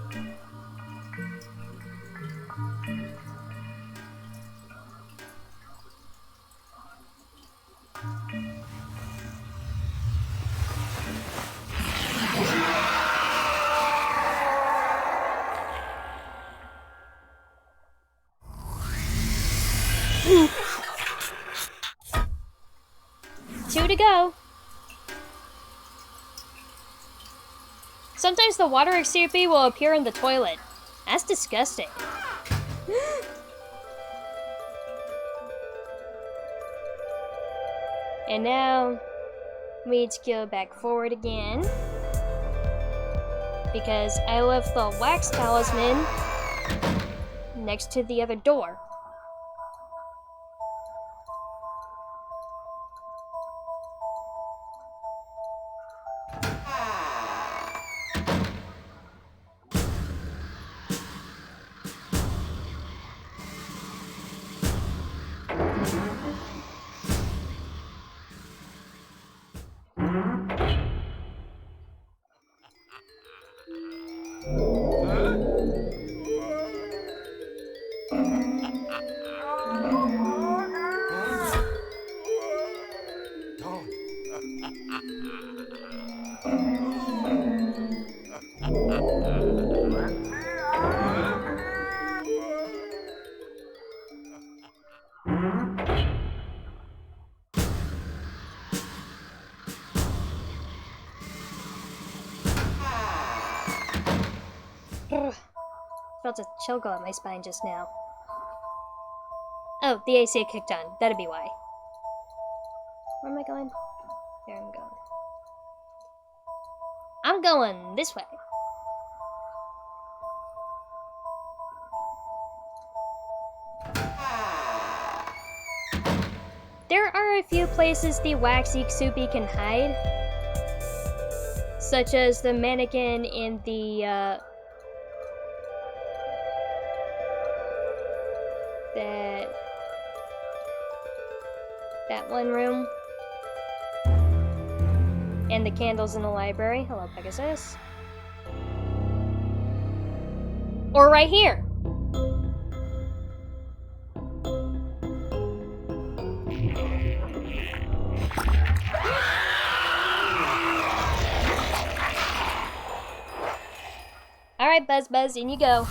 A: Two to go. Sometimes the water XCP will appear in the toilet. That's disgusting. And now we need to go back forward again, because I left the wax talisman next to the other door. Felt a chill go up my spine just now. Oh, the AC kicked on. That'd be why. Where am I going? There I'm going. I'm going this way. There are a few places the waxy Xupi can hide, such as the mannequin in the that one room, and the candles in the library. Hello, Pegasus. Or right here. Alright, Buzz, in you go.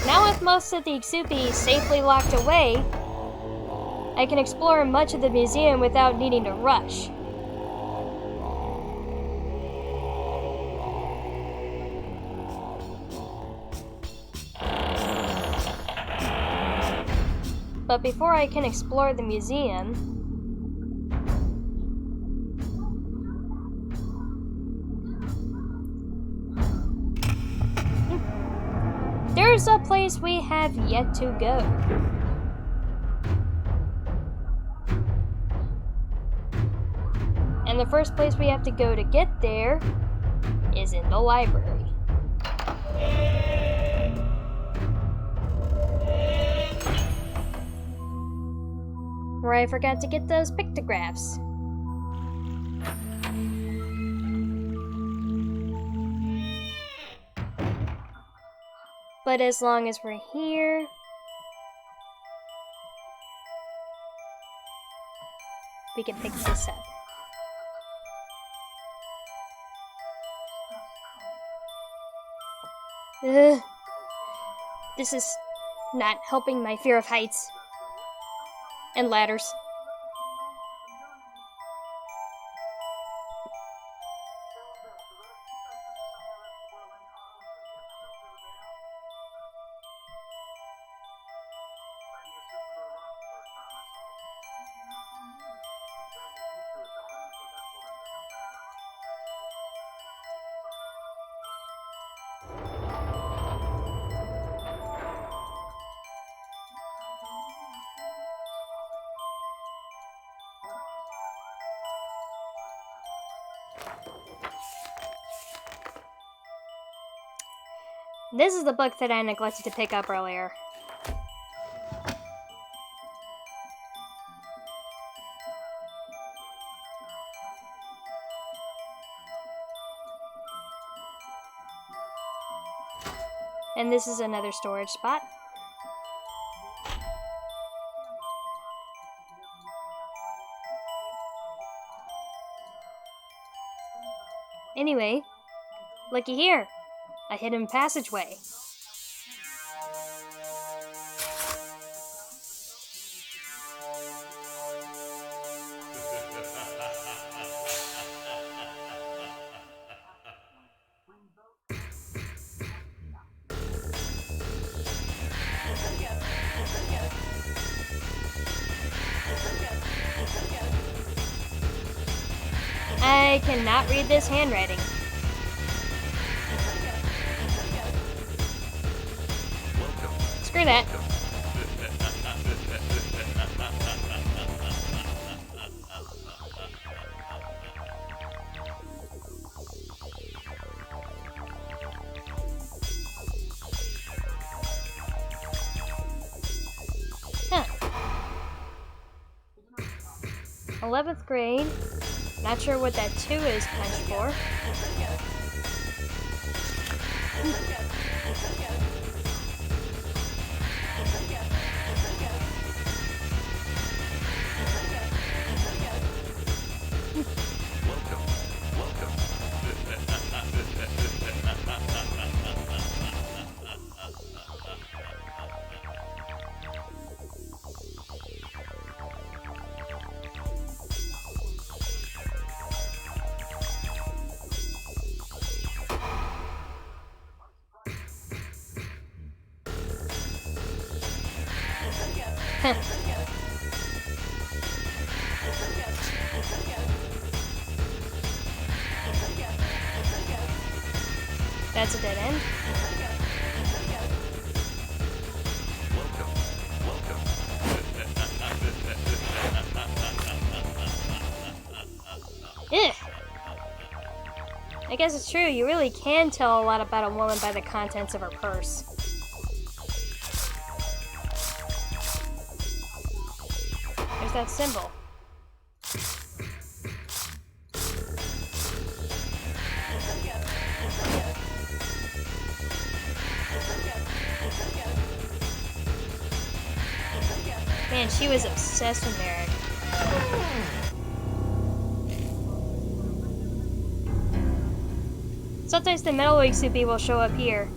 A: Now with most of the Xupi safely locked away, I can explore much of the museum without needing to rush. But before I can explore the museum, there's a place we have yet to go. And the first place we have to go to get there is in the library. Where I forgot to get those pictographs. But as long as we're here, we can pick this up. Ugh. This is not helping my fear of heights and ladders. This is the book that I neglected to pick up earlier. And this is another storage spot. Anyway, looky here. A hidden passageway. I cannot read this handwriting. Screw that. Huh. 11th grade. Not sure what that 2 is punched for. That's a dead end. Ugh. I guess it's true, you really can tell a lot about a woman by the contents of her purse. There's that symbol. Man, she was obsessed with Merrick. Sometimes the metal Ixupi will show up here.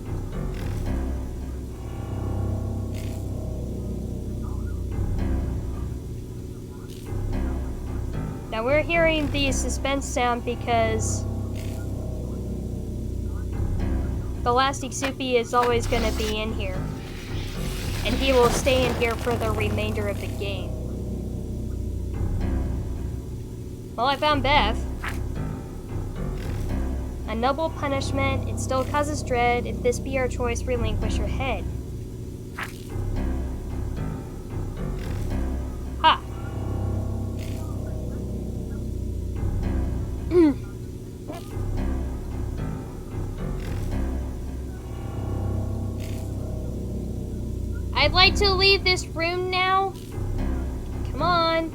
A: Now we're hearing the suspense sound because the last Ixupi is always going to be in here. And he will stay in here for the remainder of the game. Well, I found Beth. A noble punishment, it still causes dread. If this be your choice, relinquish your head. Ha! I'd like to leave this room now. Come on.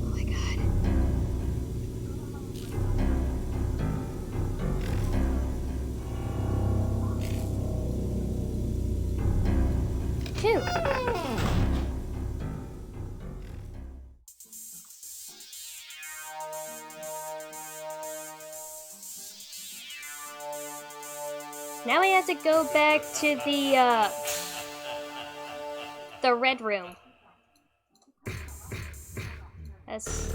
A: Oh my god. Phew. Now we have to go back to the red room. That's...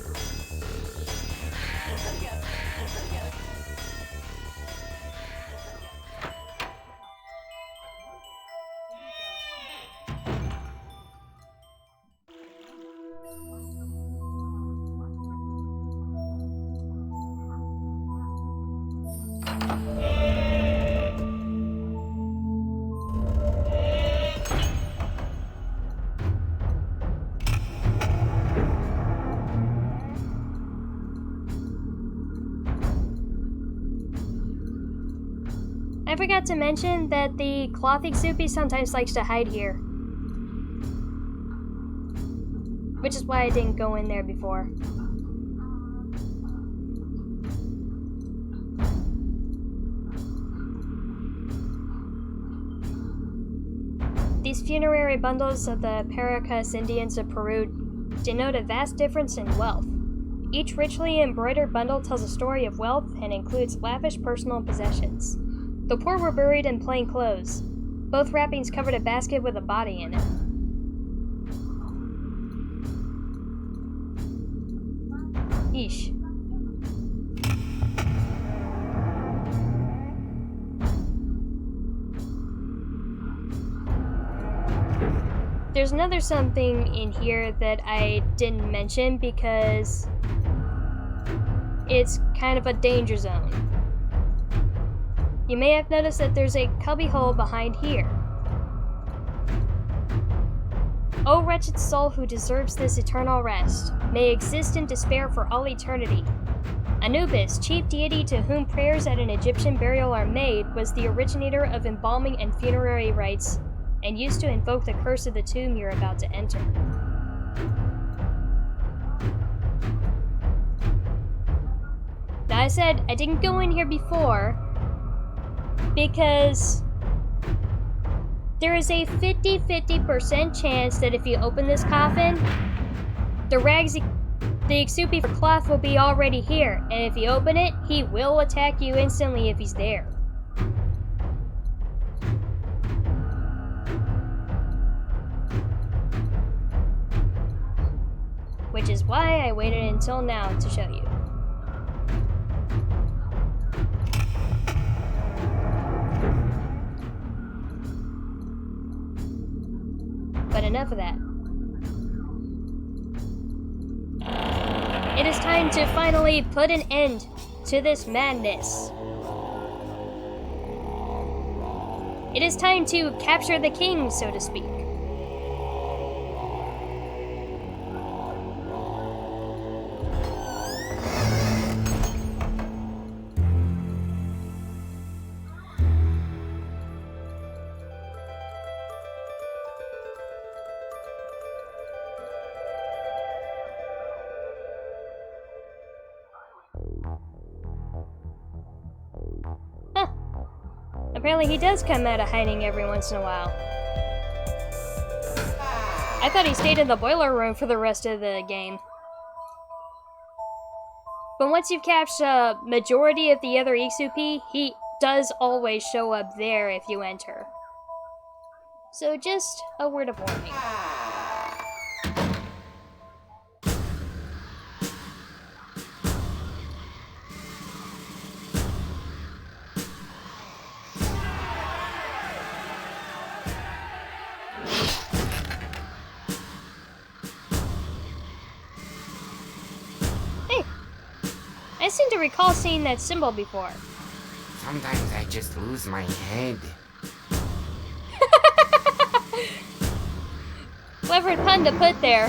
A: I forgot to mention that the cloth Ixupi sometimes likes to hide here. Which is why I didn't go in there before. These funerary bundles of the Paracas Indians of Peru denote a vast difference in wealth. Each richly embroidered bundle tells a story of wealth and includes lavish personal possessions. The poor were buried in plain clothes. Both wrappings covered a basket with a body in it. Yeesh. There's another something in here that I didn't mention because it's kind of a danger zone. You may have noticed that there's a cubbyhole behind here. O wretched soul who deserves this eternal rest, may exist in despair for all eternity. Anubis, chief deity to whom prayers at an Egyptian burial are made, was the originator of embalming and funerary rites and used to invoke the curse of the tomb you're about to enter. Now I said I didn't go in here before because there is a 50% chance that if you open this coffin, the Exupi for cloth will be already here, and if you open it, he will attack you instantly if he's there. Which is why I waited until now to show you. But enough of that. It is time to finally put an end to this madness. It is time to capture the king, so to speak. Apparently he does come out of hiding every once in a while. I thought he stayed in the boiler room for the rest of the game. But once you've captured a majority of the other Exupi, he does always show up there if you enter. So just a word of warning. I seem to recall seeing that symbol before.
M: Sometimes I just lose my head.
A: Clever pun to put there.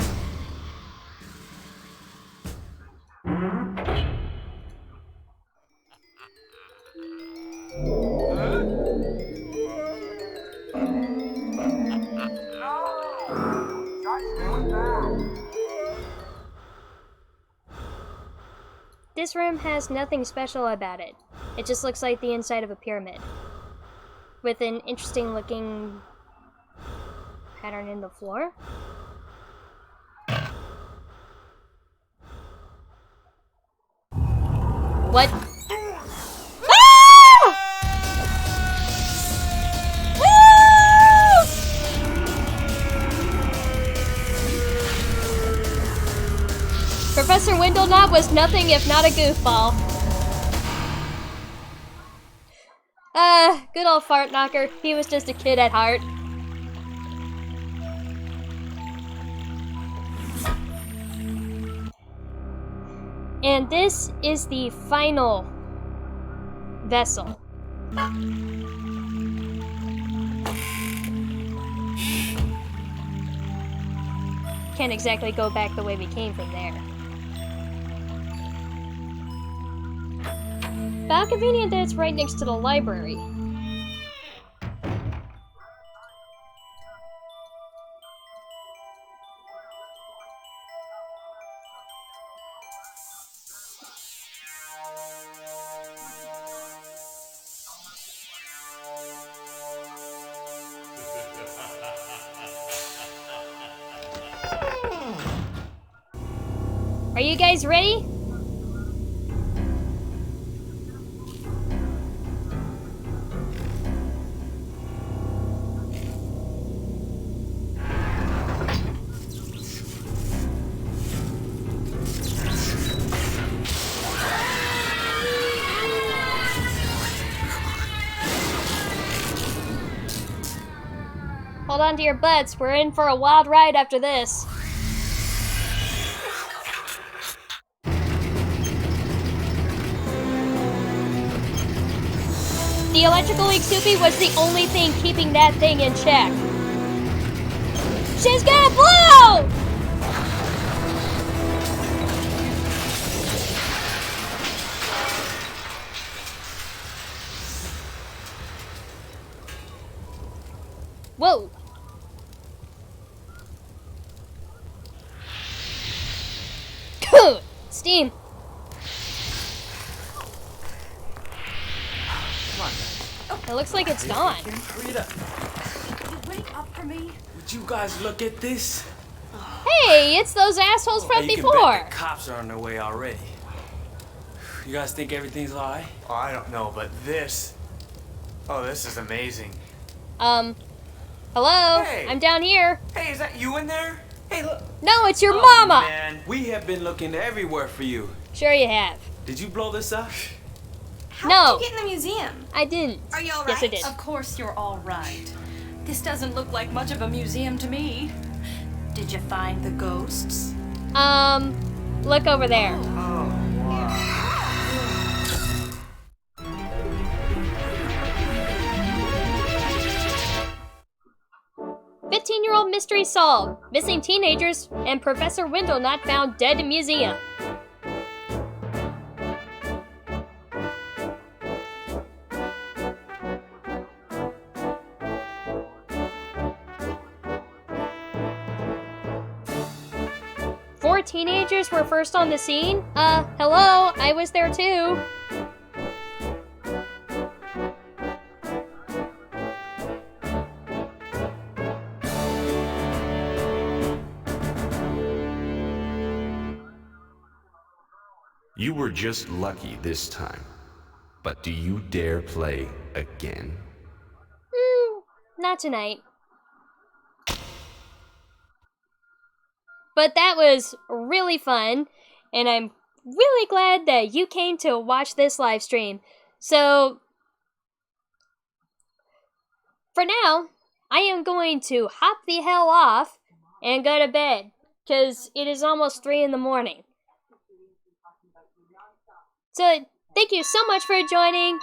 A: This room has nothing special about it. It just looks like the inside of a pyramid. With an interesting looking pattern in the floor. What? Ah! Ah! Professor Windlenot was nothing if not a goofball. Good old fart knocker. He was just a kid at heart. And this is the final vessel. Can't exactly go back the way we came from there. But how convenient that it's right next to the library. Are you guys ready? Hold on to your butts. We're in for a wild ride after this. The electrical Exupi was the only thing keeping that thing in check. She's gonna blow! Whoa. steam.
D: Come on, guys.
A: It looks like it's gone.
D: Hurry it up.
C: Wake up for me.
D: Would you guys look at this?
A: Hey, it's those assholes from
D: Hey, you
A: before.
D: can bet the cops are on their way already. You guys think everything's alright?
E: Oh, I don't know, but this... Oh, this is amazing.
A: Hello?
E: Hey.
A: I'm down here.
E: Hey, is that you in there? Hey, look.
A: No, it's your
E: Oh,
A: mama.
E: man.
D: We have been looking everywhere for you.
A: Sure you have.
D: Did you blow this up?
F: How
A: No.
F: did you get in the museum?
A: I didn't.
F: Are you all
A: Yes, I
F: right?
A: did.
C: Of course you're all right. This doesn't look like much of a museum to me. Did you find the ghosts?
A: Look over there.
E: Oh, wow.
A: 15-year-old mystery solved. Missing teenagers and Professor Wendell not found dead in museum. Four teenagers were first on the scene. Hello, I was there too.
G: You were just lucky this time. But do you dare play again?
A: Not tonight. But that was really fun, and I'm really glad that you came to watch this live stream. So, for now, I am going to hop the hell off and go to bed, because it is almost 3 in the morning. So, thank you so much for joining,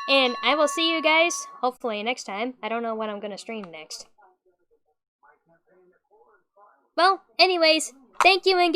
A: and I will see you guys, hopefully next time. I don't know what I'm going to stream next. Well, anyways, thank you and